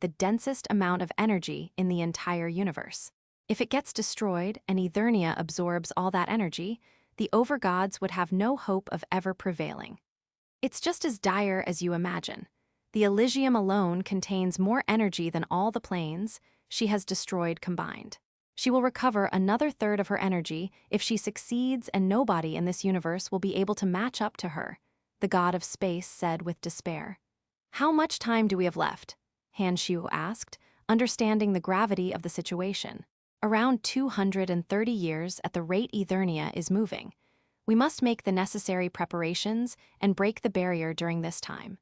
the densest amount of energy in the entire universe. If it gets destroyed and Eternia absorbs all that energy, the overgods would have no hope of ever prevailing. It's just as dire as you imagine. The Elysium alone contains more energy than all the planes she has destroyed combined. She will recover another third of her energy if she succeeds, and nobody in this universe will be able to match up to her, the god of space said with despair. How much time do we have left? Han Shu asked, understanding the gravity of the situation. Around 230 years at the rate Eternia is moving. We must make the necessary preparations and break the barrier during this time.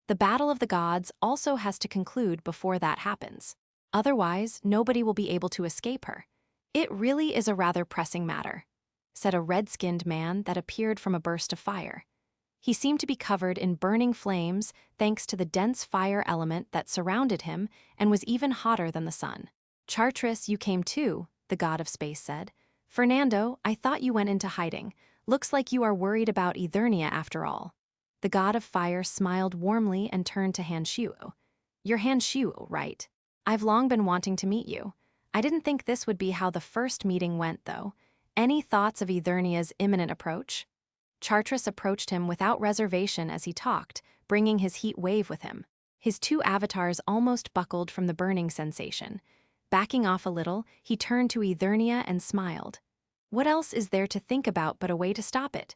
The Battle of the Gods also has to conclude before that happens. Otherwise, nobody will be able to escape her. It really is a rather pressing matter, said a red-skinned man that appeared from a burst of fire. He seemed to be covered in burning flames thanks to the dense fire element that surrounded him and was even hotter than the sun. Chartres, you came too, the god of space said. Fernando, I thought you went into hiding. Looks like you are worried about Eternia after all. The god of fire smiled warmly and turned to Han Shu. You're Han Shu, right? I've long been wanting to meet you. I didn't think this would be how the first meeting went, though. Any thoughts of Eternia's imminent approach? Chartres approached him without reservation as he talked, bringing his heat wave with him. His two avatars almost buckled from the burning sensation. Backing off a little, he turned to Eternia and smiled. What else is there to think about but a way to stop it?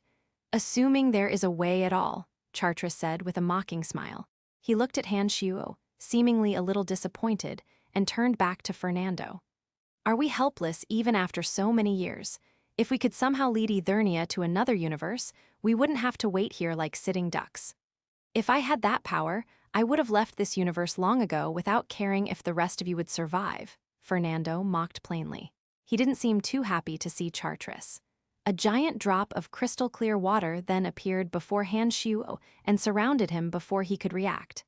Assuming there is a way at all, Chartres said with a mocking smile. He looked at Han Shu, seemingly a little disappointed, and turned back to Fernando. Are we helpless even after so many years? If we could somehow lead Eternia to another universe, we wouldn't have to wait here like sitting ducks. If I had that power, I would have left this universe long ago without caring if the rest of you would survive, Fernando mocked plainly. He didn't seem too happy to see Chartres. A giant drop of crystal-clear water then appeared before Han Shu and surrounded him before he could react.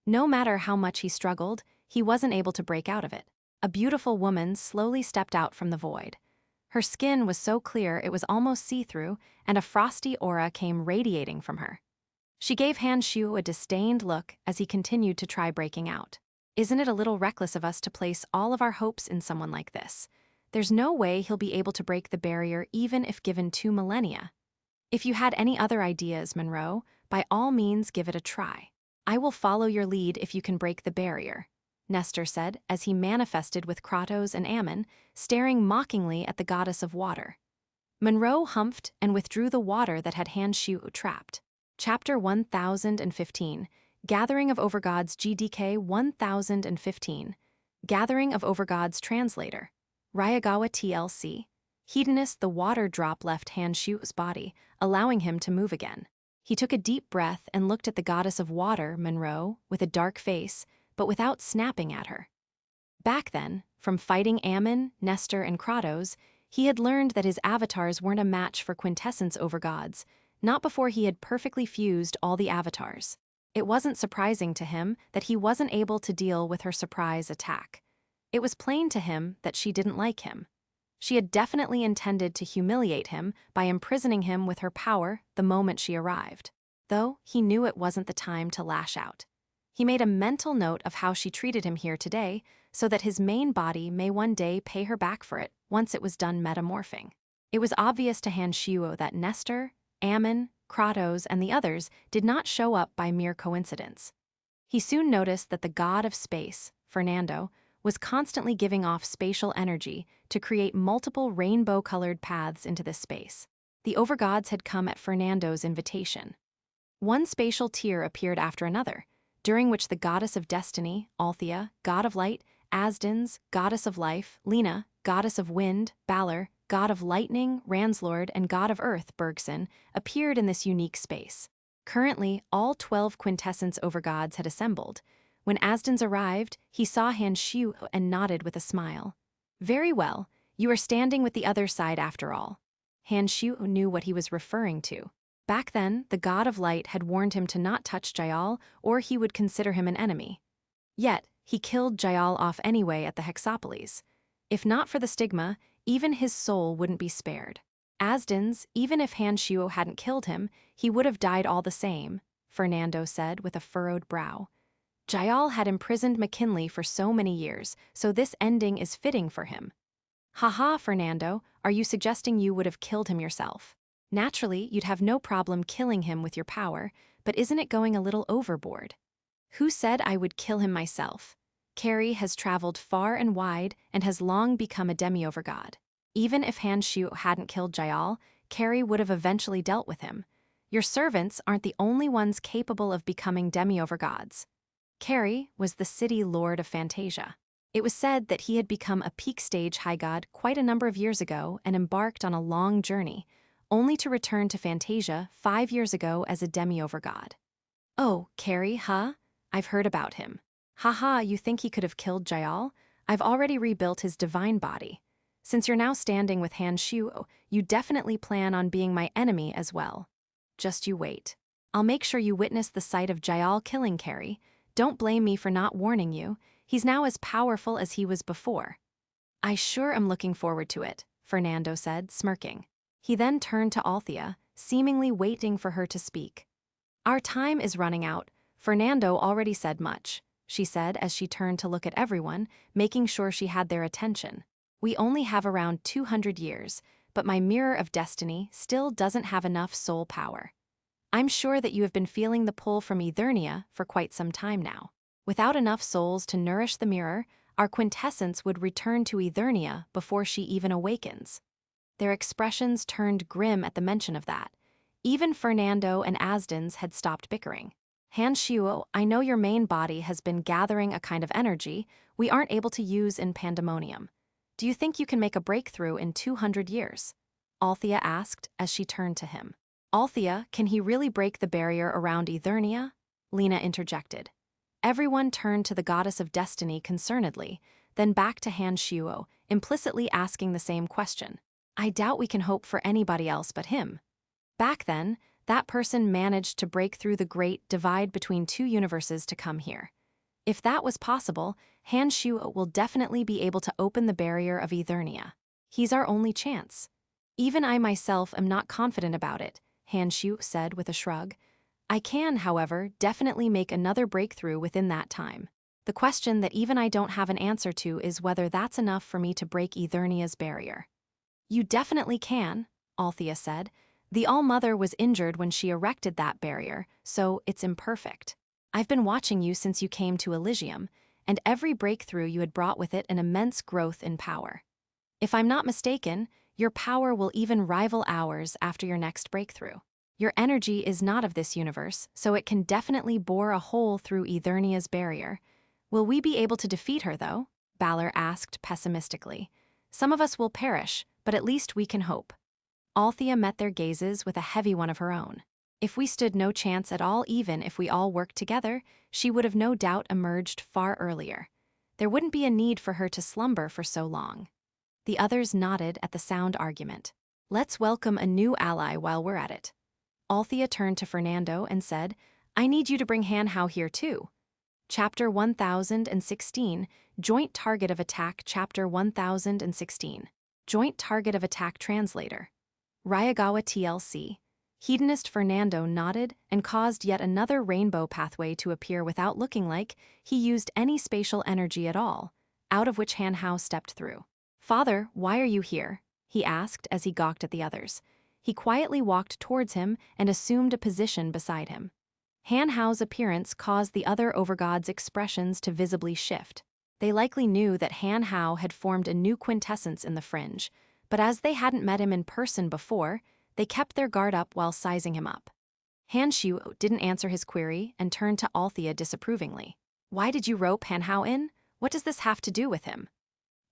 No matter how much he struggled, he wasn't able to break out of it. A beautiful woman slowly stepped out from the void. Her skin was so clear it was almost see-through, and a frosty aura came radiating from her. She gave Han Shu a disdained look as he continued to try breaking out. Isn't it a little reckless of us to place all of our hopes in someone like this? There's no way he'll be able to break the barrier even if given 2 millennia. If you had any other ideas, Monroe, by all means give it a try. I will follow your lead if you can break the barrier, Nestor said as he manifested with Kratos and Ammon, staring mockingly at the goddess of water. Monroe humphed and withdrew the water that had Han Shu trapped. Chapter 1015, Gathering of Overgods GDK 1015, Gathering of Overgods Translator, Ryagawa TLC. Hedonist, the water drop left Han Shu's body, allowing him to move again. He took a deep breath and looked at the goddess of water, Monroe, with a dark face, but without snapping at her. Back then, from fighting Ammon, Nestor, and Kratos, he had learned that his avatars weren't a match for quintessence overgods, not before he had perfectly fused all the avatars. It wasn't surprising to him that he wasn't able to deal with her surprise attack. It was plain to him that she didn't like him. She had definitely intended to humiliate him by imprisoning him with her power the moment she arrived, though he knew it wasn't the time to lash out. He made a mental note of how she treated him here today so that his main body may one day pay her back for it once it was done metamorphing. It was obvious to Han Shu that Nestor, Ammon, Kratos, and the others did not show up by mere coincidence. He soon noticed that the god of space, Fernando, was constantly giving off spatial energy to create multiple rainbow-colored paths into this space. The overgods had come at Fernando's invitation. One spatial tier appeared after another, during which the goddess of destiny, Althea, god of light, Asdens, goddess of life, Lena, goddess of wind, Balor, god of lightning, Ranslord, and god of earth, Bergson, appeared in this unique space. Currently, all 12 quintessence overgods had assembled. When Asdens arrived, he saw Han Shu and nodded with a smile. Very well, you are standing with the other side after all. Han Shu knew what he was referring to. Back then, the god of light had warned him to not touch Jayal or he would consider him an enemy. Yet, he killed Jayal off anyway at the Hexapolis. If not for the stigma, even his soul wouldn't be spared. Asdens, even if Han Shu hadn't killed him, he would have died all the same, Fernando said with a furrowed brow. Jayal had imprisoned McKinley for so many years, so this ending is fitting for him. Haha, Fernando, are you suggesting you would have killed him yourself? Naturally, you'd have no problem killing him with your power, but isn't it going a little overboard? Who said I would kill him myself? Carrie has traveled far and wide and has long become a demi-overgod. Even if Han Shu hadn't killed Jayal, Carrie would have eventually dealt with him. Your servants aren't the only ones capable of becoming demi-overgods. Carrie was the city lord of Fantasia. It was said that he had become a peak stage high god quite a number of years ago and embarked on a long journey, only to return to Fantasia 5 years ago as a demi-overgod. Oh, Carrie, huh? I've heard about him. Haha, you think he could have killed Jayal? I've already rebuilt his divine body. Since you're now standing with Han Shuo, you definitely plan on being my enemy as well. Just you wait. I'll make sure you witness the sight of Jayal killing Carrie. Don't blame me for not warning you. He's now as powerful as he was before. I sure am looking forward to it, Fernando said, smirking. He then turned to Althea, seemingly waiting for her to speak. Our time is running out. Fernando already said much, she said as she turned to look at everyone, making sure she had their attention. We only have around 200 years, but my mirror of destiny still doesn't have enough soul power. I'm sure that you have been feeling the pull from Eternia for quite some time now. Without enough souls to nourish the mirror, our quintessence would return to Eternia before she even awakens. Their expressions turned grim at the mention of that. Even Fernando and Asdens had stopped bickering. Han Shuo, I know your main body has been gathering a kind of energy we aren't able to use in Pandemonium. Do you think you can make a breakthrough in 200 years? Althea asked as she turned to him. Althea, can he really break the barrier around Eternia? Lena interjected. Everyone turned to the goddess of destiny concernedly, then back to Han Shuo, implicitly asking the same question. I doubt we can hope for anybody else but him. Back then, that person managed to break through the great divide between two universes to come here. If that was possible, Han Shuo will definitely be able to open the barrier of Eternia. He's our only chance. Even I myself am not confident about it, Han Shu said with a shrug. I can, however, definitely make another breakthrough within that time. The question that even I don't have an answer to is whether that's enough for me to break Eternia's barrier. You definitely can, Althea said. The All-Mother was injured when she erected that barrier, so it's imperfect. I've been watching you since you came to Elysium, and every breakthrough you had brought with it an immense growth in power. If I'm not mistaken, your power will even rival ours after your next breakthrough. Your energy is not of this universe, so it can definitely bore a hole through Eternia's barrier. Will we be able to defeat her, though? Balor asked pessimistically. Some of us will perish, but at least we can hope. Althea met their gazes with a heavy one of her own. If we stood no chance at all, even if we all worked together, she would have no doubt emerged far earlier. There wouldn't be a need for her to slumber for so long. The others nodded at the sound argument. Let's welcome a new ally while we're at it. Althea turned to Fernando and said, I need you to bring Han Hao here too. Chapter 1016, Joint Target of Attack. Chapter 1016, Joint Target of Attack. Translator. Ryagawa TLC. Hedonist Fernando nodded and caused yet another rainbow pathway to appear without looking like he used any spatial energy at all, out of which Han Hao stepped through. Father, why are you here? He asked as he gawked at the others. He quietly walked towards him and assumed a position beside him. Han Hao's appearance caused the other overgods' expressions to visibly shift. They likely knew that Han Hao had formed a new quintessence in the fringe, but as they hadn't met him in person before, they kept their guard up while sizing him up. Han Shu didn't answer his query and turned to Althea disapprovingly. Why did you rope Han Hao in? What does this have to do with him?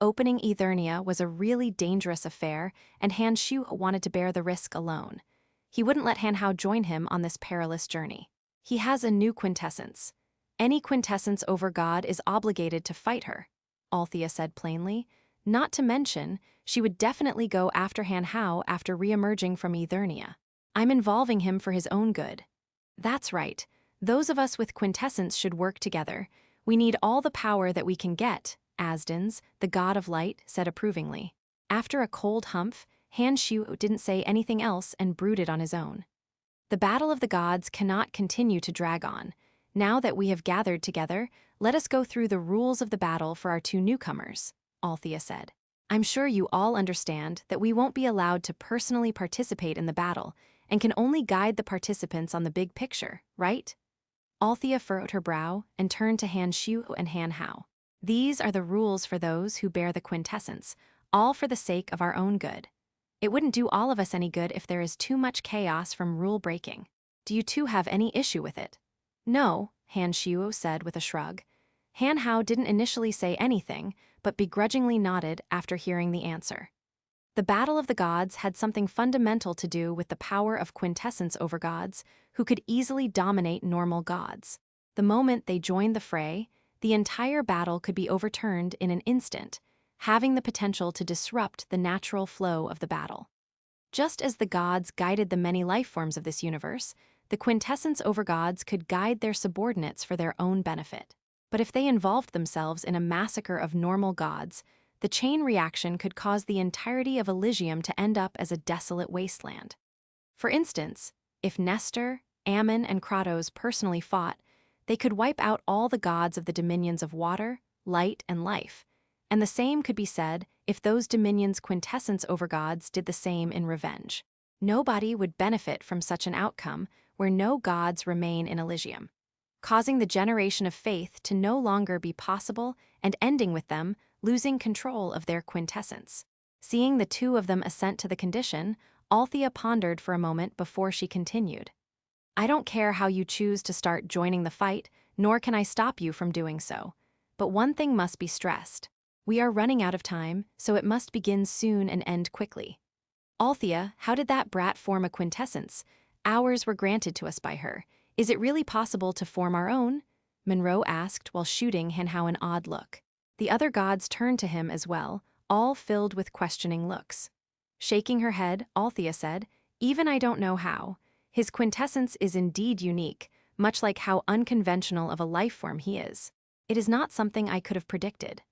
Opening Eternia was a really dangerous affair, and Han Shu wanted to bear the risk alone. He wouldn't let Han Hao join him on this perilous journey. He has a new quintessence. Any quintessence over God is obligated to fight her, Althea said plainly. Not to mention, she would definitely go after Han Hao after re-emerging from Eternia. I'm involving him for his own good. That's right. Those of us with quintessence should work together. We need all the power that we can get, Asdens, the god of light, said approvingly. After a cold humph, Han Shu didn't say anything else and brooded on his own. The battle of the gods cannot continue to drag on. Now that we have gathered together, let us go through the rules of the battle for our two newcomers, Althea said. I'm sure you all understand that we won't be allowed to personally participate in the battle and can only guide the participants on the big picture, right? Althea furrowed her brow and turned to Han Xiu and Han Hao. These are the rules for those who bear the quintessence, all for the sake of our own good. It wouldn't do all of us any good if there is too much chaos from rule breaking. Do you two have any issue with it? No, Han Xiu said with a shrug. Han Hao didn't initially say anything, but begrudgingly nodded after hearing the answer. The Battle of the Gods had something fundamental to do with the power of quintessence over gods, who could easily dominate normal gods. The moment they joined the fray, the entire battle could be overturned in an instant, having the potential to disrupt the natural flow of the battle. Just as the gods guided the many life forms of this universe, the quintessence over gods could guide their subordinates for their own benefit. But if they involved themselves in a massacre of normal gods, the chain reaction could cause the entirety of Elysium to end up as a desolate wasteland. For instance, if Nestor, Ammon, and Kratos personally fought, they could wipe out all the gods of the dominions of water, light, and life, and the same could be said if those dominions' quintessence over gods did the same in revenge. Nobody would benefit from such an outcome where no gods remain in Elysium, causing the generation of faith to no longer be possible and ending with them losing control of their quintessence. Seeing the two of them assent to the condition, Althea pondered for a moment before she continued. I don't care how you choose to start joining the fight, nor can I stop you from doing so. But one thing must be stressed. We are running out of time, so it must begin soon and end quickly. Althea, how did that brat form a quintessence? Hours were granted to us by her. Is it really possible to form our own? Monroe asked while shooting Han Hao an odd look. The other gods turned to him as well, all filled with questioning looks. Shaking her head, Althea said, Even I don't know how. His quintessence is indeed unique, much like how unconventional of a life form he is. It is not something I could have predicted.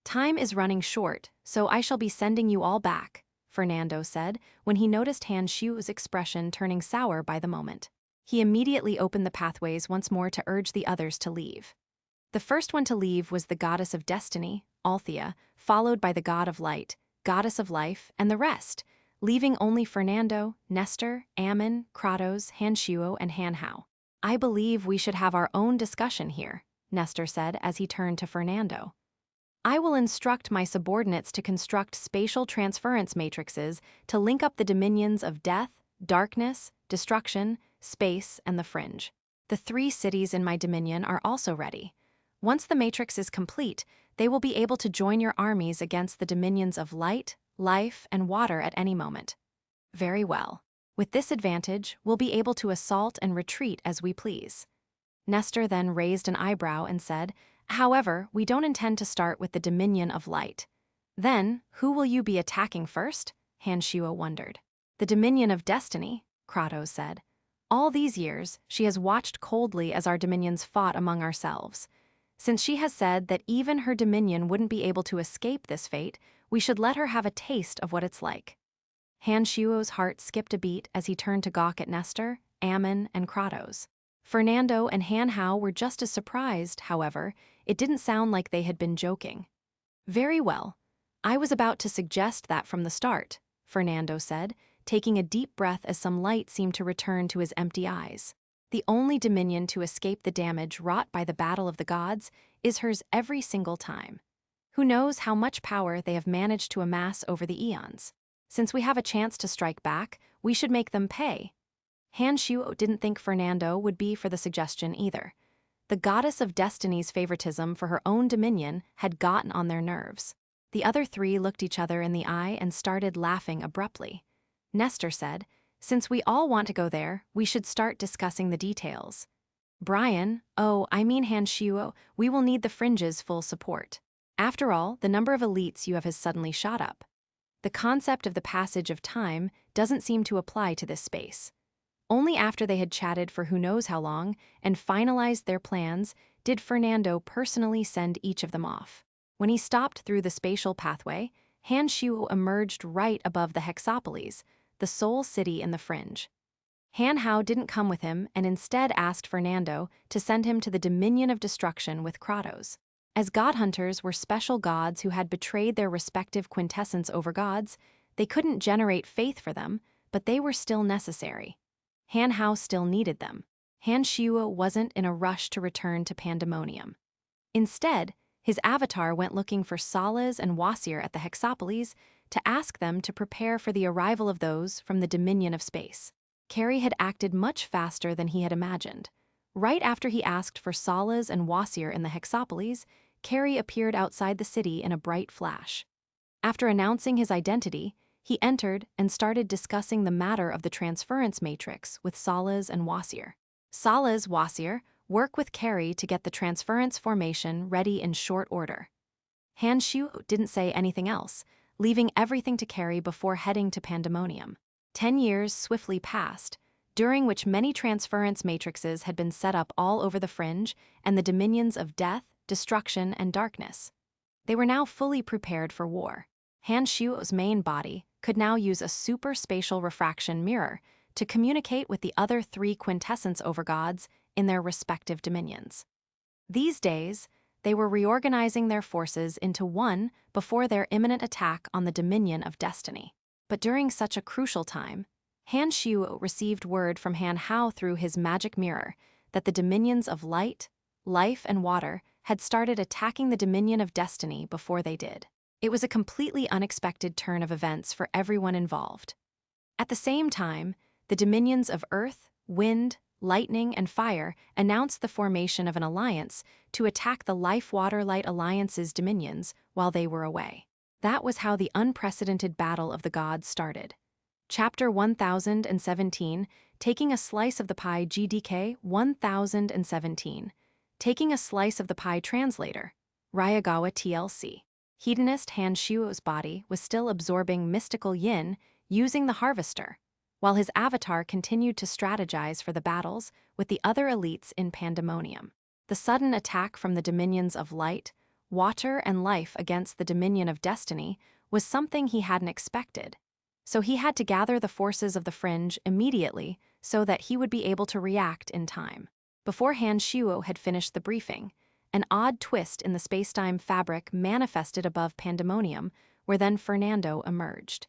Time is running short, so I shall be sending you all back, Fernando said, when he noticed Han Xiu's expression turning sour by the moment. He immediately opened the pathways once more to urge the others to leave. The first one to leave was the goddess of destiny, Althea, followed by the god of light, goddess of life, and the rest, leaving only Fernando, Nestor, Ammon, Kratos, Han Xiu, and Han Hao. I believe we should have our own discussion here, Nestor said as he turned to Fernando. I will instruct my subordinates to construct spatial transference matrices to link up the dominions of death, darkness, destruction, space, and the fringe. The 3 cities in my dominion are also ready. Once the matrix is complete, they will be able to join your armies against the dominions of light, life, and water at any moment. Very well. With this advantage, we'll be able to assault and retreat as we please. Nestor then raised an eyebrow and said, However, we don't intend to start with the dominion of light. Then, who will you be attacking first? Han Xiu wondered. The dominion of destiny, Kratos said. All these years, she has watched coldly as our dominions fought among ourselves. Since she has said that even her dominion wouldn't be able to escape this fate, we should let her have a taste of what it's like. Han Xiu's heart skipped a beat as he turned to gawk at Nestor, Ammon, and Kratos. Fernando and Han Hao were just as surprised, however. It didn't sound like they had been joking. Very well. I was about to suggest that from the start, Fernando said, taking a deep breath as some light seemed to return to his empty eyes. The only dominion to escape the damage wrought by the battle of the gods is hers every single time. Who knows how much power they have managed to amass over the eons? Since we have a chance to strike back, we should make them pay. Han Xiu didn't think Fernando would be for the suggestion either. The goddess of destiny's favoritism for her own dominion had gotten on their nerves. The other 3 looked each other in the eye and started laughing abruptly. Nestor said, Since we all want to go there, we should start discussing the details. Brian, I mean Han Xiu, we will need the fringe's full support. After all, the number of elites you have has suddenly shot up. The concept of the passage of time doesn't seem to apply to this space. Only after they had chatted for who knows how long and finalized their plans did Fernando personally send each of them off. When he stopped through the spatial pathway, Han Xiu emerged right above the Hexapolis, the sole city in the fringe. Han Hao didn't come with him and instead asked Fernando to send him to the Dominion of Destruction with Kratos. As god hunters were special gods who had betrayed their respective quintessence over gods, they couldn't generate faith for them, but they were still necessary. Han Hao still needed them. Han Xiuo wasn't in a rush to return to Pandemonium. Instead, his avatar went looking for Salas and Wasir at the Hexapolis to ask them to prepare for the arrival of those from the Dominion of Space. Carrie had acted much faster than he had imagined. Right after he asked for Salas and Wasir in the Hexapolis, Carrie appeared outside the city in a bright flash. After announcing his identity, he entered and started discussing the matter of the transference matrix with Salas and Wasir. Salas, Wasir, work with Carrie to get the transference formation ready in short order. Han Shu didn't say anything else, leaving everything to Carrie before heading to Pandemonium. 10 years swiftly passed, during which many transference matrices had been set up all over the Fringe and the dominions of death, destruction, and darkness. They were now fully prepared for war. Han Shuo's main body could now use a super-spatial refraction mirror to communicate with the other 3 quintessence overgods in their respective dominions. These days, they were reorganizing their forces into one before their imminent attack on the Dominion of Destiny. But during such a crucial time, Han Xiu received word from Han Hao through his magic mirror that the dominions of light, life, and water had started attacking the Dominion of Destiny before they did. It was a completely unexpected turn of events for everyone involved. At the same time, the dominions of earth, wind, lightning, and fire announced the formation of an alliance to attack the Life-Water-Light Alliance's dominions while they were away. That was how the unprecedented battle of the gods started. Chapter 1017, Taking a Slice of the Pie GDK 1017. Taking a Slice of the Pie Translator, Ryagawa TLC. Hedonist Han Shuo's body was still absorbing mystical yin using the harvester, while his avatar continued to strategize for the battles with the other elites in Pandemonium. The sudden attack from the dominions of light, water, and life against the Dominion of Destiny was something he hadn't expected, so he had to gather the forces of the Fringe immediately so that he would be able to react in time. Before Han Shuo had finished the briefing, an odd twist in the spacetime fabric manifested above Pandemonium, where then Fernando emerged.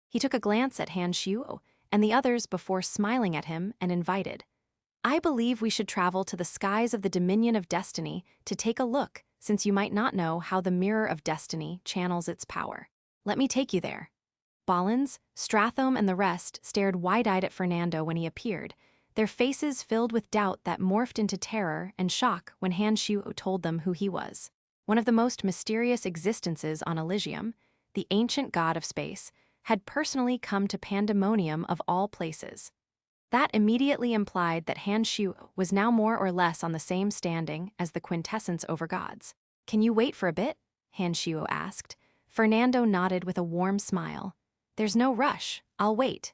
He took a glance at Han Shuo and the others before smiling at him and invited, "I believe we should travel to the skies of the Dominion of Destiny to take a look, since you might not know how the Mirror of Destiny channels its power. Let me take you there." Ballins, Stratham, and the rest stared wide-eyed at Fernando when he appeared, their faces filled with doubt that morphed into terror and shock when Han Shuo told them who he was. One of the most mysterious existences on Elysium, the ancient god of space, had personally come to Pandemonium of all places. That immediately implied that Han Shuo was now more or less on the same standing as the quintessence over gods. "Can you wait for a bit?" Han Shuo asked. Fernando nodded with a warm smile. "There's no rush, I'll wait."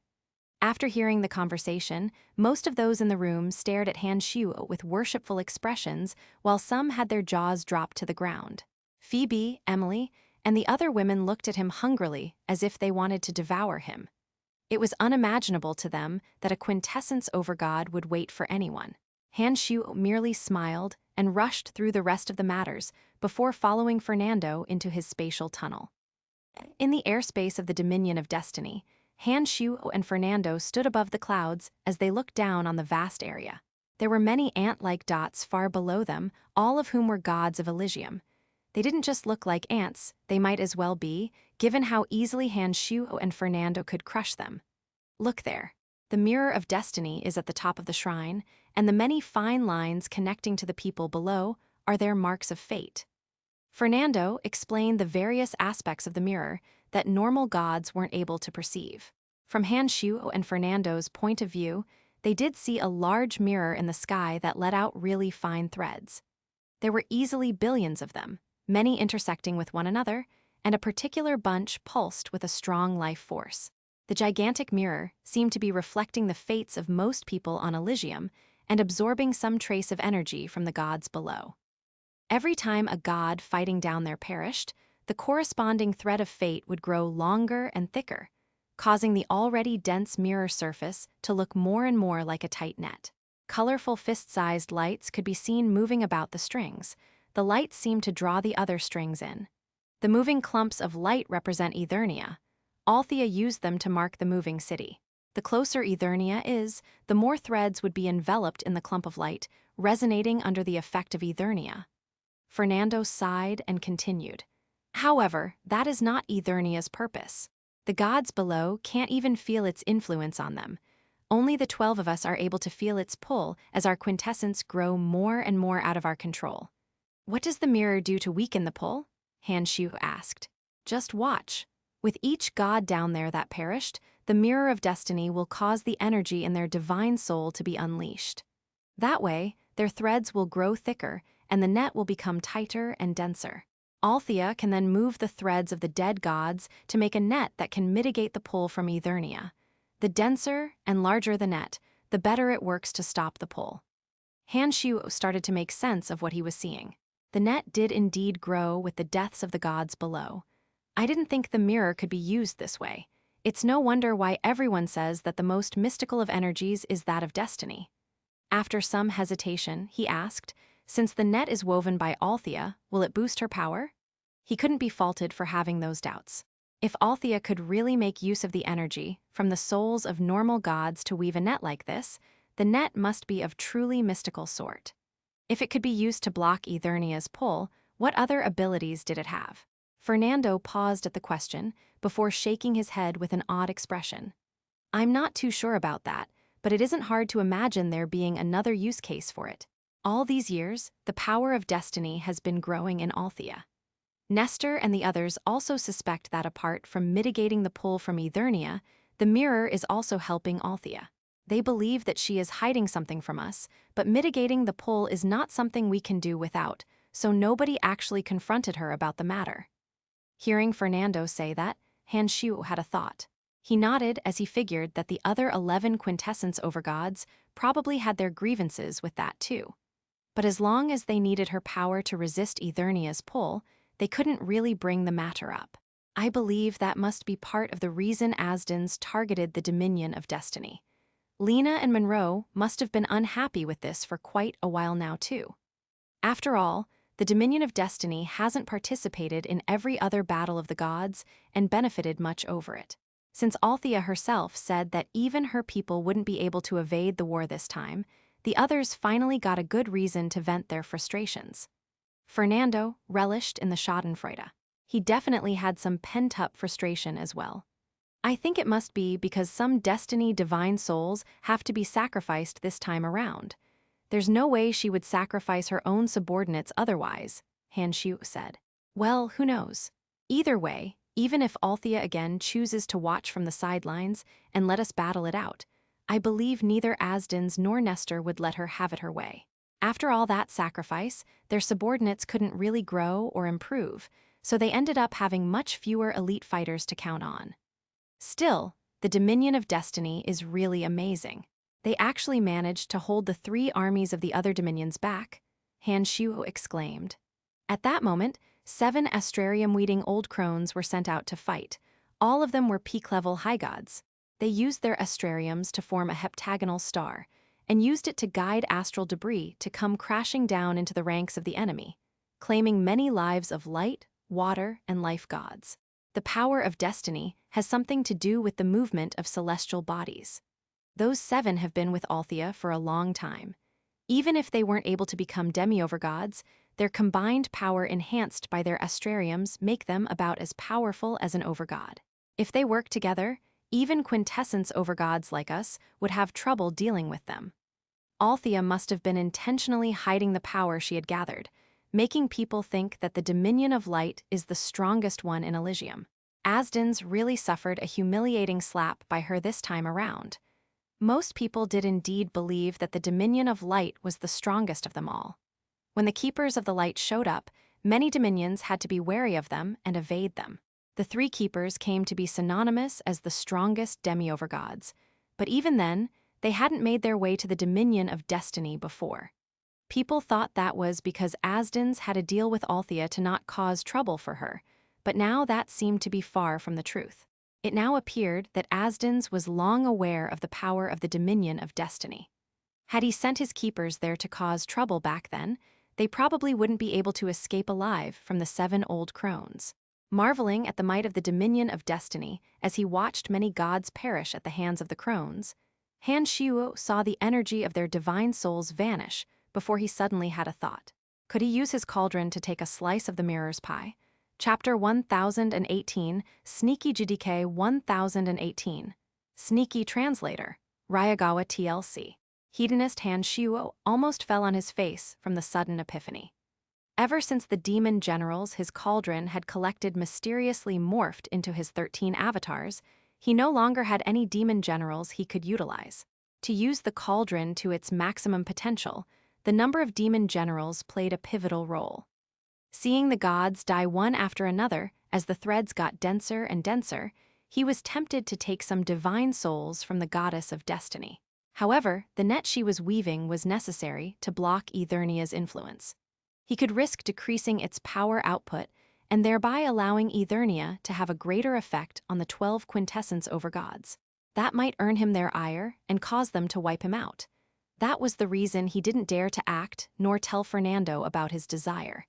After hearing the conversation, most of those in the room stared at Han Shuo with worshipful expressions, while some had their jaws dropped to the ground. Phoebe, Emily, and the other women looked at him hungrily as if they wanted to devour him. It was unimaginable to them that a quintessence overgod would wait for anyone. Han Shuo merely smiled and rushed through the rest of the matters before following Fernando into his spatial tunnel. In the airspace of the Dominion of Destiny, Han Shuo and Fernando stood above the clouds as they looked down on the vast area. There were many ant-like dots far below them, all of whom were gods of Elysium. They didn't just look like ants, they might as well be, given how easily Han Shuo and Fernando could crush them. Look there. The Mirror of Destiny is at the top of the shrine, and the many fine lines connecting to the people below are their marks of fate. Fernando explained the various aspects of the mirror that normal gods weren't able to perceive. From Han Shuo and Fernando's point of view, they did see a large mirror in the sky that let out really fine threads. There were easily billions of them, many intersecting with one another, and a particular bunch pulsed with a strong life force. The gigantic mirror seemed to be reflecting the fates of most people on Elysium and absorbing some trace of energy from the gods below. Every time a god fighting down there perished, the corresponding thread of fate would grow longer and thicker, causing the already dense mirror surface to look more and more like a tight net. Colorful fist-sized lights could be seen moving about the strings. The lights seemed to draw the other strings in. The moving clumps of light represent Eternia. Althea used them to mark the moving city. The closer Eternia is, the more threads would be enveloped in the clump of light, resonating under the effect of Eternia. Fernando sighed and continued. However, that is not Eternia's purpose. The gods below can't even feel its influence on them. Only the 12 of us are able to feel its pull as our quintessence grow more and more out of our control. What does the mirror do to weaken the pull? Hanshu asked. Just watch. With each god down there that perished, the mirror of destiny will cause the energy in their divine soul to be unleashed. That way, their threads will grow thicker, and the net will become tighter and denser. Althea can then move the threads of the dead gods to make a net that can mitigate the pull from Eternia. The denser and larger the net, the better it works to stop the pull. Hanshu started to make sense of what he was seeing. The net did indeed grow with the deaths of the gods below. I didn't think the mirror could be used this way. It's no wonder why everyone says that the most mystical of energies is that of destiny. After some hesitation, he asked, since the net is woven by Althea, will it boost her power? He couldn't be faulted for having those doubts. If Althea could really make use of the energy from the souls of normal gods to weave a net like this, the net must be of truly mystical sort. If it could be used to block Eternia's pull, what other abilities did it have? Fernando paused at the question before shaking his head with an odd expression. I'm not too sure about that, but it isn't hard to imagine there being another use case for it. All these years, the power of destiny has been growing in Althea. Nestor and the others also suspect that apart from mitigating the pull from Eternia, the mirror is also helping Althea. They believe that she is hiding something from us, but mitigating the pull is not something we can do without, so nobody actually confronted her about the matter. Hearing Fernando say that, Hanshu had a thought. He nodded as he figured that the other 11 quintessence overgods probably had their grievances with that too. But as long as they needed her power to resist Eternia's pull, they couldn't really bring the matter up. I believe that must be part of the reason Asdens targeted the Dominion of Destiny. Lena and Monroe must have been unhappy with this for quite a while now too. After all, the Dominion of Destiny hasn't participated in every other battle of the gods and benefited much over it. Since Althea herself said that even her people wouldn't be able to evade the war this time, the others finally got a good reason to vent their frustrations. Fernando relished in the schadenfreude. He definitely had some pent-up frustration as well. I think it must be because some destiny divine souls have to be sacrificed this time around. There's no way she would sacrifice her own subordinates otherwise, Hanshu said. Well, who knows? Either way, even if Althea again chooses to watch from the sidelines and let us battle it out, I believe neither Asdens nor Nestor would let her have it her way. After all that sacrifice, their subordinates couldn't really grow or improve, so they ended up having much fewer elite fighters to count on. Still, the Dominion of Destiny is really amazing. They actually managed to hold the 3 armies of the other dominions back, Hanshu exclaimed. At that moment, 7 astrarium-weeding old crones were sent out to fight. All of them were peak-level high gods. They used their astrariums to form a heptagonal star, and used it to guide astral debris to come crashing down into the ranks of the enemy, claiming many lives of light, water, and life gods. The power of destiny has something to do with the movement of celestial bodies. Those 7 have been with Althea for a long time. Even if they weren't able to become demi-overgods, their combined power enhanced by their astrariums make them about as powerful as an overgod. If they work together, even quintessence overgods like us would have trouble dealing with them. Althea must have been intentionally hiding the power she had gathered, making people think that the Dominion of Light is the strongest one in Elysium. Asdens really suffered a humiliating slap by her this time around. Most people did indeed believe that the Dominion of Light was the strongest of them all. When the Keepers of the Light showed up, many dominions had to be wary of them and evade them. The 3 keepers came to be synonymous as the strongest demi-overgods, but even then, they hadn't made their way to the Dominion of Destiny before. People thought that was because Asdens had a deal with Althea to not cause trouble for her, but now that seemed to be far from the truth. It now appeared that Asdens was long aware of the power of the dominion of destiny. Had he sent his keepers there to cause trouble back then, they probably wouldn't be able to escape alive from the 7 old crones. Marveling at the might of the dominion of destiny as he watched many gods perish at the hands of the crones, Han Xiu saw the energy of their divine souls vanish before he suddenly had a thought. Could he use his cauldron to take a slice of the mirror's pie? Chapter 1018, Sneaky JDK 1018. Sneaky Translator, Ryagawa TLC. Hedonist Han Xiu almost fell on his face from the sudden epiphany. Ever since the demon generals his cauldron had collected mysteriously morphed into his 13 avatars, he no longer had any demon generals he could utilize. To use the cauldron to its maximum potential, the number of demon generals played a pivotal role. Seeing the gods die one after another as the threads got denser and denser, he was tempted to take some divine souls from the goddess of destiny. However, the net she was weaving was necessary to block Eternia's influence. He could risk decreasing its power output and thereby allowing Eternia to have a greater effect on the 12 quintessence over gods. That might earn him their ire and cause them to wipe him out. That was the reason he didn't dare to act nor tell Fernando about his desire.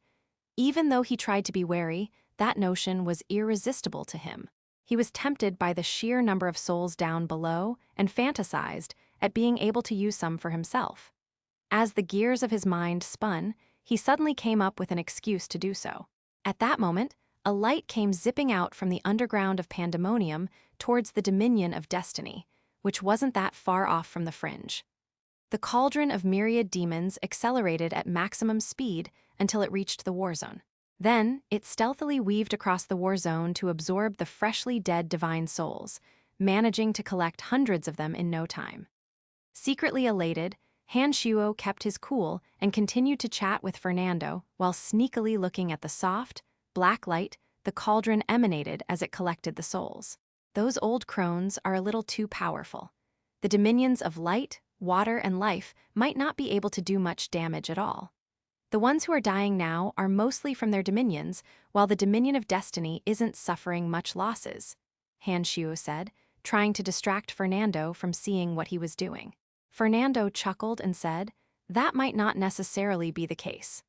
Even though he tried to be wary, that notion was irresistible to him. He was tempted by the sheer number of souls down below and fantasized at being able to use some for himself. As the gears of his mind spun, he suddenly came up with an excuse to do so. At that moment, a light came zipping out from the underground of Pandemonium towards the dominion of destiny, which wasn't that far off from the fringe. The cauldron of myriad demons accelerated at maximum speed until it reached the war zone. Then, it stealthily weaved across the war zone to absorb the freshly dead divine souls, managing to collect hundreds of them in no time. Secretly elated, Han Xiu kept his cool and continued to chat with Fernando while sneakily looking at the soft, black light the cauldron emanated as it collected the souls. Those old crones are a little too powerful. The dominions of light, water, and life might not be able to do much damage at all. The ones who are dying now are mostly from their dominions, while the dominion of destiny isn't suffering much losses, Han Xiu said, trying to distract Fernando from seeing what he was doing. Fernando chuckled and said, "That might not necessarily be the case.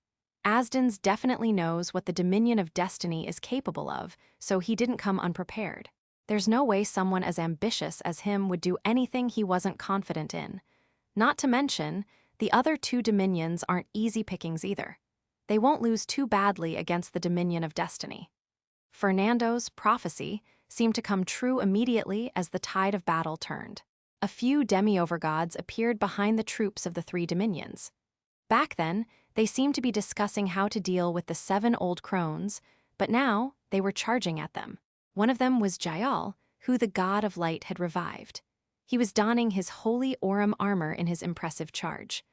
Asdens definitely knows what the dominion of destiny is capable of, so he didn't come unprepared. There's no way someone as ambitious as him would do anything he wasn't confident in. Not to mention, the other 2 dominions aren't easy pickings either. They won't lose too badly against the dominion of destiny." Fernando's prophecy seemed to come true immediately as the tide of battle turned. A few demi-overgods appeared behind the troops of the 3 dominions. Back then, they seemed to be discussing how to deal with the 7 old crones, but now they were charging at them. One of them was Jael, who the god of light had revived. He was donning his holy Aurum armor in his impressive charge.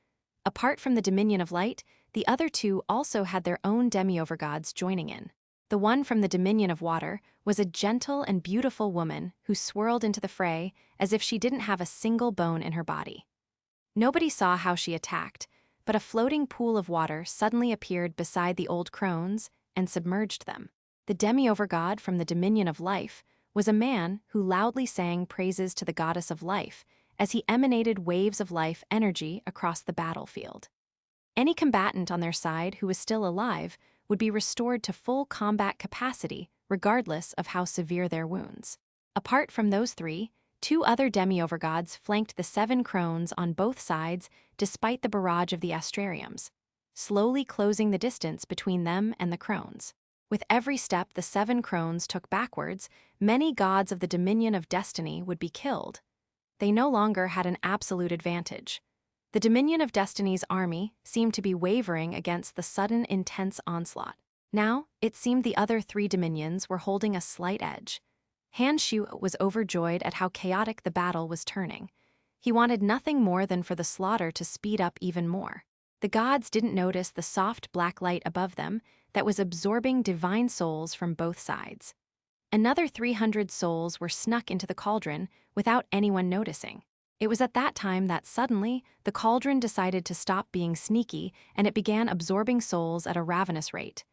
Apart from the dominion of light, the other 2 also had their own demi-overgods joining in. The one from the dominion of water was a gentle and beautiful woman who swirled into the fray as if she didn't have a single bone in her body. Nobody saw how she attacked, but a floating pool of water suddenly appeared beside the old crones and submerged them. The demi-overgod from the dominion of life was a man who loudly sang praises to the goddess of life as he emanated waves of life energy across the battlefield. Any combatant on their side who was still alive would be restored to full combat capacity regardless of how severe their wounds. Apart from those 3, 2 other demi-overgods flanked the 7 crones on both sides despite the barrage of the astrariums, slowly closing the distance between them and the crones. With every step the 7 crones took backwards, many gods of the dominion of destiny would be killed. They no longer had an absolute advantage. The dominion of destiny's army seemed to be wavering against the sudden intense onslaught. Now, it seemed the other 3 dominions were holding a slight edge. Han Xiu was overjoyed at how chaotic the battle was turning. He wanted nothing more than for the slaughter to speed up even more. The gods didn't notice the soft black light above them that was absorbing divine souls from both sides. Another 300 souls were snuck into the cauldron without anyone noticing. It was at that time that suddenly, the cauldron decided to stop being sneaky and it began absorbing souls at a ravenous rate.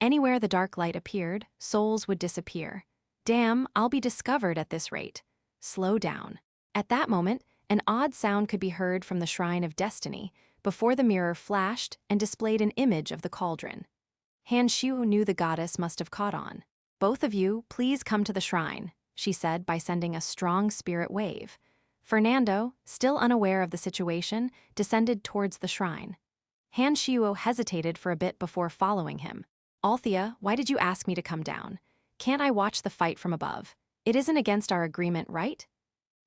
Anywhere the dark light appeared, souls would disappear. Damn, I'll be discovered at this rate. Slow down. At that moment, an odd sound could be heard from the Shrine of Destiny, before the mirror flashed and displayed an image of the cauldron. Han Xiu knew the goddess must have caught on. Both of you, please come to the shrine, she said by sending a strong spirit wave. Fernando, still unaware of the situation, descended towards the shrine. Han Xiu hesitated for a bit before following him. Althea, why did you ask me to come down? Can't I watch the fight from above? It isn't against our agreement, right?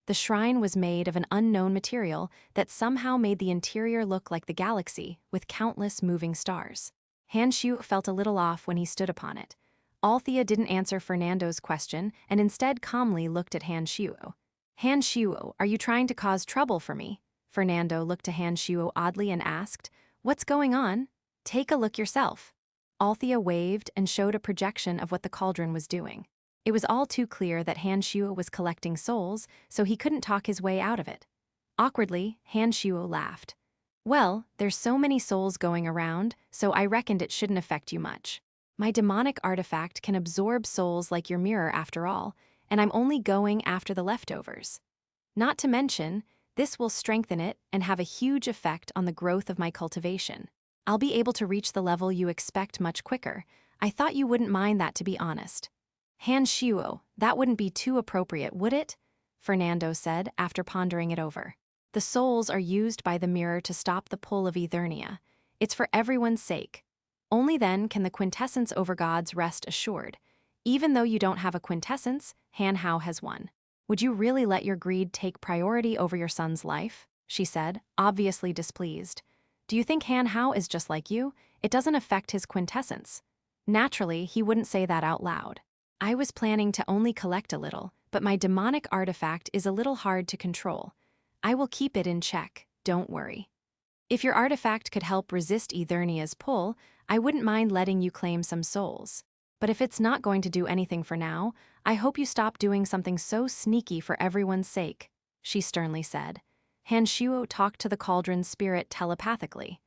The shrine was made of an unknown material that somehow made the interior look like the galaxy, with countless moving stars. Han Xiu felt a little off when he stood upon it. Althea didn't answer Fernando's question and instead calmly looked at Han Xiu. Han Xiu, are you trying to cause trouble for me? Fernando looked to Han Xiu oddly and asked, what's going on? Take a look yourself. Althea waved and showed a projection of what the cauldron was doing. It was all too clear that Han Xiu was collecting souls, so he couldn't talk his way out of it. Awkwardly, Han Xiu laughed. Well, there's so many souls going around, so I reckoned it shouldn't affect you much. My demonic artifact can absorb souls like your mirror after all, and I'm only going after the leftovers. Not to mention, this will strengthen it and have a huge effect on the growth of my cultivation. I'll be able to reach the level you expect much quicker. I thought you wouldn't mind that, to be honest. Han Xiu, that wouldn't be too appropriate, would it? Fernando said after pondering it over. The souls are used by the mirror to stop the pull of Eternia. It's for everyone's sake. Only then can the quintessence over gods rest assured. Even though you don't have a quintessence, Han Hao has one. Would you really let your greed take priority over your son's life? She said, obviously displeased. Do you think Han Hao is just like you? It doesn't affect his quintessence. Naturally, he wouldn't say that out loud. I was planning to only collect a little, but my demonic artifact is a little hard to control. I will keep it in check, don't worry. If your artifact could help resist Eternia's pull, I wouldn't mind letting you claim some souls. But if it's not going to do anything for now, I hope you stop doing something so sneaky for everyone's sake, she sternly said. Han Xiu talked to the cauldron's spirit telepathically.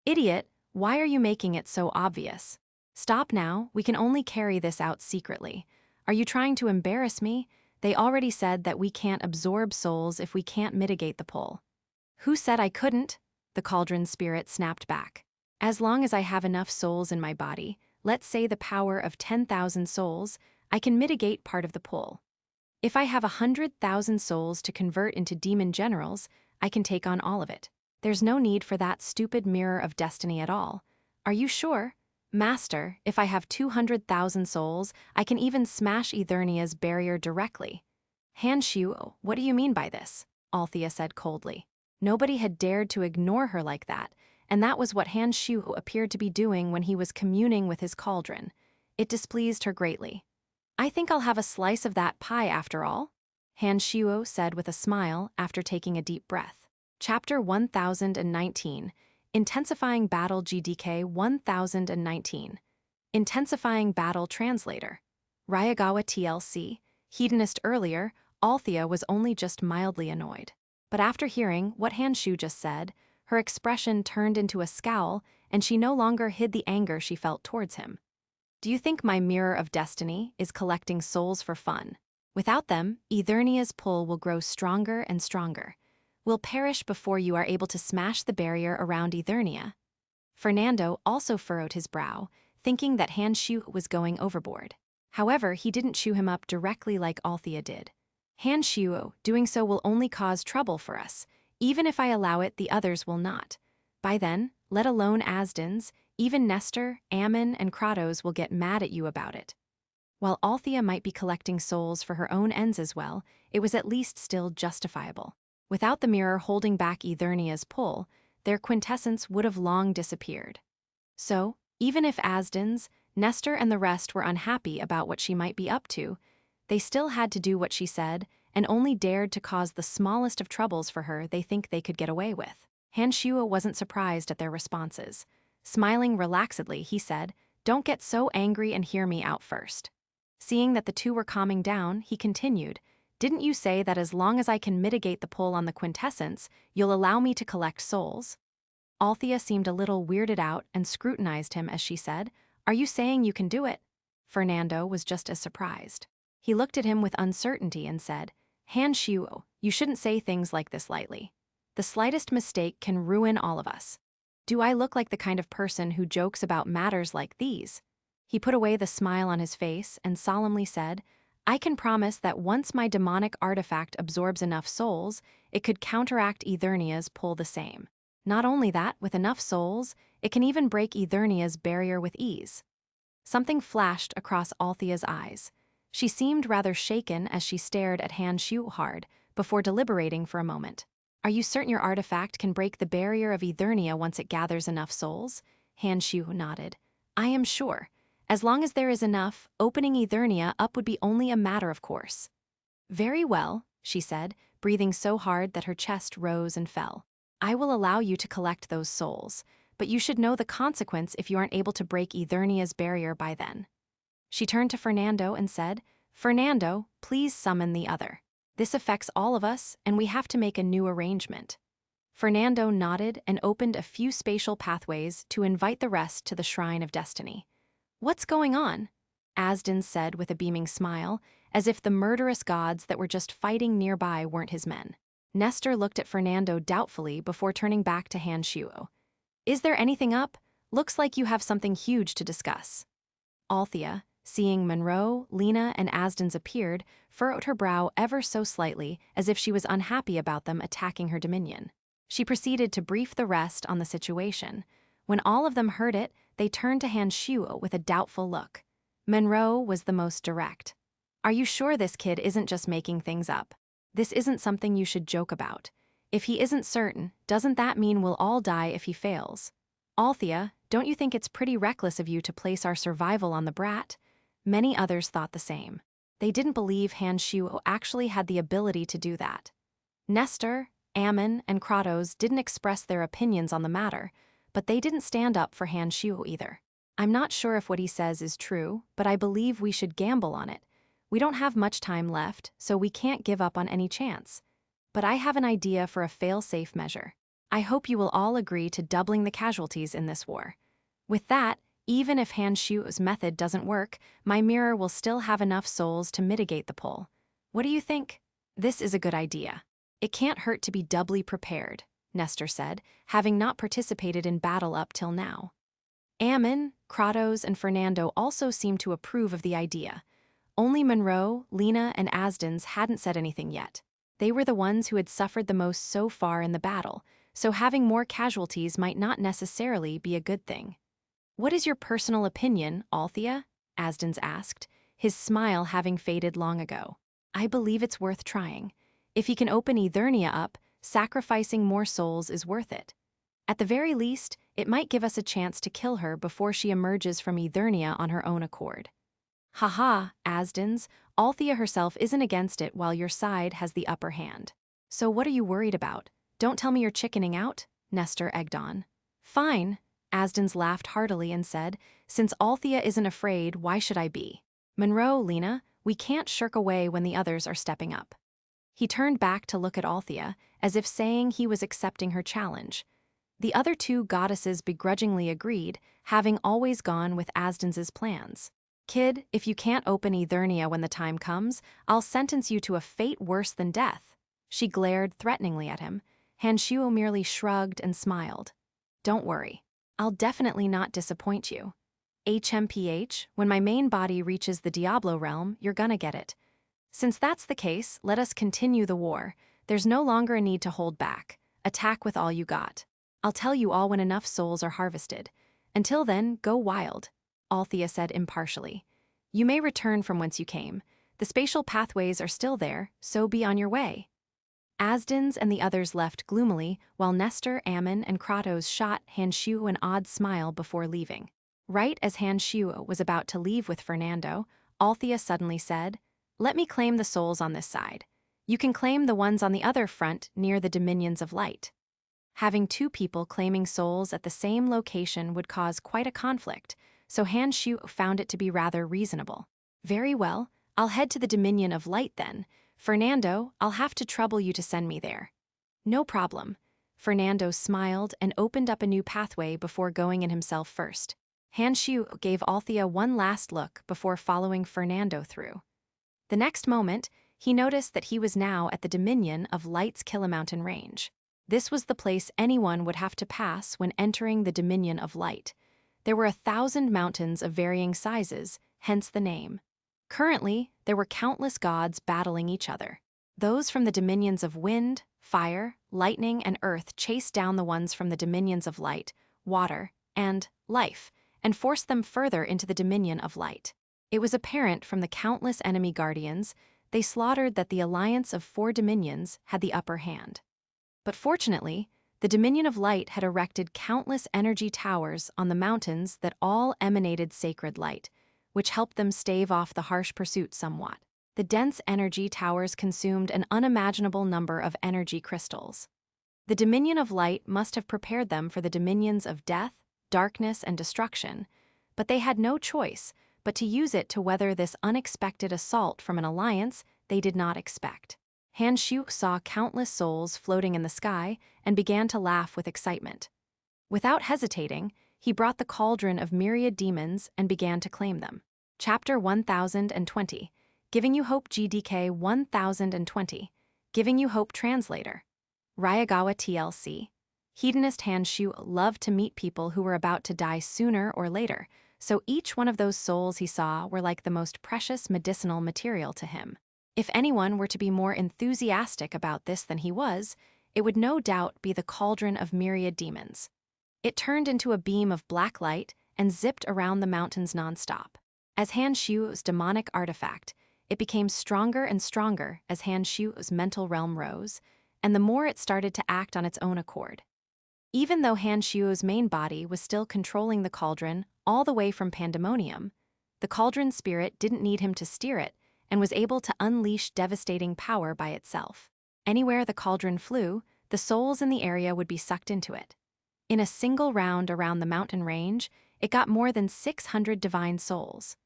Idiot, why are you making it so obvious? Stop now, we can only carry this out secretly. Are you trying to embarrass me? They already said that we can't absorb souls if we can't mitigate the pull. Who said I couldn't? The cauldron's spirit snapped back. As long as I have enough souls in my body, let's say the power of 10,000 souls, I can mitigate part of the pull. If I have 100,000 souls to convert into demon generals, I can take on all of it. There's no need for that stupid mirror of destiny at all. Are you sure? Master, if I have 200,000 souls, I can even smash Eternia's barrier directly. Han Xiu, what do you mean by this? Althea said coldly. Nobody had dared to ignore her like that, and that was what Han Xiu appeared to be doing when he was communing with his cauldron. It displeased her greatly. I think I'll have a slice of that pie after all, Han Xiu said with a smile after taking a deep breath. Chapter 1019. Intensifying Battle GDK 1019. Intensifying Battle Translator. Ryagawa TLC. Hedonist earlier, Althea was only just mildly annoyed. But after hearing what Han Xiu just said, her expression turned into a scowl and she no longer hid the anger she felt towards him. Do you think my mirror of destiny is collecting souls for fun? Without them, Eternia's pull will grow stronger and stronger. Will perish before you are able to smash the barrier around Eternia. Fernando also furrowed his brow, thinking that Han Xiu was going overboard. However, he didn't chew him up directly like Althea did. Han Xiu, doing so will only cause trouble for us. Even if I allow it, the others will not. By then, let alone Asdens, even Nestor, Ammon, and Kratos will get mad at you about it. While Althea might be collecting souls for her own ends as well, it was at least still justifiable. Without the mirror holding back Eternia's pull, their quintessence would have long disappeared. So, even if Asdens, Nestor, and the rest were unhappy about what she might be up to, they still had to do what she said and only dared to cause the smallest of troubles for her they think they could get away with. Han Xiu wasn't surprised at their responses. Smiling relaxedly, he said, "Don't get so angry and hear me out first." Seeing that the two were calming down, he continued, "Didn't you say that as long as I can mitigate the pull on the quintessence, you'll allow me to collect souls?" Althea seemed a little weirded out and scrutinized him as she said, "Are you saying you can do it?" Fernando was just as surprised. He looked at him with uncertainty and said, Han Shuo, you shouldn't say things like this lightly. The slightest mistake can ruin all of us. Do I look like the kind of person who jokes about matters like these? He put away the smile on his face and solemnly said, I can promise that once my demonic artifact absorbs enough souls, it could counteract Eternia's pull the same. Not only that, with enough souls, it can even break Eternia's barrier with ease. Something flashed across Althea's eyes. She seemed rather shaken as she stared at Han Shu hard, before deliberating for a moment. Are you certain your artifact can break the barrier of Eternia once it gathers enough souls? Han Shu nodded. I am sure. As long as there is enough, opening Eternia up would be only a matter of course. Very well, she said, breathing so hard that her chest rose and fell. I will allow you to collect those souls, but you should know the consequence if you aren't able to break Eternia's barrier by then. She turned to Fernando and said, Fernando, please summon the other. This affects all of us, and we have to make a new arrangement. Fernando nodded and opened a few spatial pathways to invite the rest to the Shrine of Destiny. What's going on? Asden said with a beaming smile, as if the murderous gods that were just fighting nearby weren't his men. Nestor looked at Fernando doubtfully before turning back to Han Shuo. Is there anything up? Looks like you have something huge to discuss. Althea, seeing Monroe, Lena, and Asdens appeared, furrowed her brow ever so slightly as if she was unhappy about them attacking her dominion. She proceeded to brief the rest on the situation. When all of them heard it, they turned to Han Shuo with a doubtful look. Monroe was the most direct. Are you sure this kid isn't just making things up? This isn't something you should joke about. If he isn't certain, doesn't that mean we'll all die if he fails? Althea, don't you think it's pretty reckless of you to place our survival on the brat? Many others thought the same. They didn't believe Han Shuo actually had the ability to do that. Nestor, Ammon, and Kratos didn't express their opinions on the matter, but they didn't stand up for Han Shuo either. I'm not sure if what he says is true, but I believe we should gamble on it. We don't have much time left, so we can't give up on any chance. But I have an idea for a fail-safe measure. I hope you will all agree to doubling the casualties in this war. With that, even if Han Shuo's method doesn't work, my mirror will still have enough souls to mitigate the pull. What do you think? This is a good idea. It can't hurt to be doubly prepared, Nestor said, having not participated in battle up till now. Ammon, Kratos, and Fernando also seemed to approve of the idea. Only Monroe, Lena, and Asdens hadn't said anything yet. They were the ones who had suffered the most so far in the battle, so having more casualties might not necessarily be a good thing. What is your personal opinion, Althea? Asdens asked, his smile having faded long ago. I believe it's worth trying. If he can open Eternia up, sacrificing more souls is worth it. At the very least, it might give us a chance to kill her before she emerges from Eternia on her own accord. Haha, Asdens, Althea herself isn't against it while your side has the upper hand. So what are you worried about? Don't tell me you're chickening out, Nestor egged on. Fine, Asdens laughed heartily and said, since Althea isn't afraid, why should I be? Monroe, Lena, we can't shirk away when the others are stepping up. He turned back to look at Althea, as if saying he was accepting her challenge. The other two goddesses begrudgingly agreed, having always gone with Asdens's plans. Kid, if you can't open Eternia when the time comes, I'll sentence you to a fate worse than death. She glared threateningly at him. Han Shuo merely shrugged and smiled. Don't worry. I'll definitely not disappoint you. HMPH, when my main body reaches the Diablo realm, you're gonna get it. Since that's the case, let us continue the war. There's no longer a need to hold back. Attack with all you got. I'll tell you all when enough souls are harvested. Until then, go wild, Althea said impartially. You may return from whence you came. The spatial pathways are still there, so be on your way. Asdens and the others left gloomily, while Nestor, Ammon, and Kratos shot Han Shuo an odd smile before leaving. Right as Han Shuo was about to leave with Fernando, Althea suddenly said, Let me claim the souls on this side. You can claim the ones on the other front near the Dominions of Light. Having two people claiming souls at the same location would cause quite a conflict, so Han Shuo found it to be rather reasonable. Very well, I'll head to the Dominion of Light then. Fernando, I'll have to trouble you to send me there. No problem. Fernando smiled and opened up a new pathway before going in himself first. Han Shuo gave Althea one last look before following Fernando through. The next moment, he noticed that he was now at the dominion of Light's Killamountain Range. This was the place anyone would have to pass when entering the dominion of Light. There were 1,000 mountains of varying sizes, hence the name. Currently, there were countless gods battling each other. Those from the dominions of wind, fire, lightning, and earth chased down the ones from the dominions of light, water, and life, and forced them further into the dominion of light. It was apparent from the countless enemy guardians they slaughtered that the alliance of 4 dominions had the upper hand. But fortunately, the dominion of light had erected countless energy towers on the mountains that all emanated sacred light, which helped them stave off the harsh pursuit somewhat. The dense energy towers consumed an unimaginable number of energy crystals. The dominion of light must have prepared them for the dominions of death, darkness, and destruction, but they had no choice but to use it to weather this unexpected assault from an alliance they did not expect. Han Shu saw countless souls floating in the sky and began to laugh with excitement. Without hesitating, he brought the cauldron of myriad demons and began to claim them. Chapter 1020, Giving You Hope GDK 1020, Giving You Hope Translator. Ryagawa TLC. Hedonist Han Shu loved to meet people who were about to die sooner or later, so each one of those souls he saw were like the most precious medicinal material to him. If anyone were to be more enthusiastic about this than he was, it would no doubt be the cauldron of myriad demons. It turned into a beam of black light and zipped around the mountains nonstop. As Han Shu's demonic artifact, it became stronger and stronger as Han Shu's mental realm rose, and the more it started to act on its own accord. Even though Han Shu's main body was still controlling the cauldron all the way from Pandemonium, the cauldron spirit didn't need him to steer it and was able to unleash devastating power by itself. Anywhere the cauldron flew, the souls in the area would be sucked into it. In a single round around the mountain range, it got more than 600 divine souls.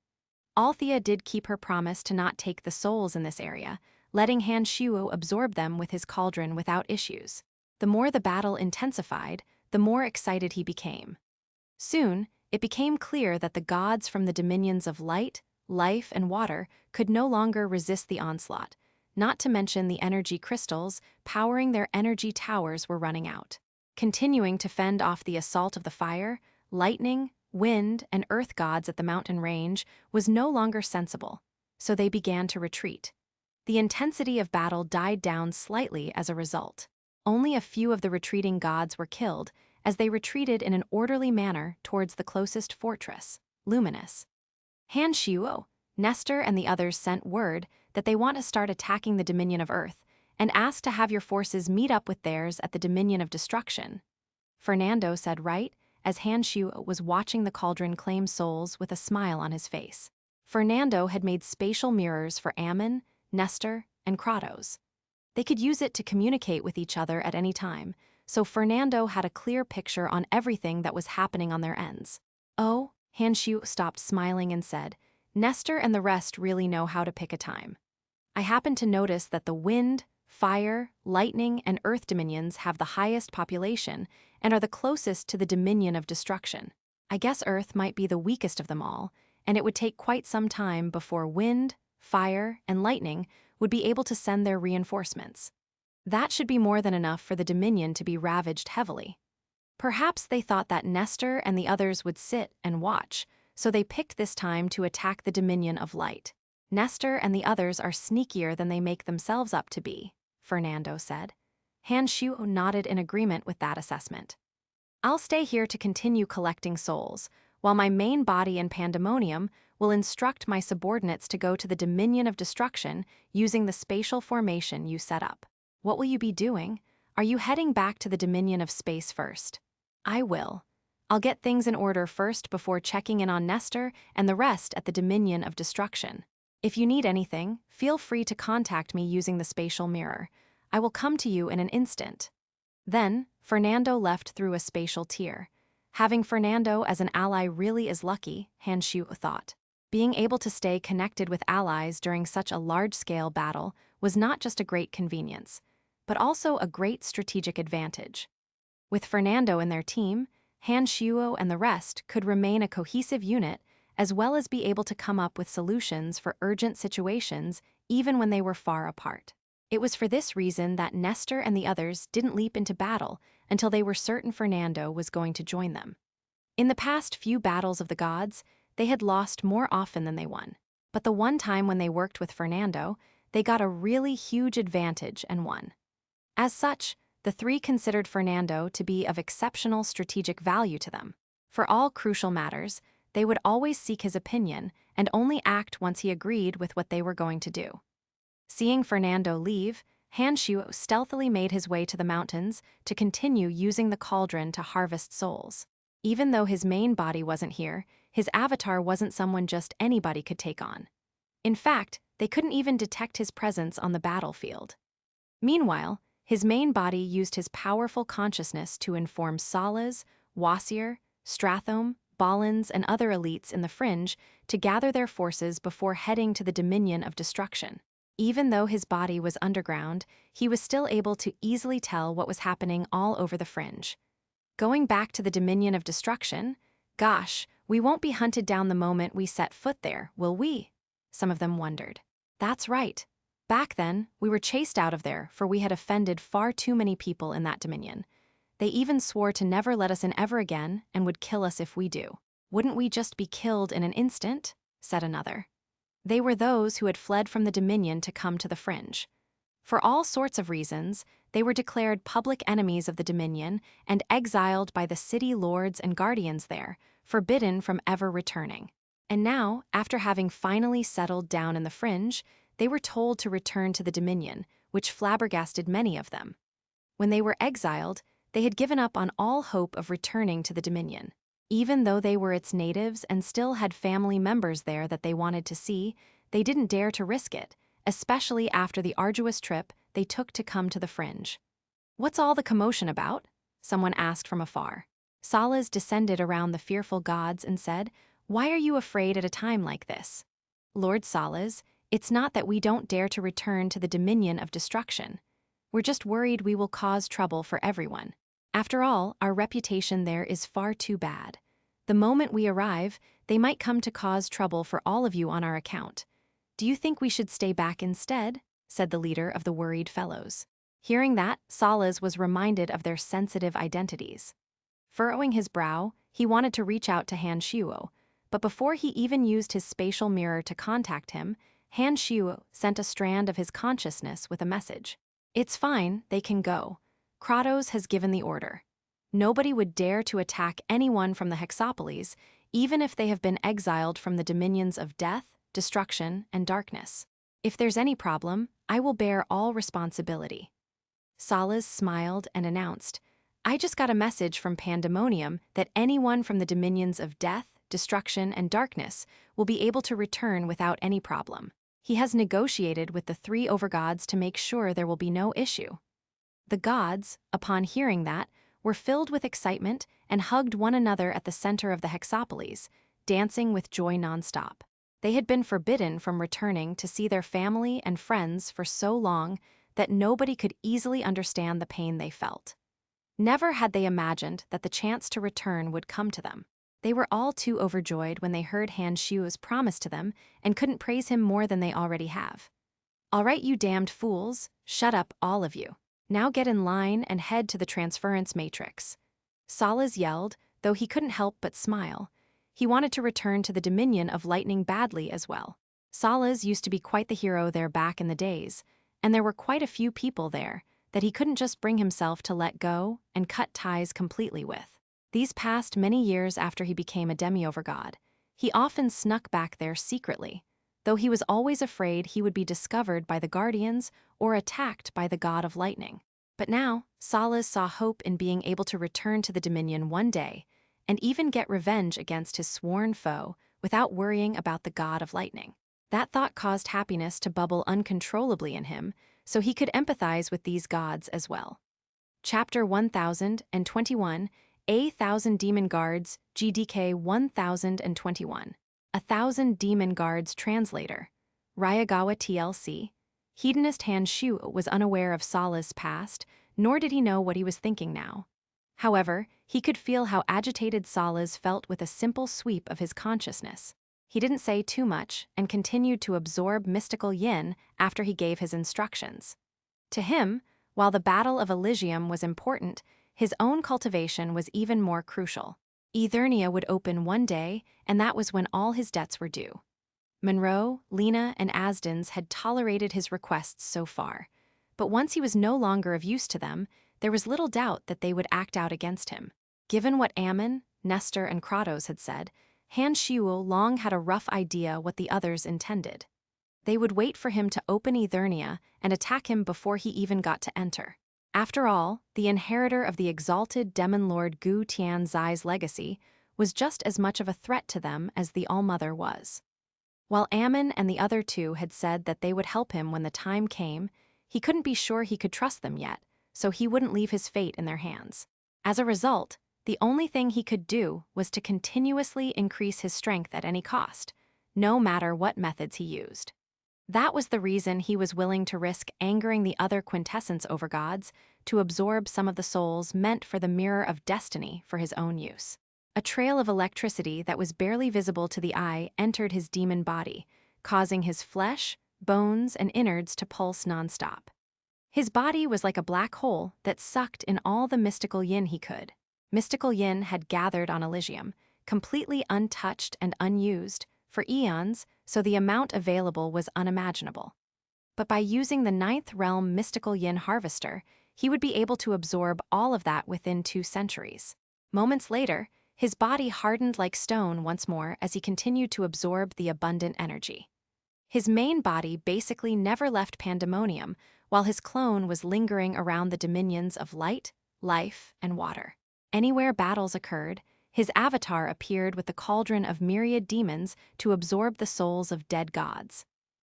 Althea did keep her promise to not take the souls in this area, letting Han Shu absorb them with his cauldron without issues. The more the battle intensified, the more excited he became. Soon, it became clear that the gods from the dominions of light, life, and water could no longer resist the onslaught, not to mention the energy crystals powering their energy towers were running out. Continuing to fend off the assault of the fire, lightning, wind, and earth gods at the mountain range was no longer sensible, so they began to retreat. The intensity of battle died down slightly as a result. Only a few of the retreating gods were killed as they retreated in an orderly manner towards the closest fortress, Luminous. Han Shuo, Nestor, and the others sent word that they want to start attacking the Dominion of Earth and asked to have your forces meet up with theirs at the Dominion of Destruction. Fernando said right as Han Shuo was watching the cauldron claim souls with a smile on his face. Fernando had made spatial mirrors for Ammon, Nestor, and Kratos. They could use it to communicate with each other at any time, so Fernando had a clear picture on everything that was happening on their ends. Oh, Han Shu stopped smiling and said, Nestor and the rest really know how to pick a time. I happen to notice that the wind, fire, lightning, and earth dominions have the highest population and are the closest to the dominion of destruction. I guess earth might be the weakest of them all, and it would take quite some time before wind, fire, and lightning would be able to send their reinforcements. That should be more than enough for the Dominion to be ravaged heavily. Perhaps they thought that Nestor and the others would sit and watch, so they picked this time to attack the Dominion of Light. Nestor and the others are sneakier than they make themselves up to be, Fernando said. Han Shu nodded in agreement with that assessment. I'll stay here to continue collecting souls, while my main body in Pandemonium will instruct my subordinates to go to the Dominion of Destruction using the spatial formation you set up. What will you be doing? Are you heading back to the Dominion of Space first? I will. I'll get things in order first before checking in on Nestor and the rest at the Dominion of Destruction. If you need anything, feel free to contact me using the spatial mirror. I will come to you in an instant. Then, Fernando left through a spatial tier. Having Fernando as an ally really is lucky, Han Shu thought. Being able to stay connected with allies during such a large-scale battle was not just a great convenience, but also a great strategic advantage. With Fernando in their team, Han Shuo and the rest could remain a cohesive unit as well as be able to come up with solutions for urgent situations even when they were far apart. It was for this reason that Nestor and the others didn't leap into battle until they were certain Fernando was going to join them. In the past few battles of the gods, they had lost more often than they won. But the one time when they worked with Fernando, they got a really huge advantage and won. As such, the three considered Fernando to be of exceptional strategic value to them. For all crucial matters, they would always seek his opinion and only act once he agreed with what they were going to do. Seeing Fernando leave, Hanshu stealthily made his way to the mountains to continue using the cauldron to harvest souls. Even though his main body wasn't here, his avatar wasn't someone just anybody could take on. In fact, they couldn't even detect his presence on the battlefield. Meanwhile, his main body used his powerful consciousness to inform Salas, Wasier, Strathome, Balins, and other elites in the Fringe to gather their forces before heading to the Dominion of Destruction. Even though his body was underground, he was still able to easily tell what was happening all over the Fringe. Going back to the Dominion of Destruction? Gosh, we won't be hunted down the moment we set foot there, will we? Some of them wondered. That's right. Back then, we were chased out of there for we had offended far too many people in that Dominion. They even swore to never let us in ever again and would kill us if we do. Wouldn't we just be killed in an instant? Said another. They were those who had fled from the Dominion to come to the Fringe. For all sorts of reasons, they were declared public enemies of the Dominion and exiled by the city lords and guardians there, forbidden from ever returning. And now, after having finally settled down in the Fringe, they were told to return to the Dominion, which flabbergasted many of them. When they were exiled, they had given up on all hope of returning to the Dominion. Even though they were its natives and still had family members there that they wanted to see, they didn't dare to risk it, especially after the arduous trip they took to come to the Fringe. What's all the commotion about? Someone asked from afar. Salas descended around the fearful gods and said, "Why are you afraid at a time like this?" Lord Salas, it's not that we don't dare to return to the Dominion of Destruction. We're just worried we will cause trouble for everyone. After all, our reputation there is far too bad. The moment we arrive, they might come to cause trouble for all of you on our account. Do you think we should stay back instead? Said the leader of the worried fellows. Hearing that, Salas was reminded of their sensitive identities. Furrowing his brow, he wanted to reach out to Hanshuo, but before he even used his spatial mirror to contact him, Hanshuo sent a strand of his consciousness with a message. It's fine, they can go. Kratos has given the order. Nobody would dare to attack anyone from the Hexapolis, even if they have been exiled from the dominions of death, destruction, and darkness. If there's any problem, I will bear all responsibility. Salas smiled and announced, I just got a message from Pandemonium that anyone from the dominions of death, destruction, and darkness will be able to return without any problem. He has negotiated with the three overgods to make sure there will be no issue. The gods, upon hearing that, were filled with excitement and hugged one another at the center of the Hexapolis, dancing with joy nonstop. They had been forbidden from returning to see their family and friends for so long that nobody could easily understand the pain they felt. Never had they imagined that the chance to return would come to them. They were all too overjoyed when they heard Hanshuo's promise to them and couldn't praise him more than they already have. All right, you damned fools, shut up, all of you. Now get in line and head to the transference matrix. Salas yelled, though he couldn't help but smile. He wanted to return to the Dominion of Lightning badly as well. Salas used to be quite the hero there back in the days, and there were quite a few people there that he couldn't just bring himself to let go and cut ties completely with. These past many years after he became a demi-overgod, he often snuck back there secretly, though he was always afraid he would be discovered by the Guardians or attacked by the God of Lightning. But now, Salas saw hope in being able to return to the Dominion one day and even get revenge against his sworn foe without worrying about the God of Lightning. That thought caused happiness to bubble uncontrollably in him, so he could empathize with these gods as well. Chapter 1021, A1,000 Demon Guards, GDK 1021. 1,000 Demon Guards Translator. Ryagawa TLC. Hedonist Hanshu was unaware of Salas' past, nor did he know what he was thinking now. However, he could feel how agitated Salas felt with a simple sweep of his consciousness. He didn't say too much and continued to absorb mystical yin after he gave his instructions. To him, while the Battle of Elysium was important, his own cultivation was even more crucial. Eternia would open one day, and that was when all his debts were due. Monroe, Lena, and Asdens had tolerated his requests so far, but once he was no longer of use to them, there was little doubt that they would act out against him. Given what Ammon, Nestor, and Kratos had said, Han Xiu long had a rough idea what the others intended. They would wait for him to open Eternia and attack him before he even got to enter. After all, the inheritor of the exalted demon lord Gu Tianzai's legacy was just as much of a threat to them as the All-Mother was. While Ammon and the other two had said that they would help him when the time came, he couldn't be sure he could trust them yet, so he wouldn't leave his fate in their hands. As a result, the only thing he could do was to continuously increase his strength at any cost, no matter what methods he used. That was the reason he was willing to risk angering the other quintessence overgods to absorb some of the souls meant for the Mirror of Destiny for his own use. A trail of electricity that was barely visible to the eye entered his demon body, causing his flesh, bones, and innards to pulse nonstop. His body was like a black hole that sucked in all the mystical yin he could. Mystical yin had gathered on Elysium, completely untouched and unused, for eons, so the amount available was unimaginable. But by using the ninth realm mystical yin harvester, he would be able to absorb all of that within 2 centuries. Moments later, his body hardened like stone once more as he continued to absorb the abundant energy. His main body basically never left Pandemonium, while his clone was lingering around the dominions of light, life, and water. Anywhere battles occurred, his avatar appeared with the cauldron of myriad demons to absorb the souls of dead gods.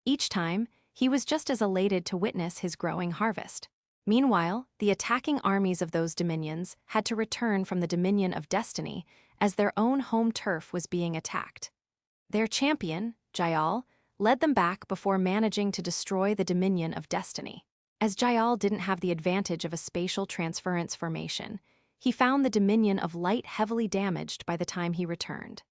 Each time, he was just as elated to witness his growing harvest. Meanwhile, the attacking armies of those dominions had to return from the Dominion of Destiny as their own home turf was being attacked. Their champion, Jayal, led them back before managing to destroy the Dominion of Destiny. As Jayal didn't have the advantage of a spatial transference formation, he found the Dominion of Light heavily damaged by the time he returned.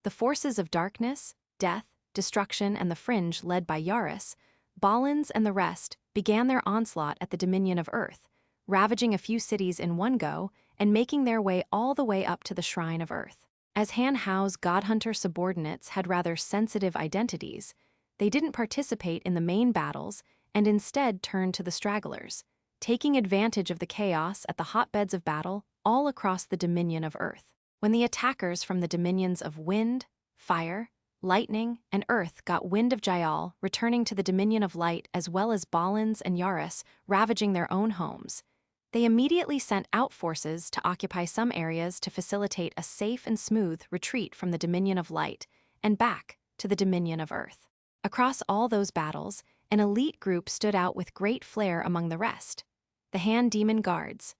The forces of darkness, death, destruction, and the Fringe led by Yaris, Balins, and the rest began their onslaught at the Dominion of Earth, ravaging a few cities in one go and making their way all the way up to the Shrine of Earth. As Han Hao's Godhunter subordinates had rather sensitive identities, they didn't participate in the main battles and instead turned to the stragglers, taking advantage of the chaos at the hotbeds of battle all across the Dominion of Earth. When the attackers from the dominions of Wind, Fire, Lightning, and Earth got wind of Jayal returning to the Dominion of Light as well as Balins and Yaris ravaging their own homes, they immediately sent out forces to occupy some areas to facilitate a safe and smooth retreat from the Dominion of Light and back to the Dominion of Earth. Across all those battles, an elite group stood out with great flair among the rest: the Han Demon Guards.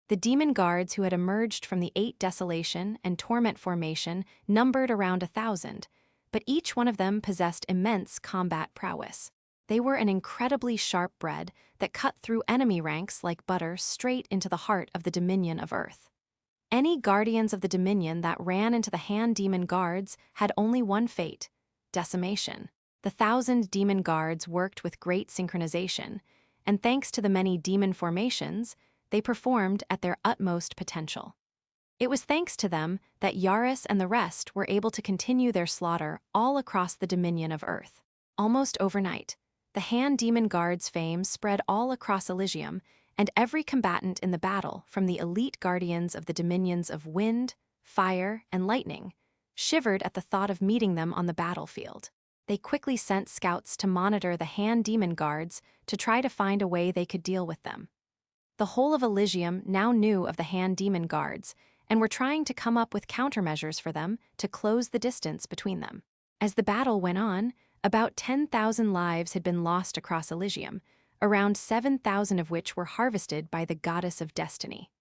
The Demon Guards, who had emerged from the 8 Desolation and Torment formation, numbered around 1,000, but each one of them possessed immense combat prowess. They were an incredibly sharp bread that cut through enemy ranks like butter straight into the heart of the Dominion of Earth. Any guardians of the Dominion that ran into the Han Demon Guards had only one fate: decimation. The 1,000 Demon Guards worked with great synchronization, and thanks to the many demon formations, they performed at their utmost potential. It was thanks to them that Yaris and the rest were able to continue their slaughter all across the Dominion of Earth. Almost overnight, the Han Demon Guard's fame spread all across Elysium, and every combatant in the battle, from the elite guardians of the dominions of Wind, Fire, and Lightning, shivered at the thought of meeting them on the battlefield. They quickly sent scouts to monitor the Han Demon Guards to try to find a way they could deal with them. The whole of Elysium now knew of the Han Demon Guards and were trying to come up with countermeasures for them to close the distance between them. As the battle went on, about 10,000 lives had been lost across Elysium, around 7,000 of which were harvested by the Goddess of Destiny.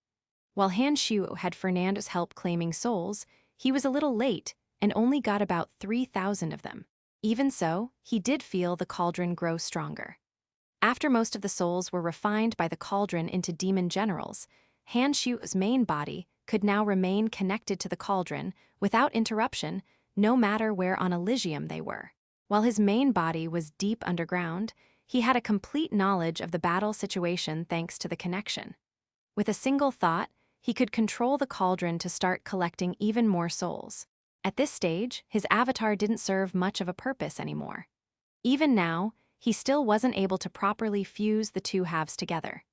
While Han Xiu had Fernando's help claiming souls, he was a little late and only got about 3,000 of them. Even so, he did feel the cauldron grow stronger. After most of the souls were refined by the cauldron into demon generals, Han Xiu's main body could now remain connected to the cauldron without interruption no matter where on Elysium they were. While his main body was deep underground, he had a complete knowledge of the battle situation thanks to the connection. With a single thought, he could control the cauldron to start collecting even more souls. At this stage, his avatar didn't serve much of a purpose anymore. Even now, he still wasn't able to properly fuse the two halves together.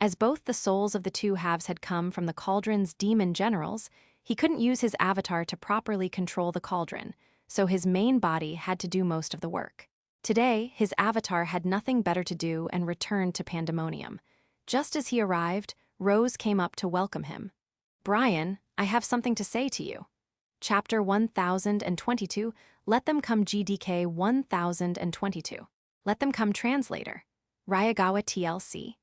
As both the souls of the two halves had come from the cauldron's demon generals, he couldn't use his avatar to properly control the cauldron, so his main body had to do most of the work. Today, his avatar had nothing better to do and returned to Pandemonium. Just as he arrived, Rose came up to welcome him. "Brian, I have something to say to you." Chapter 1022, Let Them Come GDK 1022. Let Them Come Translator. Ryagawa TLC.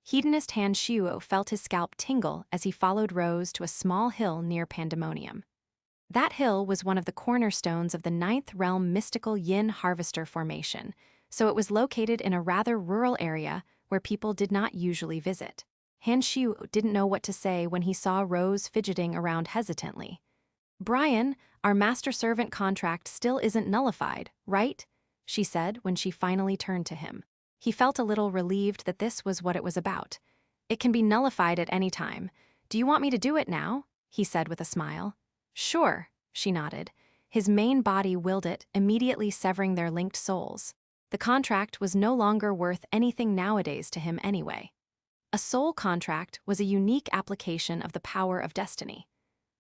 Hedonist Han Shuo felt his scalp tingle as he followed Rose to a small hill near Pandemonium. That hill was one of the cornerstones of the Ninth Realm mystical Yin Harvester formation, so it was located in a rather rural area where people did not usually visit. Han Shuo didn't know what to say when he saw Rose fidgeting around hesitantly. "Brian, our master-servant contract still isn't nullified, right?" she said when she finally turned to him. He felt a little relieved that this was what it was about. "It can be nullified at any time. Do you want me to do it now?" he said with a smile. "Sure," she nodded. His main body willed it, immediately severing their linked souls. The contract was no longer worth anything nowadays to him anyway. A soul contract was a unique application of the power of destiny.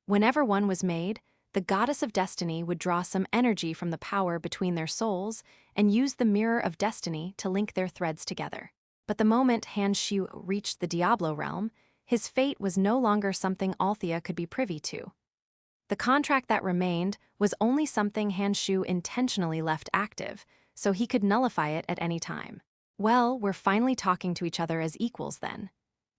Whenever one was made, the goddess of destiny would draw some energy from the power between their souls and use the mirror of destiny to link their threads together. But the moment Han Shu reached the Diablo realm, his fate was no longer something Althea could be privy to. The contract that remained was only something Han Shu intentionally left active, so he could nullify it at any time. "Well, we're finally talking to each other as equals then."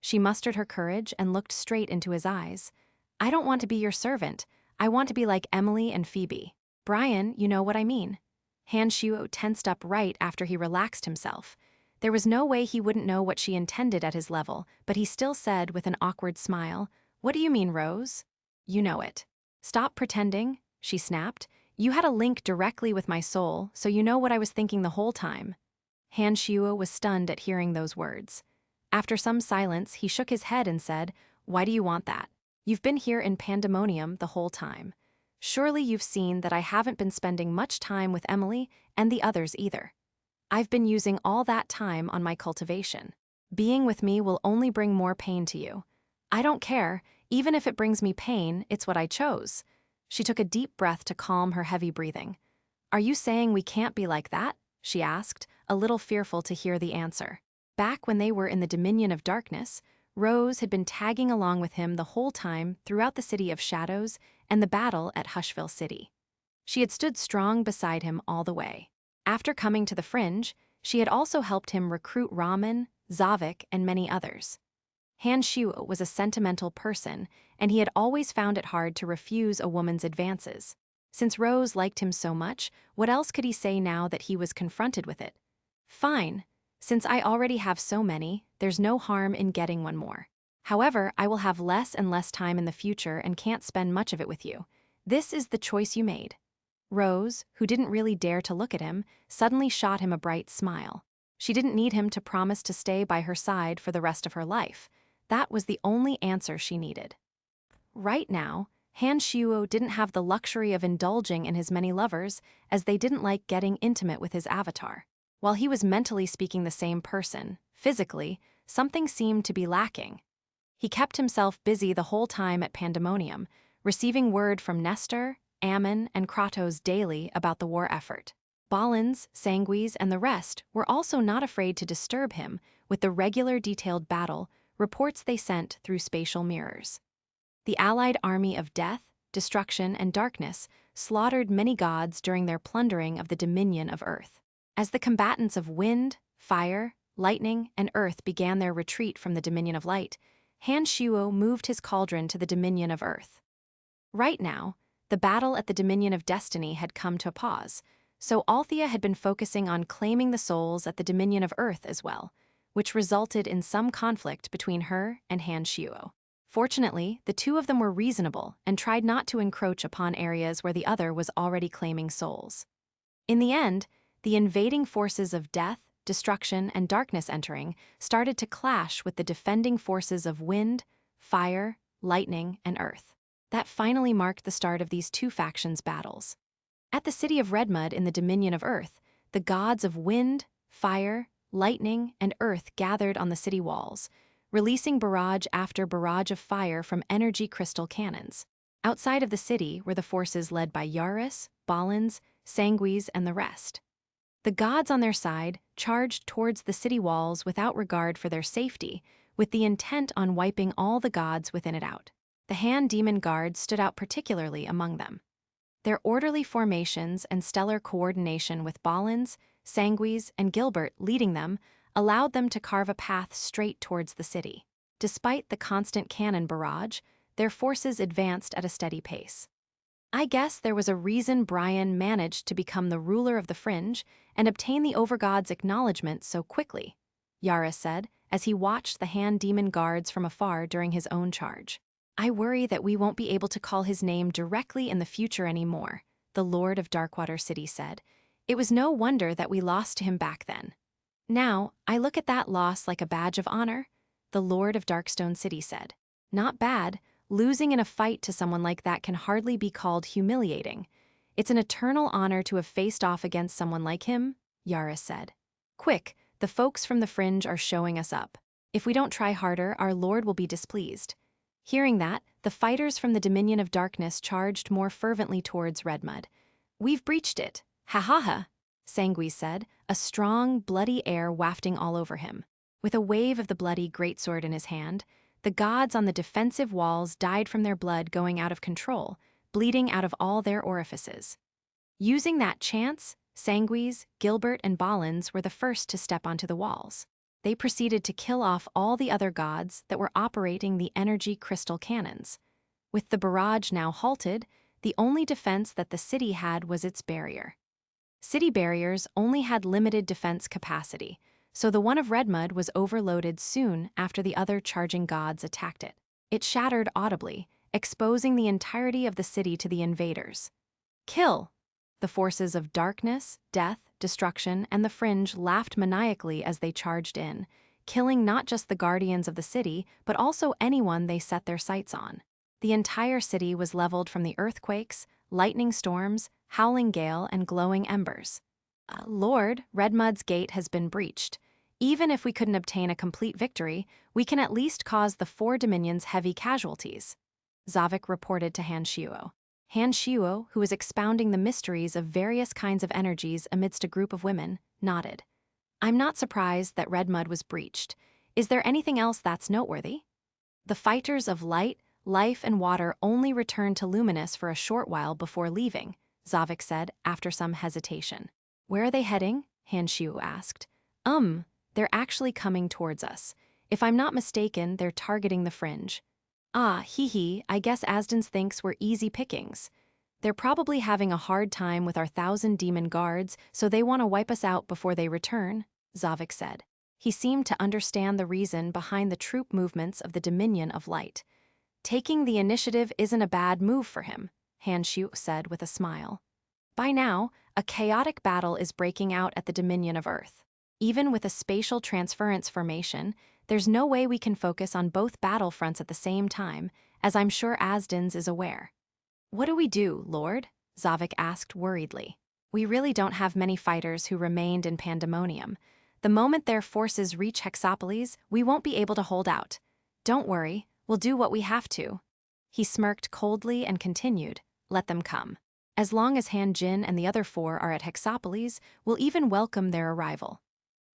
She mustered her courage and looked straight into his eyes. "I don't want to be your servant. I want to be like Emily and Phoebe." "Brian, you know what I mean." Han Shuo tensed up right after he relaxed himself. There was no way he wouldn't know what she intended at his level, but he still said with an awkward smile, "What do you mean, Rose?" "You know it." "Stop pretending," she snapped. "You had a link directly with my soul, so you know what I was thinking the whole time." Han Shuo was stunned at hearing those words. After some silence, he shook his head and said, "Why do you want that? You've been here in Pandemonium the whole time. Surely you've seen that I haven't been spending much time with Emily and the others either. I've been using all that time on my cultivation. Being with me will only bring more pain to you. I don't care, even if it brings me pain, it's what I chose." She took a deep breath to calm her heavy breathing. "Are you saying we can't be like that?" she asked, a little fearful to hear the answer. Back when they were in the Dominion of Darkness, Rose had been tagging along with him the whole time throughout the City of Shadows and the battle at Hushville City. She had stood strong beside him all the way. After coming to the Fringe, she had also helped him recruit Ramen, Zavik, and many others. Han Shuo was a sentimental person, and he had always found it hard to refuse a woman's advances. Since Rose liked him so much, what else could he say now that he was confronted with it? "Fine. Since I already have so many, there's no harm in getting one more. However, I will have less and less time in the future and can't spend much of it with you. This is the choice you made." Rose, who didn't really dare to look at him, suddenly shot him a bright smile. She didn't need him to promise to stay by her side for the rest of her life. That was the only answer she needed. Right now, Han Shuo didn't have the luxury of indulging in his many lovers, as they didn't like getting intimate with his avatar. While he was mentally speaking the same person, physically, something seemed to be lacking. He kept himself busy the whole time at Pandemonium, receiving word from Nestor, Ammon, and Kratos daily about the war effort. Balins, Sanguis, and the rest were also not afraid to disturb him with the regular detailed battle reports they sent through spatial mirrors. The allied army of death, destruction, and darkness slaughtered many gods during their plundering of the dominion of Earth. As the combatants of wind, fire, lightning, and earth began their retreat from the dominion of light, Han Shuo moved his cauldron to the dominion of Earth. Right now, the battle at the dominion of destiny had come to a pause, so Althea had been focusing on claiming the souls at the dominion of Earth as well, which resulted in some conflict between her and Han Shuo. Fortunately, the two of them were reasonable and tried not to encroach upon areas where the other was already claiming souls. In the end, the invading forces of death, destruction, and darkness entering started to clash with the defending forces of wind, fire, lightning, and earth. That finally marked the start of these two factions' battles. At the city of Redmud in the Dominion of Earth, the gods of wind, fire, lightning, and earth gathered on the city walls, releasing barrage after barrage of fire from energy crystal cannons. Outside of the city were the forces led by Yaris, Balins, Sanguis, and the rest. The gods on their side charged towards the city walls without regard for their safety, with the intent on wiping all the gods within it out. The hand demon guards stood out particularly among them. Their orderly formations and stellar coordination with Balins, Sanguis, and Gilbert leading them allowed them to carve a path straight towards the city. Despite the constant cannon barrage, their forces advanced at a steady pace. I guess there was a reason Brian managed to become the ruler of the Fringe and obtain the Overgod's acknowledgement so quickly, Yaris said as he watched the hand demon guards from afar during his own charge. I worry that we won't be able to call his name directly in the future anymore, the Lord of Darkwater City said. It was no wonder that we lost to him back then. Now, I look at that loss like a badge of honor, the Lord of Darkstone City said. Not bad. Losing in a fight to someone like that can hardly be called humiliating. It's an eternal honor to have faced off against someone like him, Yaris said. Quick, the folks from the Fringe are showing us up. If we don't try harder, our lord will be displeased. Hearing that, the fighters from the Dominion of Darkness charged more fervently towards Redmud. We've breached it. Ha ha ha, Sanguis said, a strong, bloody air wafting all over him. With a wave of the bloody greatsword in his hand, the gods on the defensive walls died from their blood going out of control, bleeding out of all their orifices. Using that chance, Sanguis, Gilbert, and Balins were the first to step onto the walls. They proceeded to kill off all the other gods that were operating the energy crystal cannons. With the barrage now halted, the only defense that the city had was its barrier. City barriers only had limited defense capacity, so the one of Redmud was overloaded soon after the other charging gods attacked it. It shattered audibly, exposing the entirety of the city to the invaders. Kill! The forces of darkness, death, destruction, and the Fringe laughed maniacally as they charged in, killing not just the guardians of the city, but also anyone they set their sights on. The entire city was leveled from the earthquakes, lightning storms, howling gale, and glowing embers. Lord, Redmud's gate has been breached. Even if we couldn't obtain a complete victory, we can at least cause the four dominions heavy casualties, Zavik reported to Han Shuo. Han Shuo, who was expounding the mysteries of various kinds of energies amidst a group of women, nodded. I'm not surprised that Redmud was breached. Is there anything else that's noteworthy? The fighters of light, life, and water only returned to Luminous for a short while before leaving, Zavik said after some hesitation. Where are they heading? Han Shuo asked. They're actually coming towards us. If I'm not mistaken, they're targeting the Fringe. Ah, I guess Asdens thinks we're easy pickings. They're probably having a hard time with our 1,000 demon guards, so they want to wipe us out before they return, Zavik said. He seemed to understand the reason behind the troop movements of the Dominion of Light. Taking the initiative isn't a bad move for him, Han Shuo said with a smile. By now, a chaotic battle is breaking out at the Dominion of Earth. Even with a spatial transference formation, there's no way we can focus on both battlefronts at the same time, as I'm sure Asdens is aware. What do we do, Lord? Zavik asked worriedly. We really don't have many fighters who remained in Pandemonium. The moment their forces reach Hexapolis, we won't be able to hold out. Don't worry, we'll do what we have to. He smirked coldly and continued, let them come. As long as Han Jin and the other four are at Hexapolis, we'll even welcome their arrival.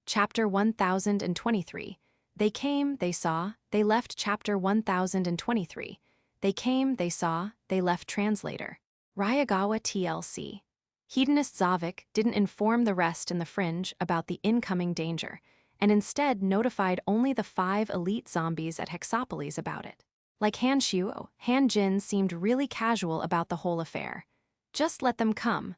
Chapter 1023. They came, they saw, they left. Chapter 1023. They came, they saw, they left. Translator. Ryagawa TLC. Hedonist Zavik didn't inform the rest in the Fringe about the incoming danger, and instead notified only the 5 elite zombies at Hexapolis about it. Like Han Shuo, Han Jin seemed really casual about the whole affair. Just let them come.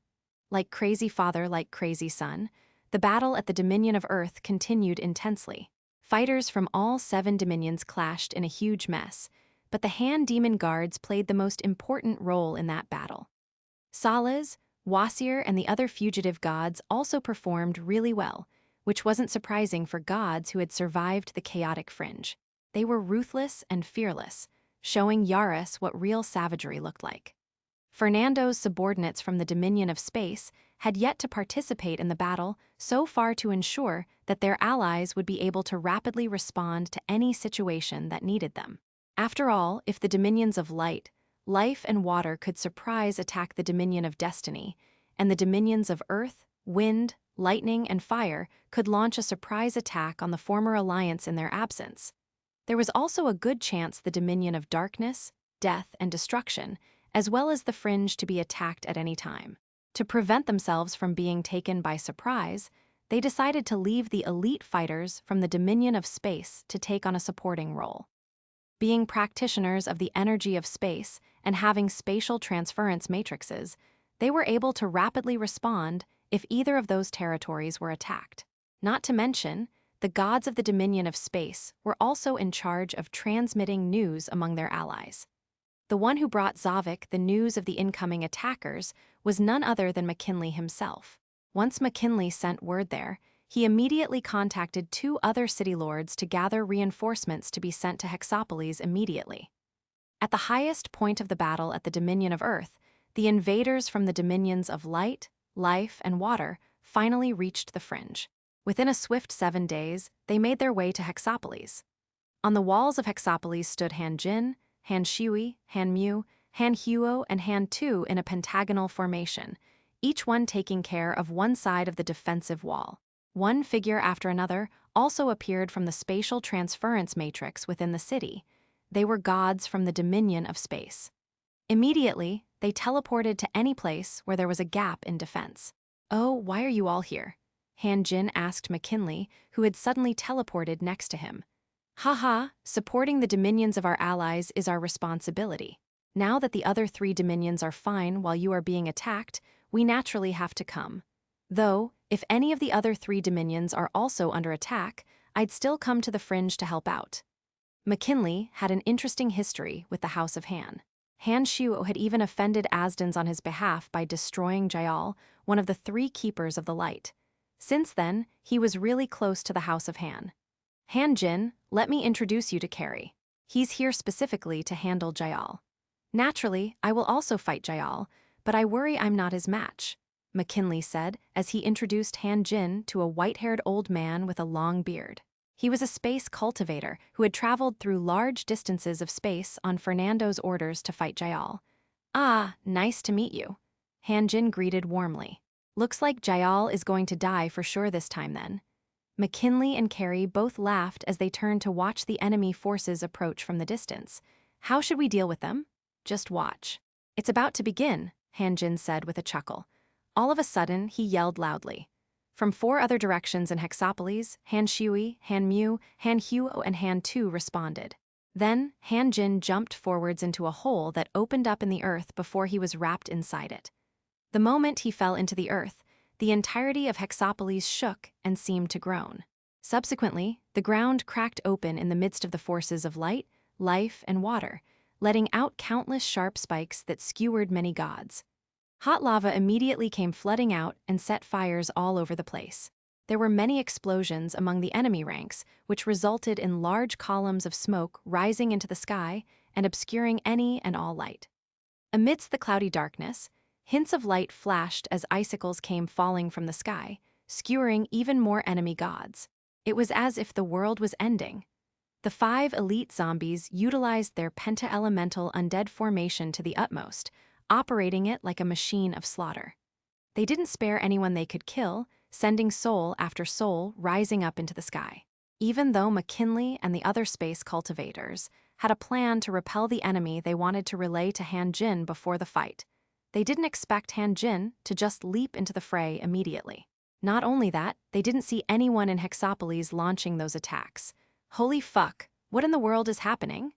Like crazy father, like crazy son, the battle at the Dominion of Earth continued intensely. Fighters from all 7 dominions clashed in a huge mess. but the Han demon guards played the most important role in that battle. Salaz, Wasir, and the other fugitive gods also performed really well, which wasn't surprising for gods who had survived the chaotic fringe. They were ruthless and fearless, showing Yaris what real savagery looked like. Fernando's subordinates from the Dominion of Space had yet to participate in the battle so far to ensure that their allies would be able to rapidly respond to any situation that needed them. After all, if the Dominions of Light, Life, and Water could surprise attack the Dominion of Destiny, and the Dominions of Earth, Wind, Lightning, and Fire could launch a surprise attack on the former alliance in their absence, there was also a good chance the Dominion of Darkness, Death, and Destruction, as well as the Fringe, to be attacked at any time. To prevent themselves from being taken by surprise, they decided to leave the elite fighters from the Dominion of Space to take on a supporting role. Being practitioners of the energy of space and having spatial transference matrices, they were able to rapidly respond if either of those territories were attacked. Not to mention, the gods of the Dominion of Space were also in charge of transmitting news among their allies. The one who brought Zavik the news of the incoming attackers was none other than McKinley himself. Once McKinley sent word there, he immediately contacted 2 other city lords to gather reinforcements to be sent to Hexapolis immediately. At the highest point of the battle at the Dominion of Earth, the invaders from the Dominions of Light, Life, and Water finally reached the Fringe. Within a swift 7 days, they made their way to Hexapolis. On the walls of Hexapolis stood Han Jin, Han Shui, Han Mu, Han Huo, and Han Tu in a pentagonal formation, each one taking care of one side of the defensive wall. One figure after another also appeared from the spatial transference matrix within the city. They were gods from the Dominion of Space. Immediately, they teleported to any place where there was a gap in defense. "Oh, why are you all here?" Han Jin asked McKinley, who had suddenly teleported next to him. "Haha, supporting the dominions of our allies is our responsibility. Now that the other 3 dominions are fine while you are being attacked, we naturally have to come. Though, if any of the other 3 dominions are also under attack, I'd still come to the Fringe to help out." McKinley had an interesting history with the House of Han. Han Shuo had even offended Asdans on his behalf by destroying Jayal, one of the 3 keepers of the light. Since then, he was really close to the House of Han. "Han Jin, let me introduce you to Carrie. He's here specifically to handle Jayal. Naturally, I will also fight Jayal, but I worry I'm not his match," McKinley said as he introduced Han Jin to a white-haired old man with a long beard. He was a space cultivator who had traveled through large distances of space on Fernando's orders to fight Jayal. "Ah, nice to meet you," Han Jin greeted warmly. "Looks like Jayal is going to die for sure this time then." McKinley and Carrie both laughed as they turned to watch the enemy forces approach from the distance. "How should we deal with them?" "Just watch. It's about to begin," Han Jin said with a chuckle. All of a sudden, he yelled loudly. From 4 other directions in Hexapolis, Han Shui, Han Mu, Han Huo, and Han Tu responded. Then, Han Jin jumped forwards into a hole that opened up in the earth before he was wrapped inside it. The moment he fell into the earth, the entirety of Hexapolis shook and seemed to groan. Subsequently, the ground cracked open in the midst of the forces of light, life, and water, letting out countless sharp spikes that skewered many gods. Hot lava immediately came flooding out and set fires all over the place. There were many explosions among the enemy ranks, which resulted in large columns of smoke rising into the sky and obscuring any and all light. Amidst the cloudy darkness, hints of light flashed as icicles came falling from the sky, skewering even more enemy gods. It was as if the world was ending. The 5 elite zombies utilized their penta-elemental undead formation to the utmost, operating it like a machine of slaughter. They didn't spare anyone they could kill, sending soul after soul rising up into the sky. Even though McKinley and the other space cultivators had a plan to repel the enemy they wanted to relay to Han Jin before the fight, they didn't expect Han Jin to just leap into the fray immediately. Not only that, they didn't see anyone in Hexapolis launching those attacks. Holy fuck, what in the world is happening?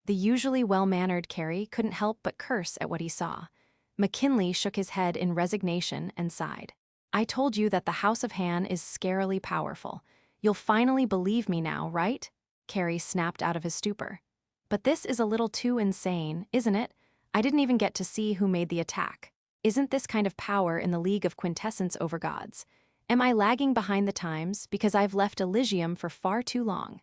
The usually well-mannered Carrie couldn't help but curse at what he saw. McKinley shook his head in resignation and sighed. "I told you that the House of Han is scarily powerful. You'll finally believe me now, right?" Carrie snapped out of his stupor. But this is a little too insane, isn't it? I didn't even get to see who made the attack. Isn't this kind of power in the League of Quintessence over gods? Am I lagging behind the times because I've left Elysium for far too long?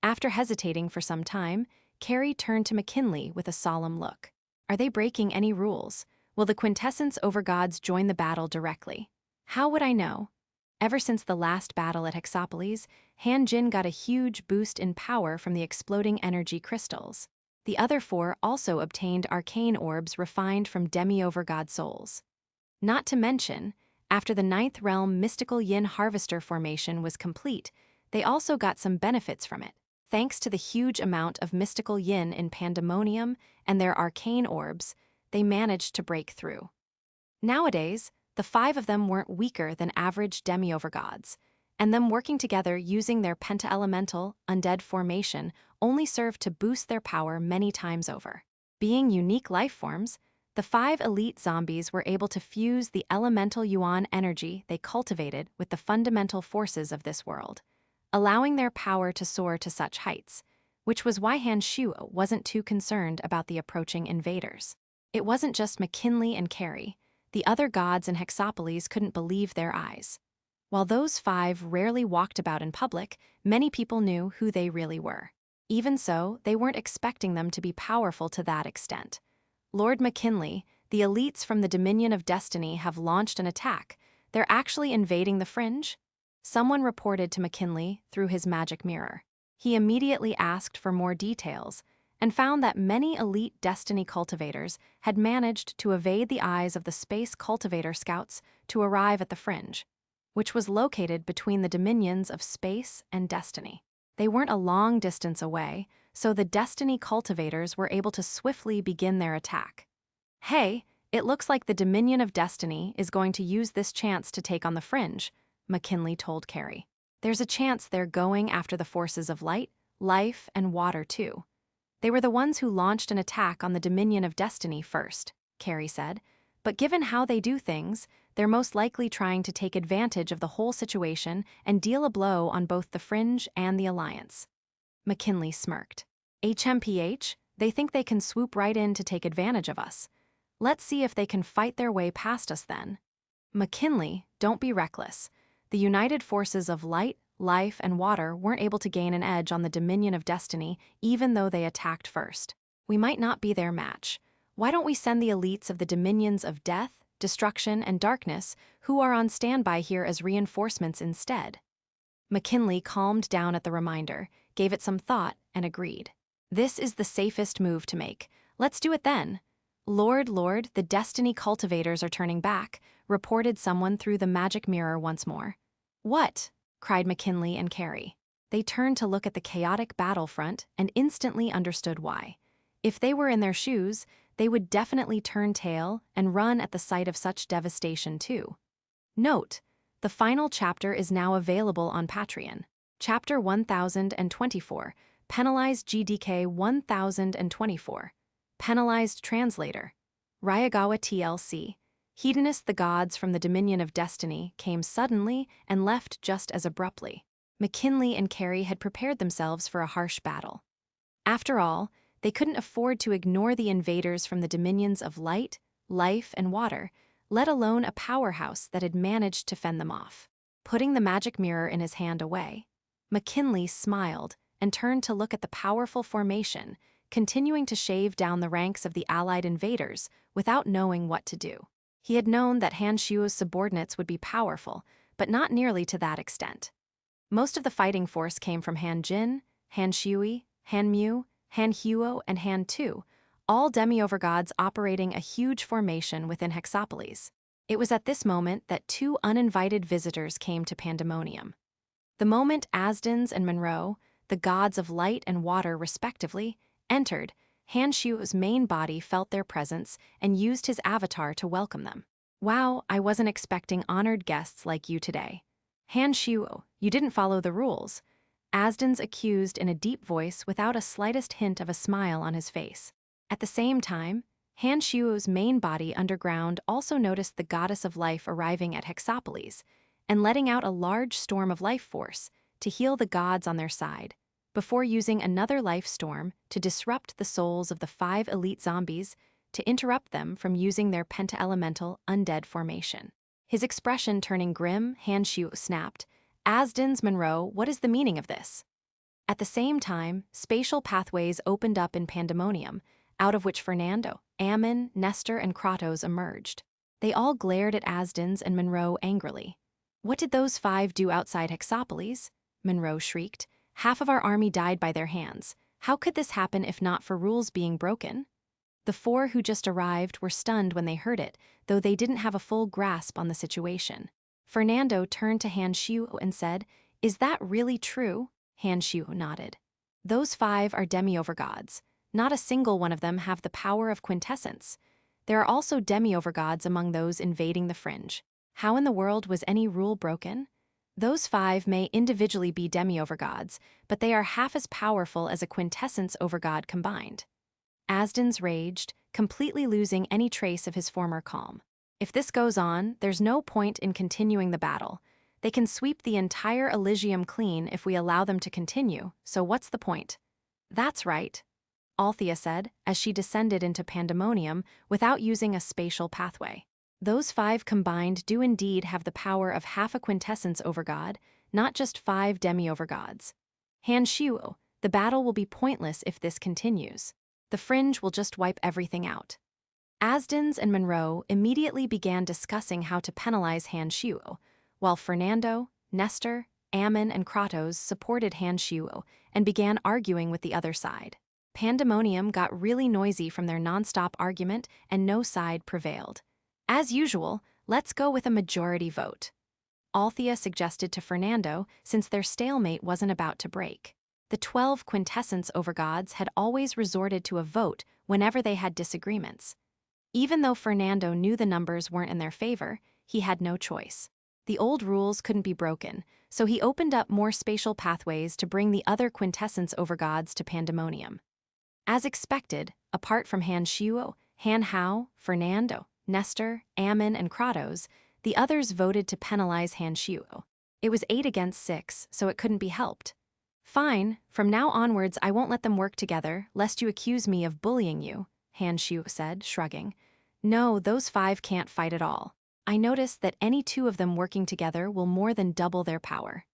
After hesitating for some time, Carrie turned to McKinley with a solemn look. Are they breaking any rules? Will the Quintessence over gods join the battle directly? How would I know? Ever since the last battle at Hexapolis, Han Jin got a huge boost in power from the exploding energy crystals. The other four also obtained arcane orbs refined from demi-over-god souls. Not to mention, after the Ninth Realm mystical yin harvester formation was complete, they also got some benefits from it. Thanks to the huge amount of mystical yin in Pandemonium and their arcane orbs, they managed to break through. Nowadays, the five of them weren't weaker than average demi-over-gods, and them working together using their penta-elemental, undead formation only served to boost their power many times over. Being unique life forms, the five elite zombies were able to fuse the elemental yuan energy they cultivated with the fundamental forces of this world, allowing their power to soar to such heights, which was why Han Shu wasn't too concerned about the approaching invaders. It wasn't just McKinley and Carrie. The other gods in Hexapolis couldn't believe their eyes. While those five rarely walked about in public, many people knew who they really were. Even so, they weren't expecting them to be powerful to that extent. Lord McKinley, the elites from the Dominion of Destiny have launched an attack. They're actually invading the Fringe? Someone reported to McKinley through his magic mirror. He immediately asked for more details and found that many elite Destiny cultivators had managed to evade the eyes of the Space Cultivator Scouts to arrive at the Fringe, which was located between the dominions of Space and Destiny. They weren't a long distance away, so the Destiny cultivators were able to swiftly begin their attack. Hey, it looks like the Dominion of Destiny is going to use this chance to take on the Fringe, McKinley told Carrie. There's a chance they're going after the forces of light, life, and water too. They were the ones who launched an attack on the Dominion of Destiny first, Carrie said, but given how they do things, they're most likely trying to take advantage of the whole situation and deal a blow on both the Fringe and the Alliance. McKinley smirked. HMPH, they think they can swoop right in to take advantage of us. Let's see if they can fight their way past us then. McKinley, don't be reckless. The united forces of light, life, and water weren't able to gain an edge on the Dominion of Destiny even though they attacked first. We might not be their match. Why don't we send the elites of the Dominions of Death, Destruction, and Darkness who are on standby here as reinforcements instead? McKinley calmed down at the reminder, gave it some thought, and agreed. This is the safest move to make. Let's do it then. Lord, the Destiny cultivators are turning back, reported someone through the magic mirror once more. What? Cried McKinley and Carrie. They turned to look at the chaotic battlefront and instantly understood why. If they were in their shoes, they would definitely turn tail and run at the sight of such devastation too. Note: the final chapter is now available on Patreon. Chapter 1024, Penalized GDK 1024. Penalized Translator. Ryagawa TLC. Hedonist the gods from the Dominion of Destiny came suddenly and left just as abruptly. McKinley and Carrie had prepared themselves for a harsh battle. After all, they couldn't afford to ignore the invaders from the dominions of light, life, and water, let alone a powerhouse that had managed to fend them off. Putting the magic mirror in his hand away, McKinley smiled and turned to look at the powerful formation, continuing to shave down the ranks of the allied invaders without knowing what to do. He had known that Han Shuo's subordinates would be powerful, but not nearly to that extent. Most of the fighting force came from Han Jin, Han Shui, Han Mu, Han Huo, and Han Tu, all demi-overgods operating a huge formation within Hexapolis. It was at this moment that two uninvited visitors came to Pandemonium. The moment Asdens and Monroe, the gods of light and water respectively, entered, Han Shuo's main body felt their presence and used his avatar to welcome them. Wow, I wasn't expecting honored guests like you today. Han Shuo, you didn't follow the rules. Asdens accused in a deep voice without a slightest hint of a smile on his face. At the same time, Han Shuo's main body underground also noticed the goddess of life arriving at Hexapolis and letting out a large storm of life force to heal the gods on their side. before using another life storm to disrupt the souls of the 5 elite zombies to interrupt them from using their penta-elemental undead formation. His expression turning grim, Hanshu snapped, "Asdens Monroe, what is the meaning of this?" At the same time, spatial pathways opened up in Pandemonium, out of which Fernando, Ammon, Nestor, and Kratos emerged. They all glared at Asdens and Monroe angrily. "What did those 5 do outside Hexapolis?" Monroe shrieked. "Half of our army died by their hands. How could this happen if not for rules being broken?" The 4 who just arrived were stunned when they heard it, though they didn't have a full grasp on the situation. Fernando turned to Hanshu and said, "Is that really true?" Hanshu nodded. "Those 5 are demi-overgods. Not a single one of them have the power of quintessence. There are also demi-overgods among those invading the fringe. How in the world was any rule broken? Those 5 may individually be demi-overgods, but they are half as powerful as a quintessence overgod combined." Asdens raged, completely losing any trace of his former calm. "If this goes on, there's no point in continuing the battle. They can sweep the entire Elysium clean if we allow them to continue, so what's the point?" "That's right," Althea said, as she descended into Pandemonium without using a spatial pathway. "Those 5 combined do indeed have the power of half a quintessence overgod, not just 5 demi-overgods. Hanshu, the battle will be pointless if this continues. The fringe will just wipe everything out." Asdens and Monroe immediately began discussing how to penalize Hanshu, while Fernando, Nestor, Ammon, and Kratos supported Hanshu and began arguing with the other side. Pandemonium got really noisy from their nonstop argument, and no side prevailed. "As usual, let's go with a majority vote," Althea suggested to Fernando, since their stalemate wasn't about to break. The 12 quintessence overgods had always resorted to a vote whenever they had disagreements. Even though Fernando knew the numbers weren't in their favor, he had no choice. The old rules couldn't be broken, so he opened up more spatial pathways to bring the other quintessence overgods to Pandemonium. As expected, apart from Hanshu, Hanhao, Fernando, Nestor, Ammon, and Kratos, the others voted to penalize Hanshu. It was 8 against 6, so it couldn't be helped. "Fine, from now onwards I won't let them work together, lest you accuse me of bullying you," Hanshu said, shrugging. "No, those 5 can't fight at all. I noticed that any 2 of them working together will more than double their power."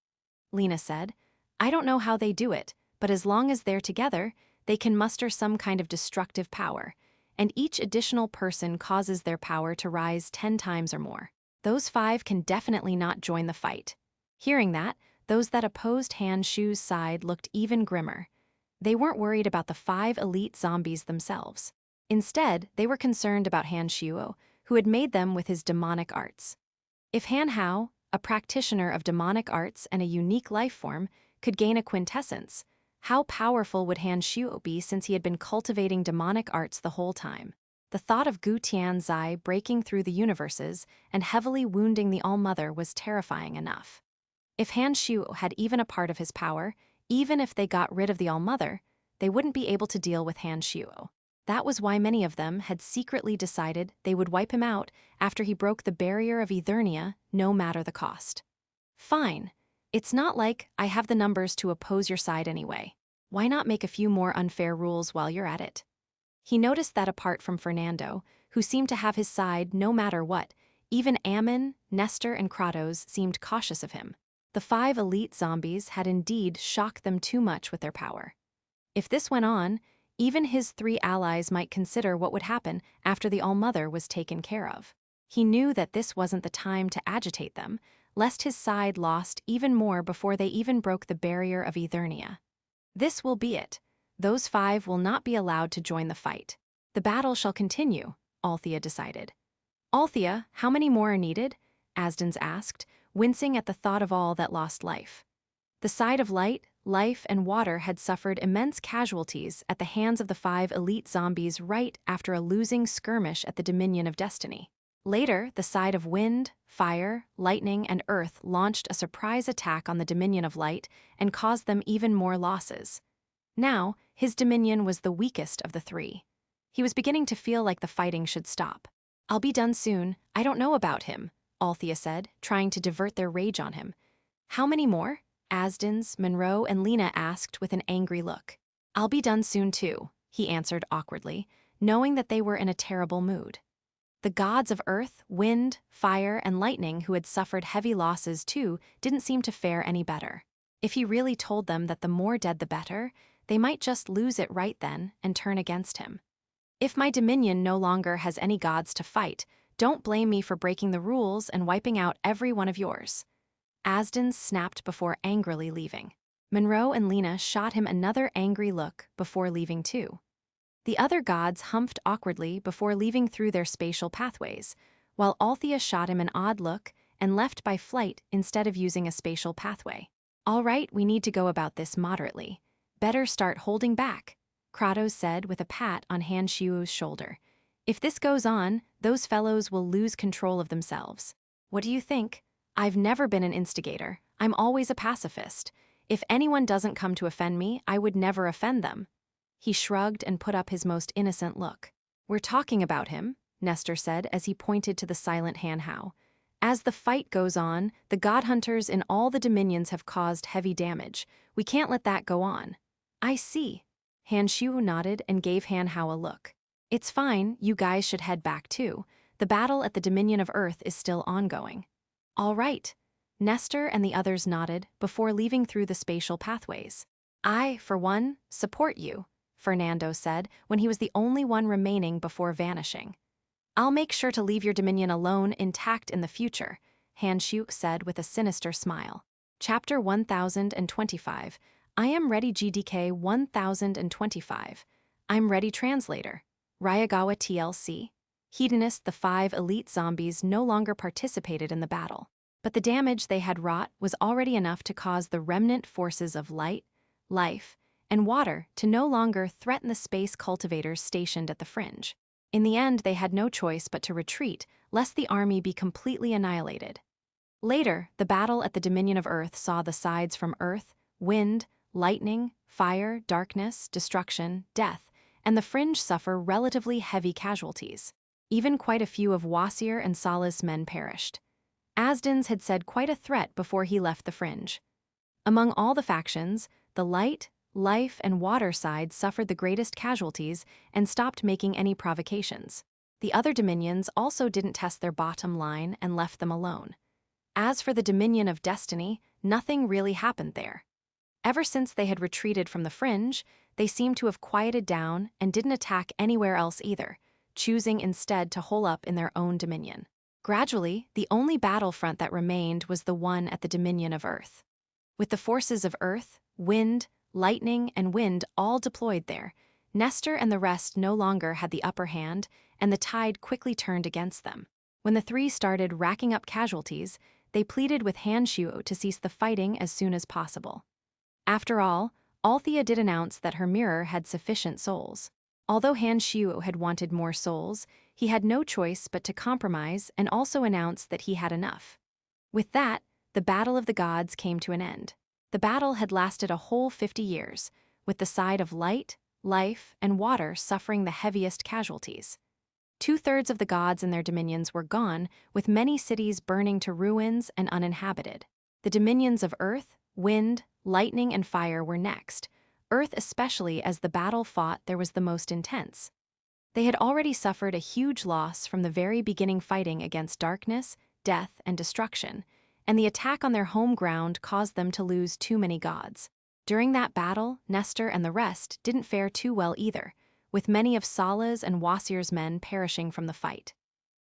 Lena said, "I don't know how they do it, but as long as they're together, they can muster some kind of destructive power, and each additional person causes their power to rise 10 times or more. Those 5 can definitely not join the fight." Hearing that, those that opposed Hanshu's side looked even grimmer. They weren't worried about the 5 elite zombies themselves. Instead, they were concerned about Hanshu, who had made them with his demonic arts. If Hanhao, a practitioner of demonic arts and a unique life form, could gain a quintessence, how powerful would Hanshu be since he had been cultivating demonic arts the whole time? The thought of Gu Tianzai breaking through the universes and heavily wounding the All-Mother was terrifying enough. If Hanshu had even a part of his power, even if they got rid of the All-Mother, they wouldn't be able to deal with Hanshu. That was why many of them had secretly decided they would wipe him out after he broke the barrier of Eternia, no matter the cost. "Fine. It's not like I have the numbers to oppose your side anyway. Why not make a few more unfair rules while you're at it?" He noticed that apart from Fernando, who seemed to have his side no matter what, even Ammon, Nestor, and Kratos seemed cautious of him. The 5 elite zombies had indeed shocked them too much with their power. If this went on, even his 3 allies might consider what would happen after the All-Mother was taken care of. He knew that this wasn't the time to agitate them, lest his side lost even more before they even broke the barrier of Eternia. This will be it. Those 5 will not be allowed to join the fight. The battle shall continue, Althea decided. "Althea, how many more are needed?" Asdens asked, wincing at the thought of all that lost life. The side of light, life, and water had suffered immense casualties at the hands of the 5 elite zombies right after a losing skirmish at the Dominion of Destiny. Later, the side of wind, fire, lightning, and earth launched a surprise attack on the Dominion of Light and caused them even more losses. Now, his Dominion was the weakest of the 3. He was beginning to feel like the fighting should stop. "I'll be done soon. I don't know about him," Althea said, trying to divert their rage on him. "How many more?" Asdens, Monroe, and Lena asked with an angry look. "I'll be done soon too," he answered awkwardly, knowing that they were in a terrible mood. The gods of earth, wind, fire, and lightning who had suffered heavy losses too didn't seem to fare any better. If he really told them that the more dead the better, they might just lose it right then and turn against him. "If my dominion no longer has any gods to fight, don't blame me for breaking the rules and wiping out every one of yours." Asdens snapped before angrily leaving. Monroe and Lena shot him another angry look before leaving too. The other gods humphed awkwardly before leaving through their spatial pathways, while Althea shot him an odd look and left by flight instead of using a spatial pathway. "All right, we need to go about this moderately. Better start holding back," Kratos said with a pat on Han Xiu's shoulder. "If this goes on, those fellows will lose control of themselves. What do you think? I've never been an instigator. I'm always a pacifist. If anyone doesn't come to offend me, I would never offend them." He shrugged and put up his most innocent look. "We're talking about him," Nestor said as he pointed to the silent Han Hao. "As the fight goes on, the god hunters in all the dominions have caused heavy damage. We can't let that go on." "I see." Han Xiu nodded and gave Han Hao a look. "It's fine, you guys should head back too. The battle at the Dominion of Earth is still ongoing." "All right." Nestor and the others nodded before leaving through the spatial pathways. "I, for one, support you," Fernando said when he was the only one remaining before vanishing. "I'll make sure to leave your dominion alone intact in the future," Han Xiu said with a sinister smile. Chapter 1025. I am ready. GDK 1025. I'm ready. Translator. Ryagawa TLC. Hedonist. The 5 elite zombies no longer participated in the battle, but the damage they had wrought was already enough to cause the remnant forces of light, life, and water to no longer threaten the space cultivators stationed at the fringe. In the end, they had no choice but to retreat, lest the army be completely annihilated. Later, the battle at the Dominion of Earth saw the sides from earth, wind, lightning, fire, darkness, destruction, death, and the fringe suffer relatively heavy casualties. Even quite a few of Wasir and Salah's men perished. Asdens had said quite a threat before he left the fringe. Among all the factions, the light, life, and water side suffered the greatest casualties and stopped making any provocations. The other dominions also didn't test their bottom line and left them alone. As for the Dominion of Destiny, nothing really happened there. Ever since they had retreated from the fringe, they seemed to have quieted down and didn't attack anywhere else either, choosing instead to hole up in their own dominion. Gradually, the only battlefront that remained was the one at the Dominion of Earth. With the forces of earth, wind, lightning, and wind all deployed there, Nestor and the rest no longer had the upper hand, and the tide quickly turned against them. When the three started racking up casualties, they pleaded with Han Xiu to cease the fighting as soon as possible. After all, Althea did announce that her mirror had sufficient souls. Although Han Xiu had wanted more souls, he had no choice but to compromise and also announce that he had enough. With that, the Battle of the Gods came to an end. The battle had lasted a whole 50 years, with the side of light, life, and water suffering the heaviest casualties. 2/3 of the gods and their dominions were gone, with many cities burning to ruins and uninhabited. The dominions of earth, wind, lightning, and fire were next, earth especially as the battle fought there was the most intense. They had already suffered a huge loss from the very beginning fighting against darkness, death, and destruction, and the attack on their home ground caused them to lose too many gods. During that battle, Nestor and the rest didn't fare too well either, with many of Salah's and Wasir's men perishing from the fight.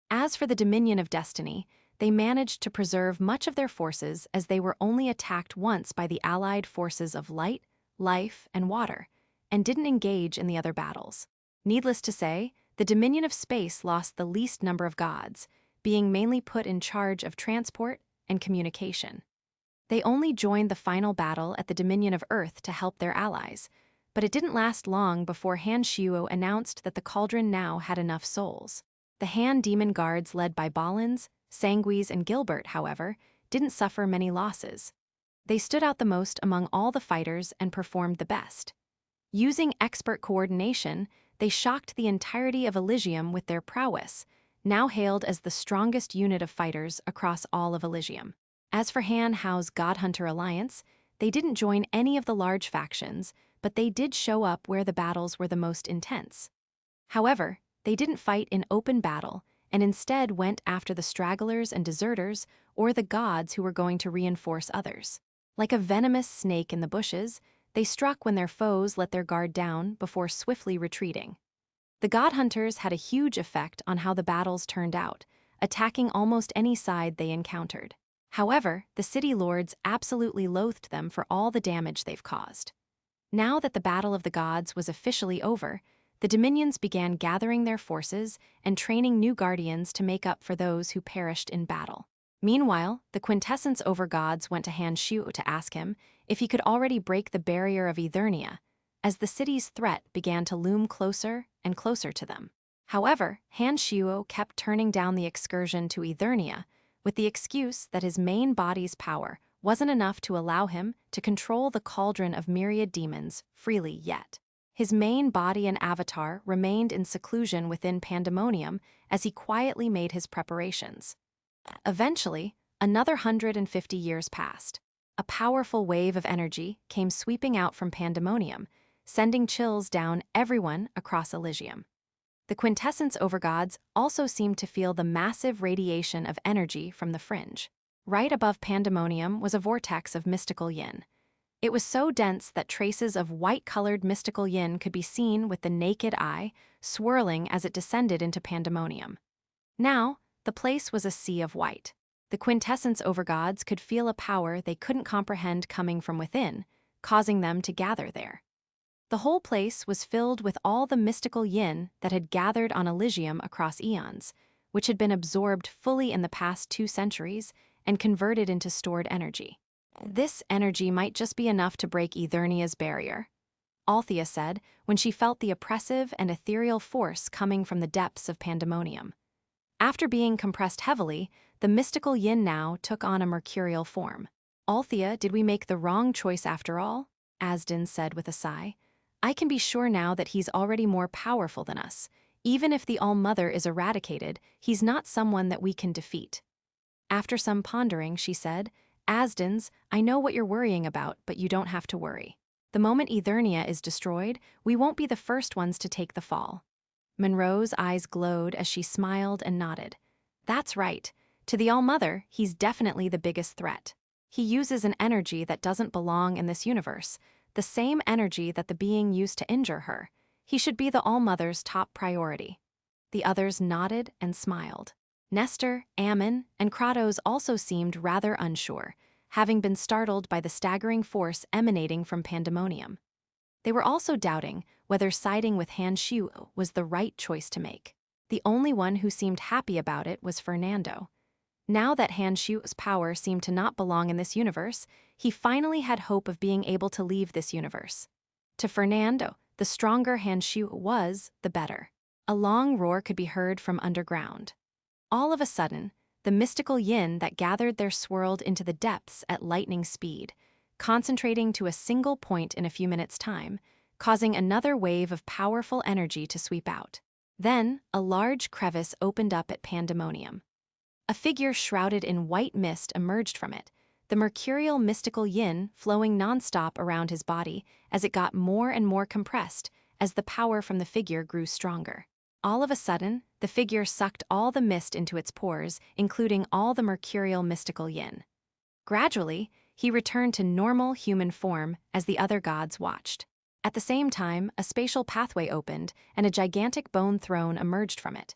As for the Dominion of Destiny, they managed to preserve much of their forces as they were only attacked once by the allied forces of light, life, and water, and didn't engage in the other battles. Needless to say, the Dominion of Space lost the least number of gods, being mainly put in charge of transport and communication. They only joined the final battle at the Dominion of Earth to help their allies, but it didn't last long before Han Xiu announced that the cauldron now had enough souls. The Han demon guards led by Balins, Sanguis, and Gilbert, however, didn't suffer many losses. They stood out the most among all the fighters and performed the best. Using expert coordination, they shocked the entirety of Elysium with their prowess, now hailed as the strongest unit of fighters across all of Elysium. As for Han Hao's God Hunter Alliance, they didn't join any of the large factions, but they did show up where the battles were the most intense. However, they didn't fight in open battle, and instead went after the stragglers and deserters or the gods who were going to reinforce others. Like a venomous snake in the bushes, they struck when their foes let their guard down before swiftly retreating. The god hunters had a huge effect on how the battles turned out, attacking almost any side they encountered. However, the city lords absolutely loathed them for all the damage they've caused. Now that the Battle of the Gods was officially over, the Dominions began gathering their forces and training new guardians to make up for those who perished in battle. Meanwhile, the Quintessence Overgods went to Han Shu to ask him if he could already break the barrier of Eternia, as the city's threat began to loom closer and closer to them. However, Han Shu kept turning down the excursion to Eternia with the excuse that his main body's power wasn't enough to allow him to control the cauldron of myriad demons freely yet. His main body and avatar remained in seclusion within Pandemonium as he quietly made his preparations. Eventually, another 150 years passed. A powerful wave of energy came sweeping out from Pandemonium, sending chills down everyone across Elysium. The Quintessence Overgods also seemed to feel the massive radiation of energy from the fringe. Right above Pandemonium was a vortex of mystical yin. It was so dense that traces of white-colored mystical yin could be seen with the naked eye, swirling as it descended into Pandemonium. Now, the place was a sea of white. The Quintessence Overgods could feel a power they couldn't comprehend coming from within, causing them to gather there. The whole place was filled with all the mystical yin that had gathered on Elysium across eons, which had been absorbed fully in the past 2 centuries and converted into stored energy. This energy might just be enough to break Eternia's barrier, Althea said when she felt the oppressive and ethereal force coming from the depths of Pandemonium. After being compressed heavily, the mystical yin now took on a mercurial form. Althea, did we make the wrong choice after all? Asden said with a sigh. I can be sure now that he's already more powerful than us. Even if the All-Mother is eradicated, he's not someone that we can defeat. After some pondering, she said, Asdens, I know what you're worrying about, but you don't have to worry. The moment Eternia is destroyed, we won't be the first ones to take the fall. Monroe's eyes glowed as she smiled and nodded. That's right. To the All-Mother, he's definitely the biggest threat. He uses an energy that doesn't belong in this universe, the same energy that the being used to injure her. He should be the All-Mother's top priority. The others nodded and smiled. Nestor, Ammon, and Kratos also seemed rather unsure, having been startled by the staggering force emanating from Pandemonium. They were also doubting whether siding with Han Shu was the right choice to make. The only one who seemed happy about it was Fernando. Now that Han Shu's power seemed to not belong in this universe, he finally had hope of being able to leave this universe. To Fernando, the stronger Han Shu was, the better. A long roar could be heard from underground. All of a sudden, the mystical yin that gathered there swirled into the depths at lightning speed, concentrating to a single point in a few minutes' time, causing another wave of powerful energy to sweep out. Then, a large crevice opened up at Pandemonium. A figure shrouded in white mist emerged from it, the mercurial mystical yin flowing nonstop around his body as it got more and more compressed as the power from the figure grew stronger. All of a sudden, the figure sucked all the mist into its pores, including all the mercurial mystical yin. Gradually, he returned to normal human form as the other gods watched. At the same time, a spatial pathway opened and a gigantic bone throne emerged from it.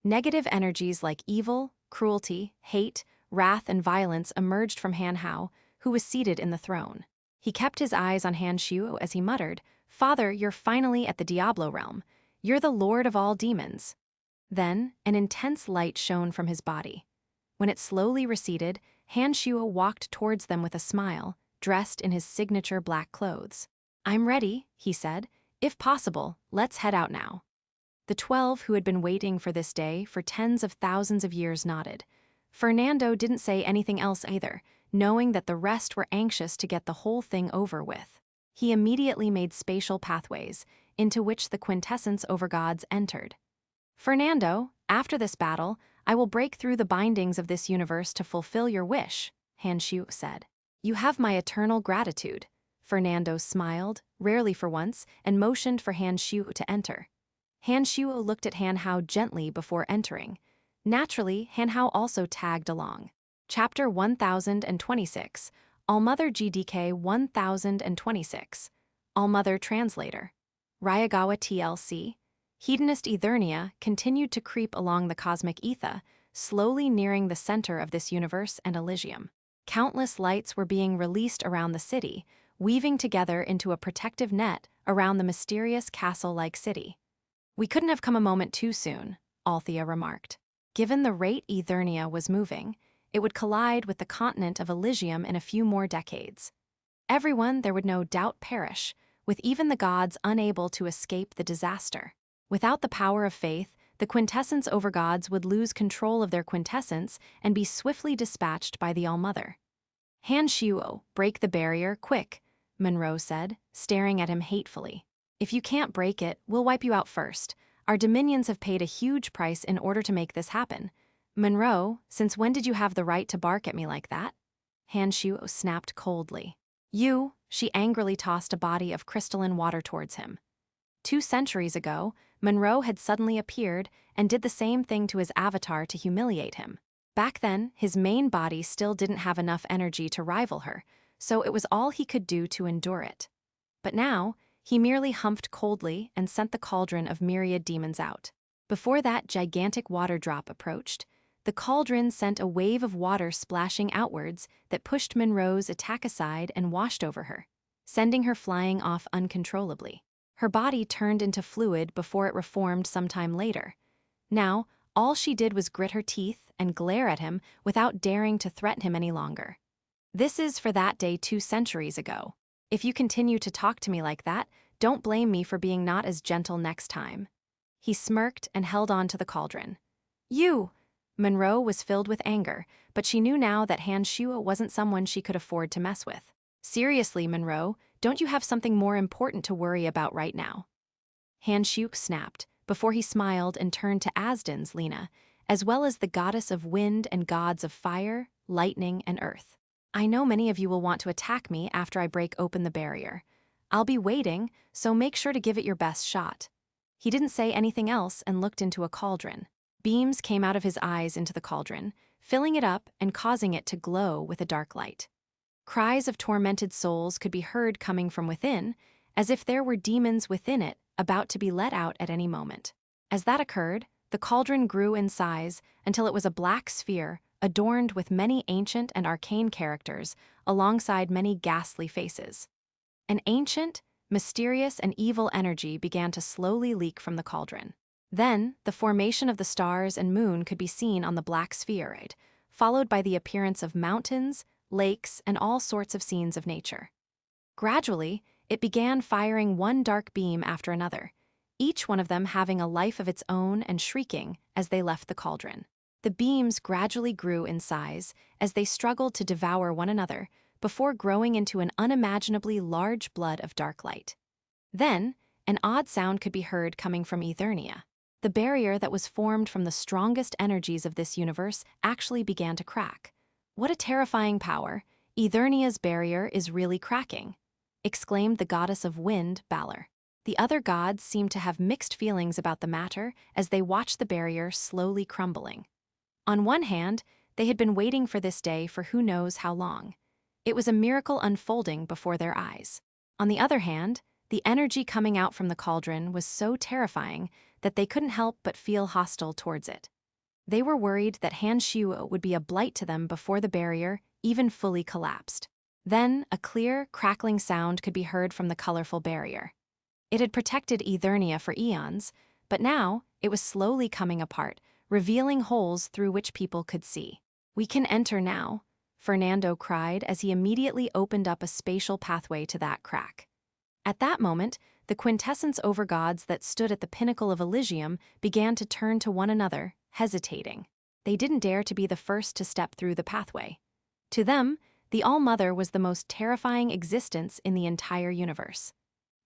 Negative energies like evil, cruelty, hate, wrath, and violence emerged from Han Hao, who was seated in the throne. He kept his eyes on Han Shu as he muttered, Father, you're finally at the Diablo realm. You're the lord of all demons. Then, an intense light shone from his body. When it slowly receded, Han Shu walked towards them with a smile, dressed in his signature black clothes. I'm ready, he said. If possible, let's head out now. The 12 who had been waiting for this day for tens of thousands of years nodded. Fernando didn't say anything else either, knowing that the rest were anxious to get the whole thing over with. He immediately made spatial pathways, into which the Quintessence Overgods entered. Fernando, after this battle, I will break through the bindings of this universe to fulfill your wish, Han Shu said. You have my eternal gratitude. Fernando smiled, rarely for once, and motioned for Han Shu to enter. Han Shu looked at Han Hao gently before entering. Naturally, Han Hao also tagged along. Chapter 1026, Allmother GDK 1026. Allmother Translator. Ryagawa TLC. Hedonist Eternia continued to creep along the cosmic ether, slowly nearing the center of this universe and Elysium. Countless lights were being released around the city, weaving together into a protective net around the mysterious castle-like city. We couldn't have come a moment too soon, Althea remarked. Given the rate Eternia was moving, it would collide with the continent of Elysium in a few more decades. Everyone there would no doubt perish, with even the gods unable to escape the disaster. Without the power of faith, the quintessence overgods would lose control of their quintessence and be swiftly dispatched by the Allmother. Han Shuo, break the barrier, quick, Monroe said, staring at him hatefully. If you can't break it, we'll wipe you out first. Our dominions have paid a huge price in order to make this happen. Monroe, since when did you have the right to bark at me like that? Han Shuo snapped coldly. You, she angrily tossed a body of crystalline water towards him. 2 centuries ago, Monroe had suddenly appeared and did the same thing to his avatar to humiliate him. Back then, his main body still didn't have enough energy to rival her, so it was all he could do to endure it. But now, he merely humphed coldly and sent the cauldron of myriad demons out. Before that gigantic water drop approached, the cauldron sent a wave of water splashing outwards that pushed Monroe's attack aside and washed over her, sending her flying off uncontrollably. Her body turned into fluid before it reformed sometime later. Now, all she did was grit her teeth and glare at him without daring to threaten him any longer. This is for that day 2 centuries ago. If you continue to talk to me like that, don't blame me for being not as gentle next time. He smirked and held on to the cauldron. You! Monroe was filled with anger, but she knew now that Han Shu wasn't someone she could afford to mess with. Seriously, Monroe, don't you have something more important to worry about right now? Han Shu snapped, before he smiled and turned to Asdin's Lena, as well as the goddess of wind and gods of fire, lightning, and earth. I know many of you will want to attack me after I break open the barrier. I'll be waiting, so make sure to give it your best shot. He didn't say anything else and looked into a cauldron. Beams came out of his eyes into the cauldron, filling it up and causing it to glow with a dark light. Cries of tormented souls could be heard coming from within, as if there were demons within it about to be let out at any moment. As that occurred, the cauldron grew in size until it was a black sphere adorned with many ancient and arcane characters alongside many ghastly faces. An ancient, mysterious, and evil energy began to slowly leak from the cauldron. Then, the formation of the stars and moon could be seen on the black spheroid, followed by the appearance of mountains, lakes, and all sorts of scenes of nature. Gradually, it began firing one dark beam after another, each one of them having a life of its own and shrieking as they left the cauldron. The beams gradually grew in size as they struggled to devour one another before growing into an unimaginably large blood of dark light. Then, an odd sound could be heard coming from Eternia. The barrier that was formed from the strongest energies of this universe actually began to crack. What a terrifying power! Eternia's barrier is really cracking, exclaimed the goddess of wind, Balor. The other gods seemed to have mixed feelings about the matter as they watched the barrier slowly crumbling. On one hand, they had been waiting for this day for who knows how long. It was a miracle unfolding before their eyes. On the other hand, the energy coming out from the cauldron was so terrifying that they couldn't help but feel hostile towards it. They were worried that Han Shu would be a blight to them before the barrier even fully collapsed. Then, a clear, crackling sound could be heard from the colorful barrier. It had protected Eternia for eons, but now it was slowly coming apart, revealing holes through which people could see. We can enter now, Fernando cried as he immediately opened up a spatial pathway to that crack. At that moment, the quintessence overgods that stood at the pinnacle of Elysium began to turn to one another, hesitating. They didn't dare to be the first to step through the pathway. To them, the All-Mother was the most terrifying existence in the entire universe.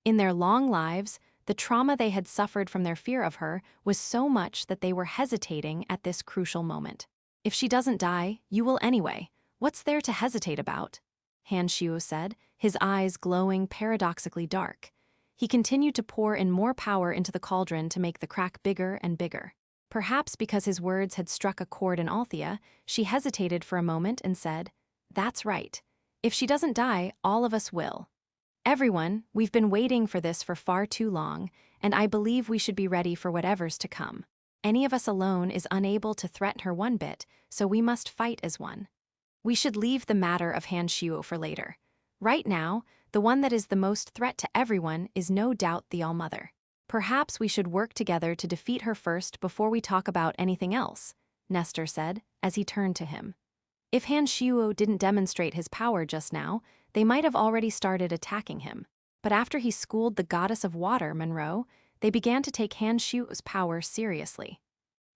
In their long lives, the trauma they had suffered from their fear of her was so much that they were hesitating at this crucial moment. If she doesn't die, you will anyway. What's there to hesitate about? Han Shuo said, his eyes glowing paradoxically dark. He continued to pour in more power into the cauldron to make the crack bigger and bigger. Perhaps because his words had struck a chord in Althea, she hesitated for a moment and said, "That's right. If she doesn't die, all of us will. Everyone, we've been waiting for this for far too long, and I believe we should be ready for whatever's to come. Any of us alone is unable to threaten her one bit, so we must fight as one. We should leave the matter of Han Shuo for later. Right now, the one that is the most threat to everyone is no doubt the All-Mother. Perhaps we should work together to defeat her first before we talk about anything else," Nestor said, as he turned to him. If Han Shuo didn't demonstrate his power just now, they might have already started attacking him. But after he schooled the goddess of water, Monroe, they began to take Han Shuo's power seriously.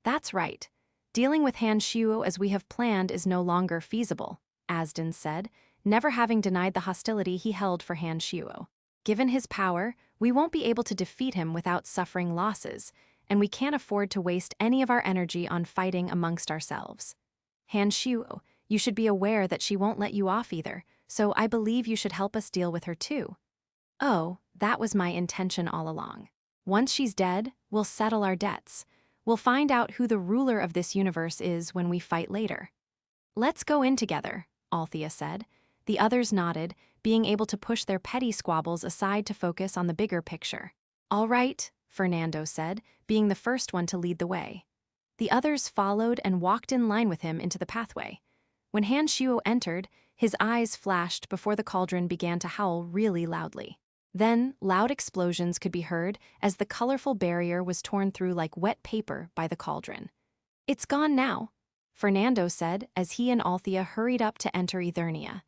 "That's right. Dealing with Han Shuo as we have planned is no longer feasible," Asden said, never having denied the hostility he held for Han Shuo. "Given his power, we won't be able to defeat him without suffering losses, and we can't afford to waste any of our energy on fighting amongst ourselves. Han Shuo, you should be aware that she won't let you off either, so I believe you should help us deal with her too." "Oh, that was my intention all along. Once she's dead, we'll settle our debts. We'll find out who the ruler of this universe is when we fight later." "Let's go in together," Althea said. The others nodded, being able to push their petty squabbles aside to focus on the bigger picture. "All right," Fernando said, being the first one to lead the way. The others followed and walked in line with him into the pathway. When Han Shuo entered, his eyes flashed before the cauldron began to howl really loudly. Then, loud explosions could be heard as the colorful barrier was torn through like wet paper by the cauldron. "It's gone now," Fernando said as he and Althea hurried up to enter Eternia.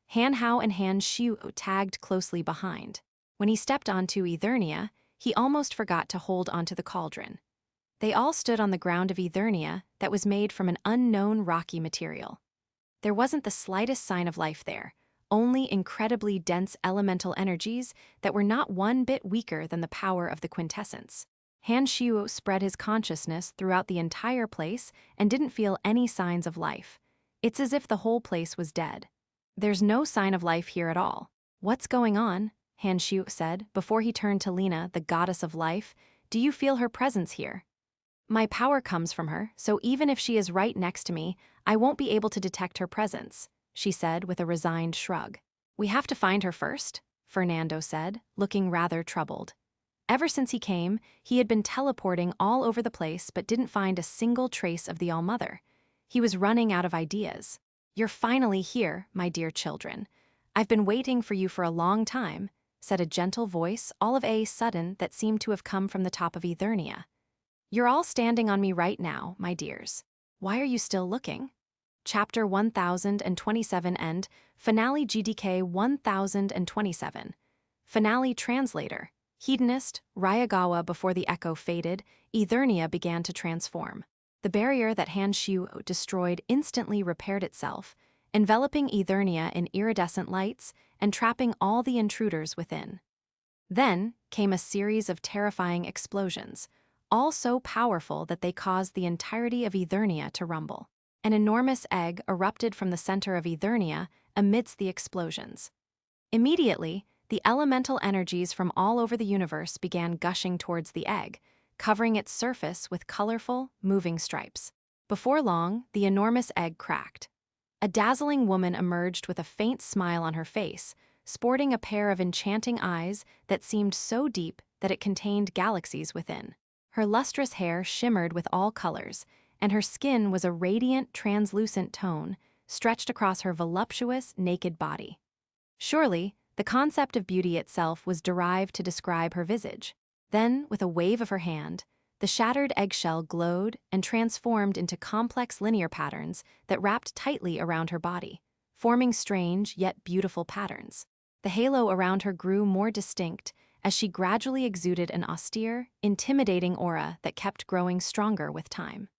Han Hao and Han Shuo tagged closely behind. When he stepped onto Eternia, he almost forgot to hold onto the cauldron. They all stood on the ground of Eternia that was made from an unknown rocky material. There wasn't the slightest sign of life there, only incredibly dense elemental energies that were not one bit weaker than the power of the quintessence. Han Shuo spread his consciousness throughout the entire place and didn't feel any signs of life. It's as if the whole place was dead. "There's no sign of life here at all. What's going on?" Han Shuo said before he turned to Lena, the goddess of life. "Do you feel her presence here?" "My power comes from her, so even if she is right next to me, I won't be able to detect her presence," she said with a resigned shrug. "We have to find her first," Fernando said, looking rather troubled. Ever since he came, he had been teleporting all over the place but didn't find a single trace of the All-Mother. He was running out of ideas. "You're finally here, my dear children. I've been waiting for you for a long time," said a gentle voice all of a sudden that seemed to have come from the top of Eternia. "You're all standing on me right now, my dears. Why are you still looking?" Chapter 1027 End, Finale GDK 1027. Finale Translator. Hedonist, Ryagawa. Before the echo faded, Eternia began to transform. The barrier that Han Shuo destroyed instantly repaired itself, enveloping Eternia in iridescent lights and trapping all the intruders within. Then came a series of terrifying explosions, all so powerful that they caused the entirety of Eternia to rumble. An enormous egg erupted from the center of Eternia amidst the explosions. Immediately, the elemental energies from all over the universe began gushing towards the egg, covering its surface with colorful, moving stripes. Before long, the enormous egg cracked. A dazzling woman emerged with a faint smile on her face, sporting a pair of enchanting eyes that seemed so deep that it contained galaxies within. Her lustrous hair shimmered with all colors, and her skin was a radiant, translucent tone stretched across her voluptuous, naked body. Surely, the concept of beauty itself was derived to describe her visage. Then, with a wave of her hand, the shattered eggshell glowed and transformed into complex linear patterns that wrapped tightly around her body, forming strange yet beautiful patterns. The halo around her grew more distinct as she gradually exuded an austere, intimidating aura that kept growing stronger with time.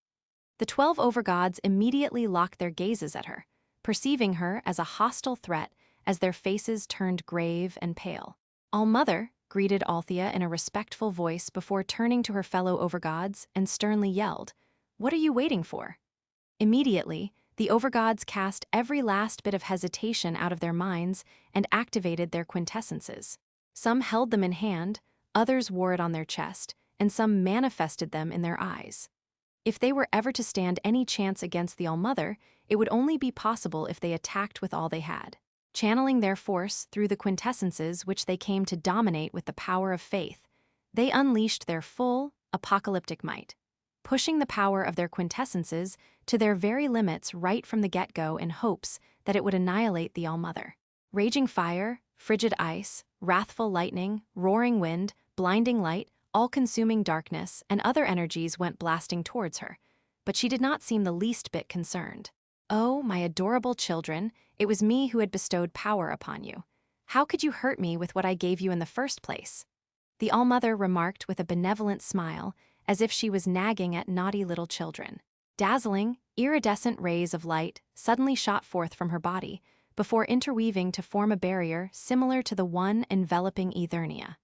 The 12 overgods immediately locked their gazes at her, perceiving her as a hostile threat as their faces turned grave and pale. "All-Mother," greeted Althea in a respectful voice before turning to her fellow overgods and sternly yelled, "What are you waiting for?" Immediately, The overgods cast every last bit of hesitation out of their minds and activated their quintessences. Some held them in hand, others wore it on their chest, and some manifested them in their eyes. If they were ever to stand any chance against the All-Mother, it would only be possible if they attacked with all they had. Channeling their force through the quintessences which they came to dominate with the power of faith, they unleashed their full, apocalyptic might, pushing the power of their quintessences to their very limits right from the get-go in hopes that it would annihilate the All-Mother. Raging fire, frigid ice, wrathful lightning, roaring wind, blinding light, all-consuming darkness, and other energies went blasting towards her, but she did not seem the least bit concerned. "Oh, my adorable children, it was me who had bestowed power upon you. How could you hurt me with what I gave you in the first place?" The All-Mother remarked with a benevolent smile, as if she was nagging at naughty little children. Dazzling, iridescent rays of light suddenly shot forth from her body, before interweaving to form a barrier similar to the one enveloping Eternia.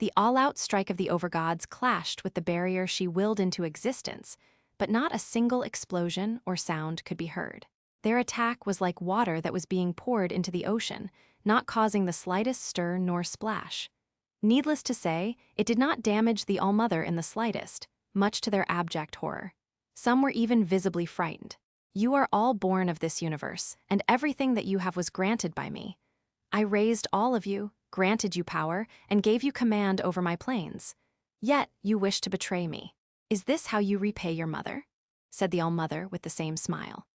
The all-out strike of the overgods clashed with the barrier she willed into existence, but not a single explosion or sound could be heard. Their attack was like water that was being poured into the ocean, not causing the slightest stir nor splash. Needless to say, it did not damage the All-Mother in the slightest, much to their abject horror. Some were even visibly frightened. "You are all born of this universe, and everything that you have was granted by me. I raised all of you, granted you power, and gave you command over my planes. Yet you wish to betray me. Is this how you repay your mother?" said the All-Mother with the same smile.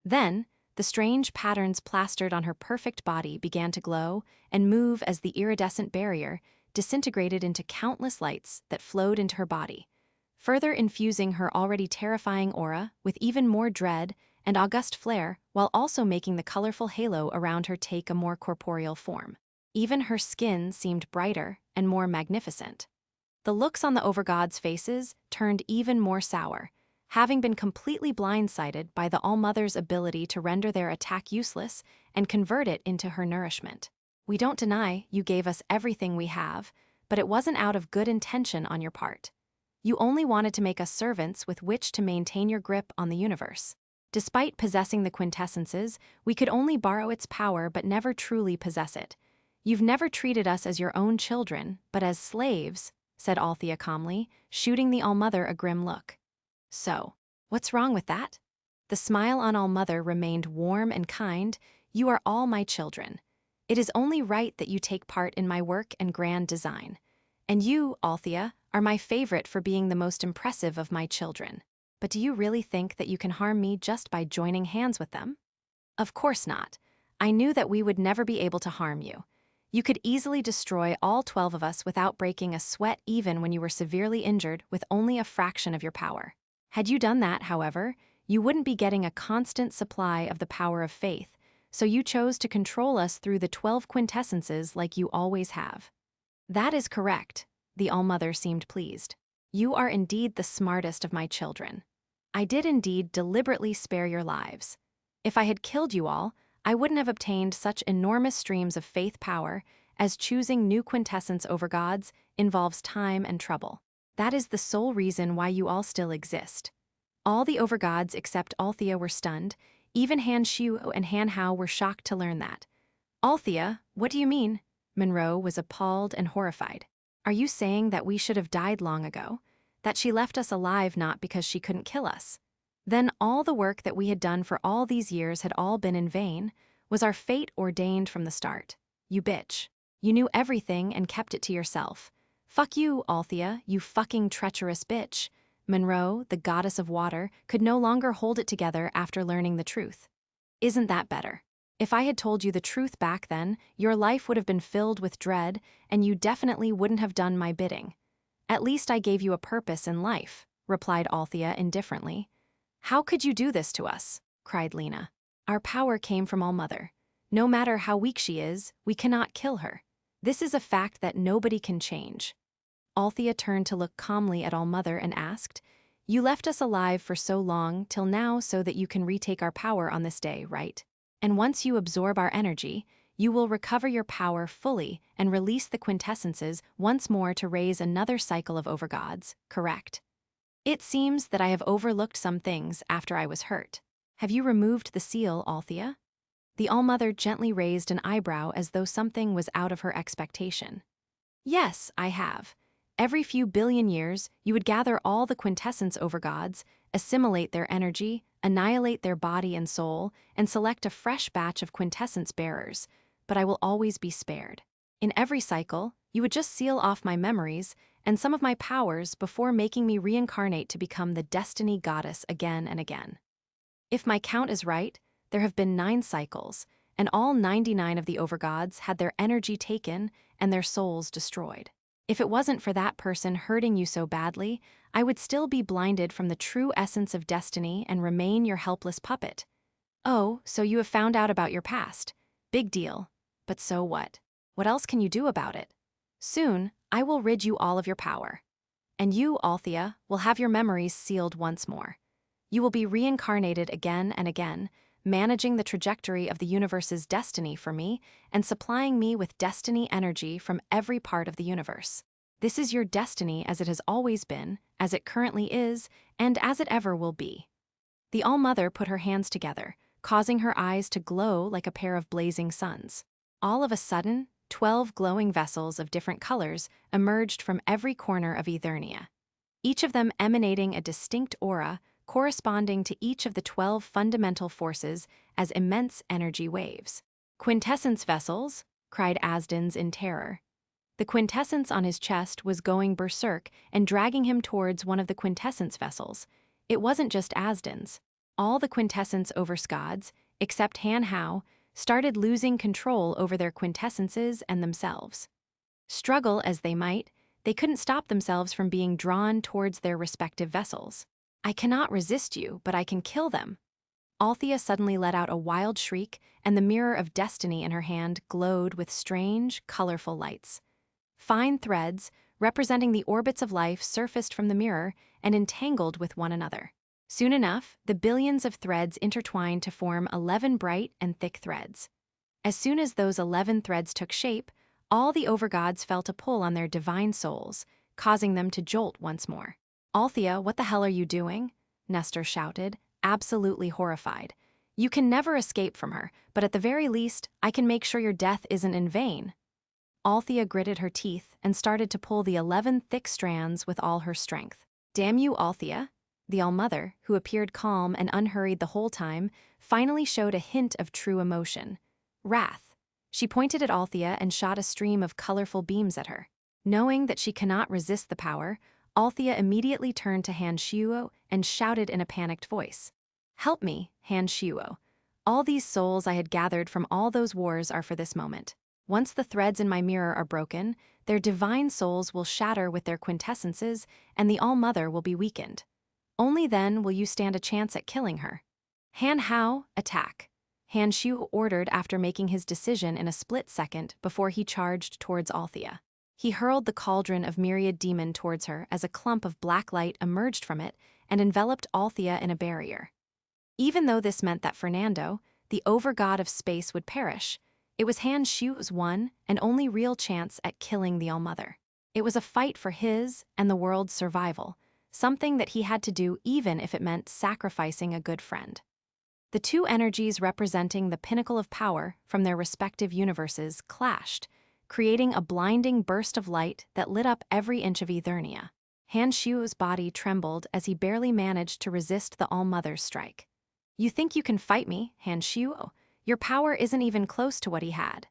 Then, the strange patterns plastered on her perfect body began to glow and move as the iridescent barrier disintegrated into countless lights that flowed into her body, further infusing her already terrifying aura with even more dread and august flair, while also making the colorful halo around her take a more corporeal form. Even her skin seemed brighter and more magnificent. The looks on the overgods' faces turned even more sour, having been completely blindsided by the All-Mother's ability to render their attack useless and convert it into her nourishment. "We don't deny you gave us everything we have, but it wasn't out of good intention on your part. You only wanted to make us servants with which to maintain your grip on the universe. Despite possessing the quintessences, we could only borrow its power but never truly possess it. You've never treated us as your own children, but as slaves," said Althea calmly, shooting the All-Mother a grim look. "So, what's wrong with that?" The smile on All-Mother remained warm and kind. "You are all my children. It is only right that you take part in my work and grand design. And you, Althea, are my favorite for being the most impressive of my children. But do you really think that you can harm me just by joining hands with them?" "Of course not. I knew that we would never be able to harm you. You could easily destroy all 12 of us without breaking a sweat even when you were severely injured with only a fraction of your power. Had you done that, however, you wouldn't be getting a constant supply of the power of faith, so you chose to control us through the 12 quintessences like you always have." "That is correct." The All-Mother seemed pleased. "You are indeed the smartest of my children. I did indeed deliberately spare your lives. If I had killed you all, I wouldn't have obtained such enormous streams of faith power, as choosing new quintessence over gods involves time and trouble. That is the sole reason why you all still exist." All the overgods except Althea were stunned. Even Han Shu and Han Hao were shocked to learn that. "Althea, what do you mean?" Monroe was appalled and horrified. "Are you saying that we should have died long ago? That she left us alive not because she couldn't kill us? Then all the work that we had done for all these years had all been in vain? Was our fate ordained from the start? You bitch. You knew everything and kept it to yourself. Fuck you, Althea, you fucking treacherous bitch." Monroe, the goddess of water, could no longer hold it together after learning the truth. "Isn't that better? If I had told you the truth back then, your life would have been filled with dread, and you definitely wouldn't have done my bidding. At least I gave you a purpose in life," replied Althea indifferently. "How could you do this to us?" cried Lena. "Our power came from All-Mother. No matter how weak she is, we cannot kill her. This is a fact that nobody can change." Althea turned to look calmly at All-Mother and asked, "You left us alive for so long till now so that you can retake our power on this day, right? And once you absorb our energy, you will recover your power fully and release the quintessences once more to raise another cycle of overgods, correct? It seems that I have overlooked some things after I was hurt. Have you removed the seal, Althea? The All-Mother gently raised an eyebrow as though something was out of her expectation. Yes, I have. Every few billion years, you would gather all the quintessence overgods, assimilate their energy, annihilate their body and soul, and select a fresh batch of quintessence bearers, but I will always be spared. In every cycle, you would just seal off my memories and some of my powers before making me reincarnate to become the destiny goddess again and again. If my count is right, there have been 9 cycles, and all 99 of the overgods had their energy taken and their souls destroyed. If it wasn't for that person hurting you so badly, I would still be blinded from the true essence of destiny and remain your helpless puppet. Oh, so you have found out about your past. Big deal. But so what? What else can you do about it? Soon, I will rid you all of your power. And you, Althea, will have your memories sealed once more. You will be reincarnated again and again, managing the trajectory of the universe's destiny for me and supplying me with destiny energy from every part of the universe. This is your destiny as it has always been, as it currently is, and as it ever will be. The All-Mother put her hands together, causing her eyes to glow like a pair of blazing suns. All of a sudden, 12 glowing vessels of different colors emerged from every corner of Eternia, each of them emanating a distinct aura corresponding to each of the 12 fundamental forces as immense energy waves. "Quintessence vessels," cried Asdens in terror. The quintessence on his chest was going berserk and dragging him towards one of the quintessence vessels. It wasn't just Asdens. All the quintessence overgods, except Han Hao, started losing control over their quintessences and themselves. Struggle as they might, they couldn't stop themselves from being drawn towards their respective vessels. "I cannot resist you, but I can kill them." Althea suddenly let out a wild shriek, and the mirror of destiny in her hand glowed with strange, colorful lights. Fine threads, representing the orbits of life, surfaced from the mirror and entangled with one another. Soon enough, the billions of threads intertwined to form 11 bright and thick threads. As soon as those 11 threads took shape, all the overgods felt a pull on their divine souls, causing them to jolt once more. "Althea, what the hell are you doing?" Nestor shouted, absolutely horrified. "You can never escape from her, but at the very least, I can make sure your death isn't in vain." Althea gritted her teeth and started to pull the 11 thick strands with all her strength. "Damn you, Althea." The All-Mother, who appeared calm and unhurried the whole time, finally showed a hint of true emotion. Wrath. She pointed at Althea and shot a stream of colorful beams at her. Knowing that she cannot resist the power, Althea immediately turned to Han Shuo and shouted in a panicked voice. "Help me, Han Shuo. All these souls I had gathered from all those wars are for this moment. Once the threads in my mirror are broken, their divine souls will shatter with their quintessences and the All-Mother will be weakened. Only then will you stand a chance at killing her." "Han Hao, attack," Han Shuo ordered after making his decision in a split second before he charged towards Althea. He hurled the cauldron of myriad demon towards her as a clump of black light emerged from it and enveloped Althea in a barrier. Even though this meant that Fernando, the overgod of space, would perish, it was Han Shu's one and only real chance at killing the All-Mother. It was a fight for his and the world's survival, something that he had to do even if it meant sacrificing a good friend. The two energies representing the pinnacle of power from their respective universes clashed, creating a blinding burst of light that lit up every inch of Eternia. Han Shu's body trembled as he barely managed to resist the All-Mother's strike. "You think you can fight me, Han Shu? Your power isn't even close to what he had,"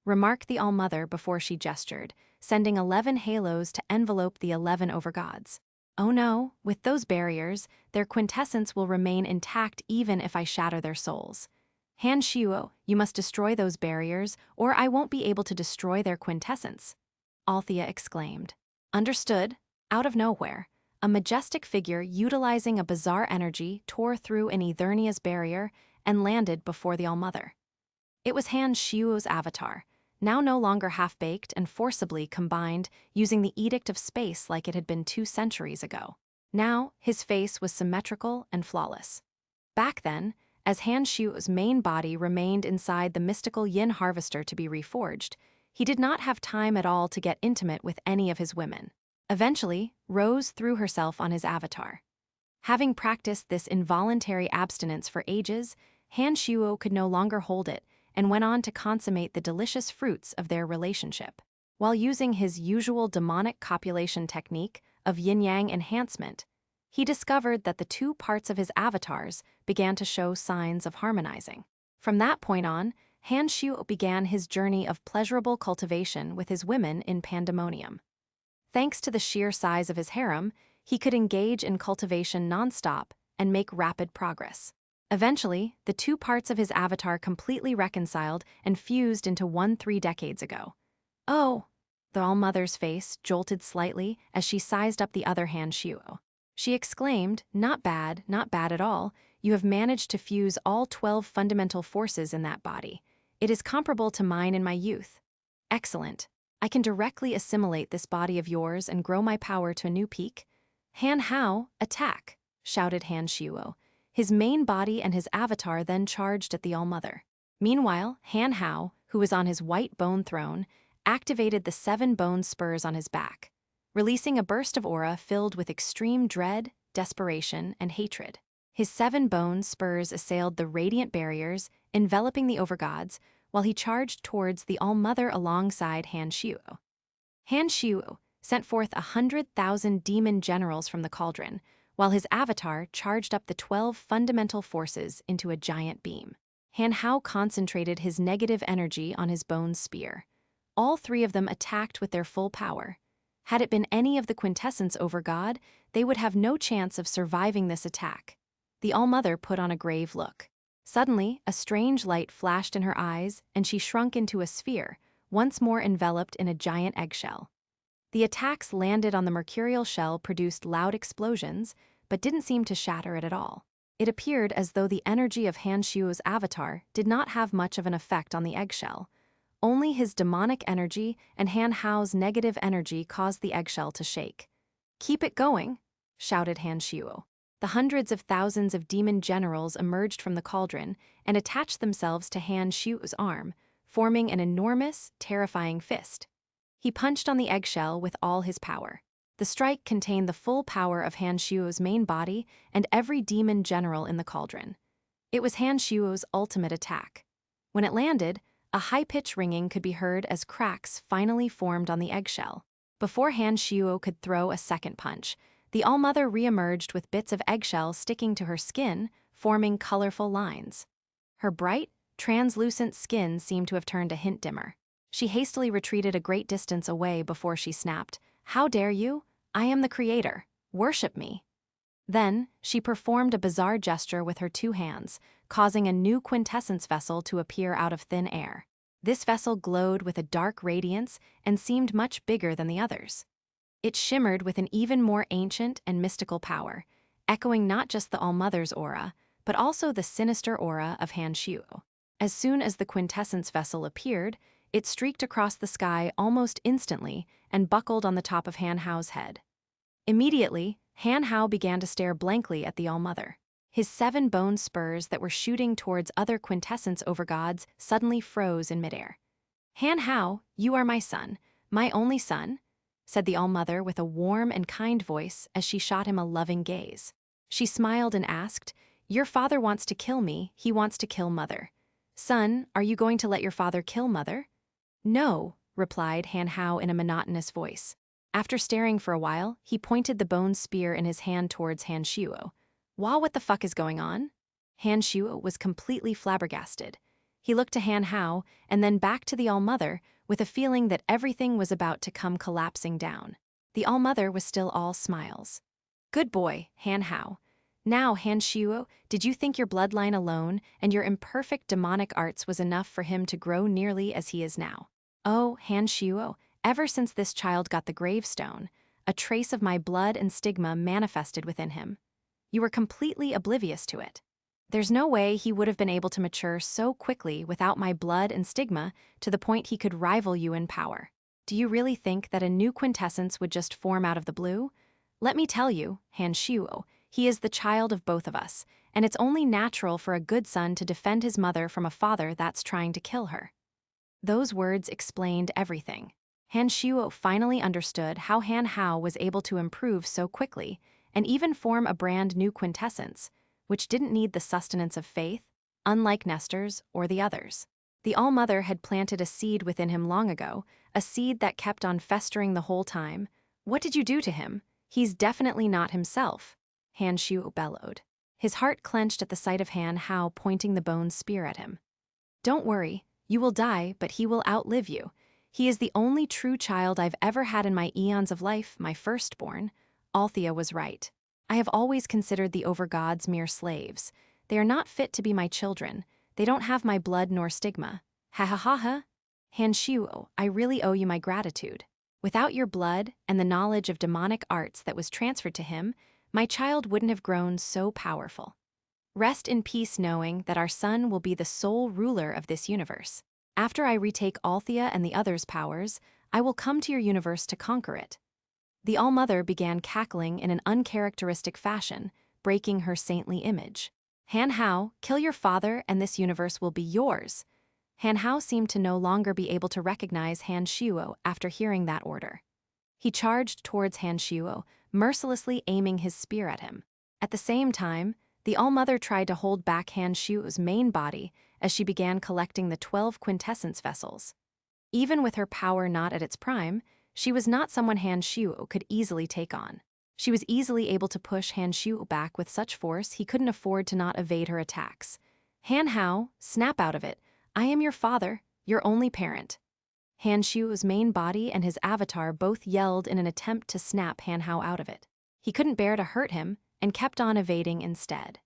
remarked the All-Mother before she gestured, sending 11 halos to envelope the 11 overgods. "Oh no, with those barriers, their quintessence will remain intact even if I shatter their souls. Han Shuo, you must destroy those barriers, or I won't be able to destroy their quintessence," Althea exclaimed. "Understood." Out of nowhere, a majestic figure utilizing a bizarre energy tore through an Eternia's barrier and landed before the All-Mother. It was Han Shuo's avatar, now no longer half-baked and forcibly combined using the Edict of Space like it had been 2 centuries ago. Now, his face was symmetrical and flawless. Back then, as Han Shu's main body remained inside the mystical Yin Harvester to be reforged, he did not have time at all to get intimate with any of his women. Eventually, Rose threw herself on his avatar. Having practiced this involuntary abstinence for ages, Han Shuo could no longer hold it and went on to consummate the delicious fruits of their relationship. While using his usual demonic copulation technique of yin-yang enhancement, he discovered that the two parts of his avatars began to show signs of harmonizing. From that point on, Han Shuo began his journey of pleasurable cultivation with his women in pandemonium. Thanks to the sheer size of his harem, he could engage in cultivation nonstop and make rapid progress. Eventually, the two parts of his avatar completely reconciled and fused into one 3 decades ago. Oh, the All-Mother's face jolted slightly as she sized up the other Han Shuo. She exclaimed, not bad at all. You have managed to fuse all 12 fundamental forces in that body. It is comparable to mine in my youth. Excellent. I can directly assimilate this body of yours and grow my power to a new peak. Han Hao, attack, shouted Han Shuo. His main body and his avatar then charged at the All-Mother. Meanwhile, Han Hao, who was on his white bone throne, activated the 7 bone spurs on his back, releasing a burst of aura filled with extreme dread, desperation, and hatred. His 7 bone spurs assailed the radiant barriers, enveloping the overgods, while he charged towards the All-Mother alongside Han Shuo. Han Shuo sent forth 100,000 demon generals from the cauldron, while his avatar charged up the 12 fundamental forces into a giant beam. Han Hao concentrated his negative energy on his bone spear. All 3 of them attacked with their full power. Had it been any of the quintessence overgod, they would have no chance of surviving this attack. The All-Mother put on a grave look. Suddenly, a strange light flashed in her eyes, and she shrunk into a sphere, once more enveloped in a giant eggshell. The attacks landed on the mercurial shell produced loud explosions, but didn't seem to shatter it at all. It appeared as though the energy of Han Shuo's avatar did not have much of an effect on the eggshell. Only his demonic energy and Han Hao's negative energy caused the eggshell to shake. "Keep it going," shouted Han Shuo. The hundreds of thousands of demon generals emerged from the cauldron and attached themselves to Han Shuo's arm, forming an enormous, terrifying fist. He punched on the eggshell with all his power. The strike contained the full power of Han Shuo's main body and every demon general in the cauldron. It was Han Shuo's ultimate attack. When it landed, a high-pitched ringing could be heard as cracks finally formed on the eggshell. Before Han Shuo could throw a second punch, the All-Mother re-emerged with bits of eggshell sticking to her skin, forming colorful lines. Her bright, translucent skin seemed to have turned a hint dimmer. She hastily retreated a great distance away before she snapped, "How dare you? I am the creator. Worship me." Then, she performed a bizarre gesture with her 2 hands, causing a new quintessence vessel to appear out of thin air. This vessel glowed with a dark radiance and seemed much bigger than the others. It shimmered with an even more ancient and mystical power, echoing not just the All-Mother's aura, but also the sinister aura of Han Shuo. As soon as the quintessence vessel appeared, it streaked across the sky almost instantly and buckled on the top of Han Hao's head. Immediately, Han Hao began to stare blankly at the All-Mother. His 7 bone spurs that were shooting towards other quintessence overgods suddenly froze in midair. "Han Hao, you are my son, my only son," said the All-Mother with a warm and kind voice as she shot him a loving gaze. She smiled and asked, "Your father wants to kill me, he wants to kill Mother. Son, are you going to let your father kill Mother?" "No," replied Han Hao in a monotonous voice. After staring for a while, he pointed the bone spear in his hand towards Han Shuo. What the fuck is going on?" Han Shuo was completely flabbergasted. He looked to Han Hao and then back to the All-Mother with a feeling that everything was about to come collapsing down. The All-Mother was still all smiles. "Good boy, Han Hao. Now, Han Shuo, did you think your bloodline alone and your imperfect demonic arts was enough for him to grow nearly as he is now? Oh, Han Shuo, ever since this child got the gravestone, a trace of my blood and stigma manifested within him. You were completely oblivious to it. There's no way he would have been able to mature so quickly without my blood and stigma to the point he could rival you in power. Do you really think that a new quintessence would just form out of the blue? Let me tell you, Han Shuo, he is the child of both of us, and it's only natural for a good son to defend his mother from a father that's trying to kill her." Those words explained everything. Han Shuo finally understood how Han Hao was able to improve so quickly, and even form a brand new quintessence, which didn't need the sustenance of faith, unlike Nestor's or the others. The All-Mother had planted a seed within him long ago, a seed that kept on festering the whole time. "What did you do to him? He's definitely not himself," Han Shuo bellowed. His heart clenched at the sight of Han Hao pointing the bone spear at him. "Don't worry, you will die, but he will outlive you. He is the only true child I've ever had in my eons of life, my firstborn." Althea was right. "I have always considered the overgods mere slaves. They are not fit to be my children. They don't have my blood nor stigma. Ha ha ha ha. Han Shuo, I really owe you my gratitude. Without your blood and the knowledge of demonic arts that was transferred to him, my child wouldn't have grown so powerful. Rest in peace knowing that our son will be the sole ruler of this universe. After I retake Althea and the others' powers, I will come to your universe to conquer it." The All-Mother began cackling in an uncharacteristic fashion, breaking her saintly image. "Han Hao, kill your father and this universe will be yours." Han Hao seemed to no longer be able to recognize Han Shuo after hearing that order. He charged towards Han Shuo, mercilessly aiming his spear at him. At the same time, the All-Mother tried to hold back Han Shuo's main body as she began collecting the 12 quintessence vessels. Even with her power not at its prime, she was not someone Han Shuo could easily take on. She was easily able to push Han Shuo back with such force he couldn't afford to not evade her attacks. "Han Hao, snap out of it. I am your father, your only parent." Han Shuo's main body and his avatar both yelled in an attempt to snap Han Hao out of it. He couldn't bear to hurt him and kept on evading instead.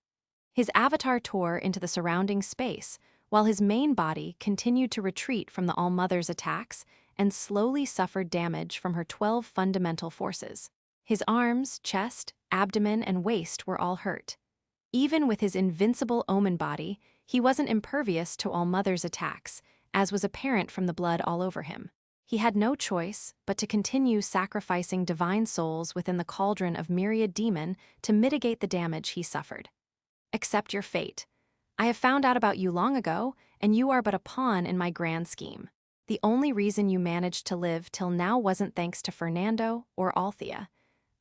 His avatar tore into the surrounding space, while his main body continued to retreat from the All-Mother's attacks and slowly suffered damage from her 12 fundamental forces. His arms, chest, abdomen, and waist were all hurt. Even with his invincible omen body, he wasn't impervious to All-Mother's attacks, as was apparent from the blood all over him. He had no choice but to continue sacrificing divine souls within the cauldron of myriad demon to mitigate the damage he suffered. "Accept your fate. I have found out about you long ago, and you are but a pawn in my grand scheme. The only reason you managed to live till now wasn't thanks to Fernando or Althea.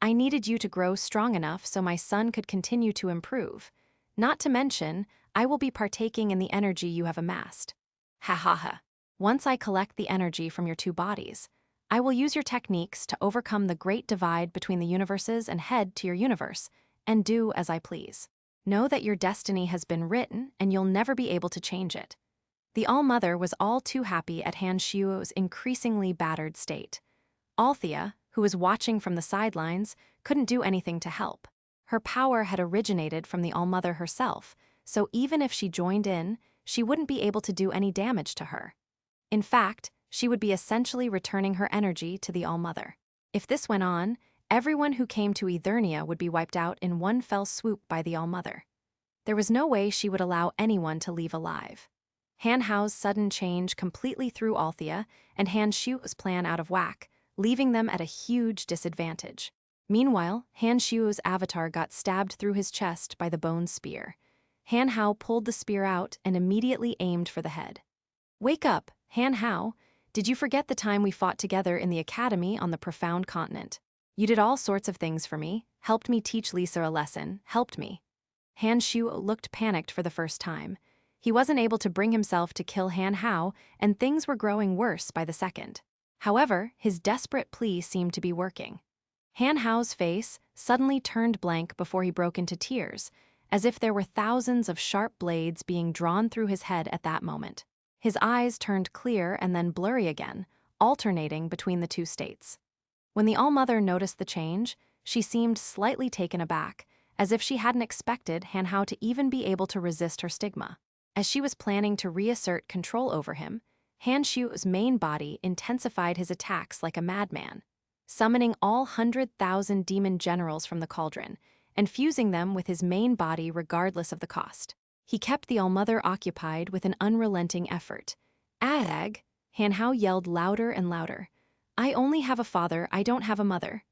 I needed you to grow strong enough so my son could continue to improve. Not to mention, I will be partaking in the energy you have amassed. Ha ha ha. Once I collect the energy from your two bodies, I will use your techniques to overcome the great divide between the universes and head to your universe, and do as I please. Know that your destiny has been written and you'll never be able to change it." The All-Mother was all too happy at Han Shuo's increasingly battered state. Althea, who was watching from the sidelines, couldn't do anything to help. Her power had originated from the All-Mother herself, so even if she joined in, she wouldn't be able to do any damage to her. In fact, she would be essentially returning her energy to the All-Mother. If this went on, everyone who came to Eternia would be wiped out in one fell swoop by the All-Mother. There was no way she would allow anyone to leave alive. Han Hao's sudden change completely threw Althea and Han Shuo's plan out of whack, leaving them at a huge disadvantage. Meanwhile, Han Shuo's avatar got stabbed through his chest by the bone spear. Han Hao pulled the spear out and immediately aimed for the head. "Wake up, Han Hao. Did you forget the time we fought together in the academy on the Profound Continent? You did all sorts of things for me, helped me teach Lisa a lesson, helped me." Han Shuo looked panicked for the first time. He wasn't able to bring himself to kill Han Hao, and things were growing worse by the second. However, his desperate plea seemed to be working. Han Hao's face suddenly turned blank before he broke into tears, as if there were thousands of sharp blades being drawn through his head at that moment. His eyes turned clear and then blurry again, alternating between the two states. When the All-Mother noticed the change, she seemed slightly taken aback, as if she hadn't expected Han Hao to even be able to resist her stigma. As she was planning to reassert control over him, Han Shuo's main body intensified his attacks like a madman, summoning all 100,000 demon generals from the cauldron and fusing them with his main body regardless of the cost. He kept the All-Mother occupied with an unrelenting effort. "Ag!" Han Hao yelled louder and louder. "I only have a father, I don't have a mother."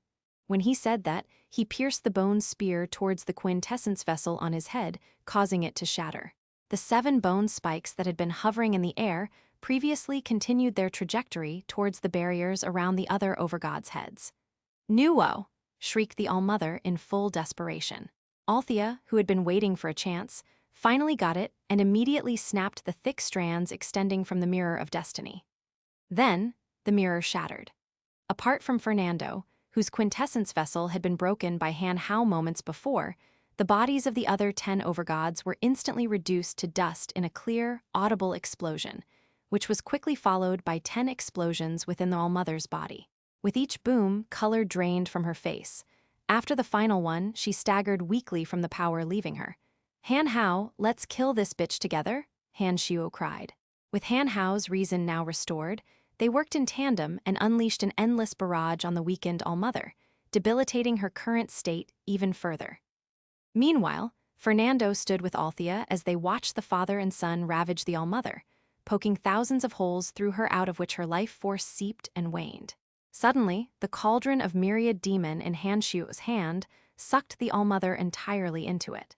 When he said that, he pierced the bone spear towards the quintessence vessel on his head, causing it to shatter. The 7 bone spikes that had been hovering in the air previously continued their trajectory towards the barriers around the other overgods' heads. "Nuo!" shrieked the All-Mother in full desperation. Althea, who had been waiting for a chance, finally got it and immediately snapped the thick strands extending from the Mirror of Destiny. Then, the mirror shattered. Apart from Fernando, whose quintessence vessel had been broken by Han Hao moments before, the bodies of the other 10 overgods were instantly reduced to dust in a clear, audible explosion, which was quickly followed by 10 explosions within the All-Mother's body. With each boom, color drained from her face. After the final one, she staggered weakly from the power leaving her. Han Hao, let's kill this bitch together, Han Shuo cried. With Han Hao's reason now restored, they worked in tandem and unleashed an endless barrage on the weakened All-Mother, debilitating her current state even further. Meanwhile, Fernando stood with Althea as they watched the father and son ravage the All-Mother, poking thousands of holes through her out of which her life force seeped and waned. Suddenly, the cauldron of myriad demon in Han Shuo's hand sucked the All-Mother entirely into it.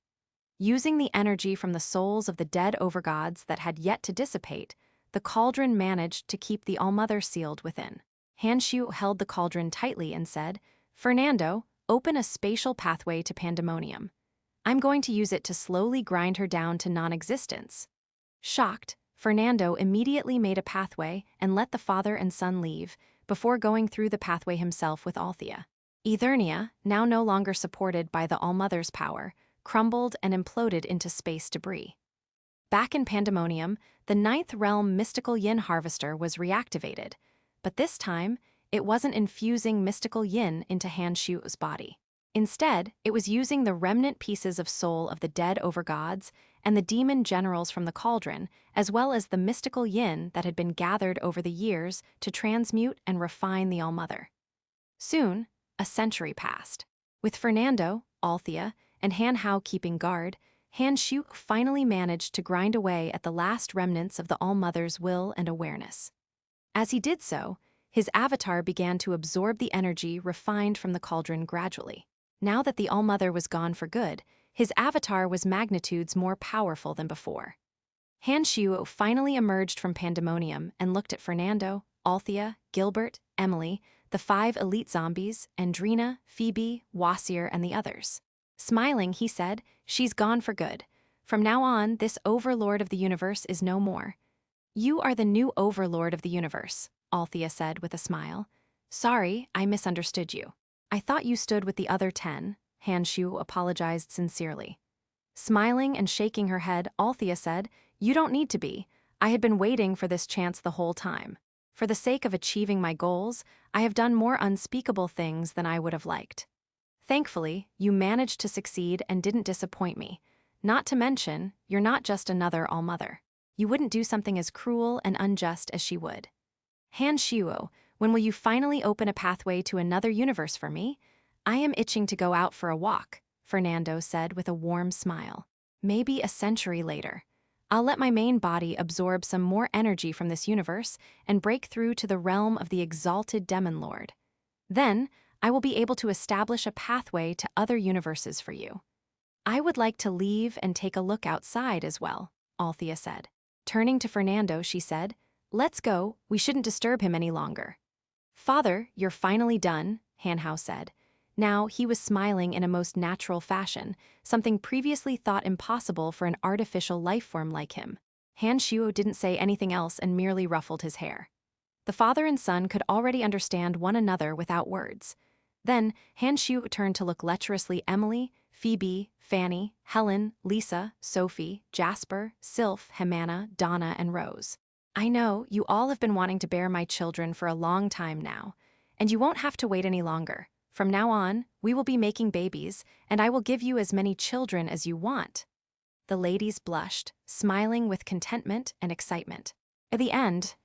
Using the energy from the souls of the dead overgods that had yet to dissipate, the cauldron managed to keep the All-Mother sealed within. Han Shuo held the cauldron tightly and said, "Fernando, open a spatial pathway to pandemonium. I'm going to use it to slowly grind her down to non-existence." Shocked, Fernando immediately made a pathway and let the father and son leave, before going through the pathway himself with Althea. Eternia, now no longer supported by the All-Mother's power, crumbled and imploded into space debris. Back in Pandemonium, the 9th Realm Mystical Yin Harvester was reactivated, but this time, it wasn't infusing mystical yin into Han Shuo's body. Instead, it was using the remnant pieces of soul of the dead overgods and the demon generals from the cauldron, as well as the mystical yin that had been gathered over the years to transmute and refine the All-Mother. Soon, a century passed. With Fernando, Althea, and Han Hao keeping guard, Han Shuo finally managed to grind away at the last remnants of the All-Mother's will and awareness. As he did so, his avatar began to absorb the energy refined from the cauldron gradually. Now that the All-Mother was gone for good, his avatar was magnitudes more powerful than before. Han Shuo finally emerged from Pandemonium and looked at Fernando, Althea, Gilbert, Emily, the 5 elite zombies, Andrina, Phoebe, Wasier, and the others. Smiling, he said, "She's gone for good. From now on, this overlord of the universe is no more." "You are the new overlord of the universe," Althea said with a smile. "Sorry, I misunderstood you. I thought you stood with the other 10, Han Shuo apologized sincerely. Smiling and shaking her head, Althea said, "You don't need to be. I had been waiting for this chance the whole time. For the sake of achieving my goals, I have done more unspeakable things than I would have liked. Thankfully, you managed to succeed and didn't disappoint me. Not to mention, you're not just another All-Mother. You wouldn't do something as cruel and unjust as she would. Han Shuo, when will you finally open a pathway to another universe for me? I am itching to go out for a walk," Fernando said with a warm smile. "Maybe a century later. I'll let my main body absorb some more energy from this universe and break through to the realm of the exalted Demon Lord. Then, I will be able to establish a pathway to other universes for you. I would like to leave and take a look outside as well," Althea said. Turning to Fernando, she said, "Let's go, we shouldn't disturb him any longer." "Father, you're finally done," Han Hao said. Now he was smiling in a most natural fashion, something previously thought impossible for an artificial life form like him. Han Shuo didn't say anything else and merely ruffled his hair. The father and son could already understand one another without words. Then Han Shuo turned to look lecherously Emily, Phoebe, Fanny, Helen, Lisa, Sophie, Jasper, Sylph, Hemana, Donna, and Rose. "I know, you all have been wanting to bear my children for a long time now, and you won't have to wait any longer. From now on, we will be making babies, and I will give you as many children as you want." The ladies blushed, smiling with contentment and excitement. At the end,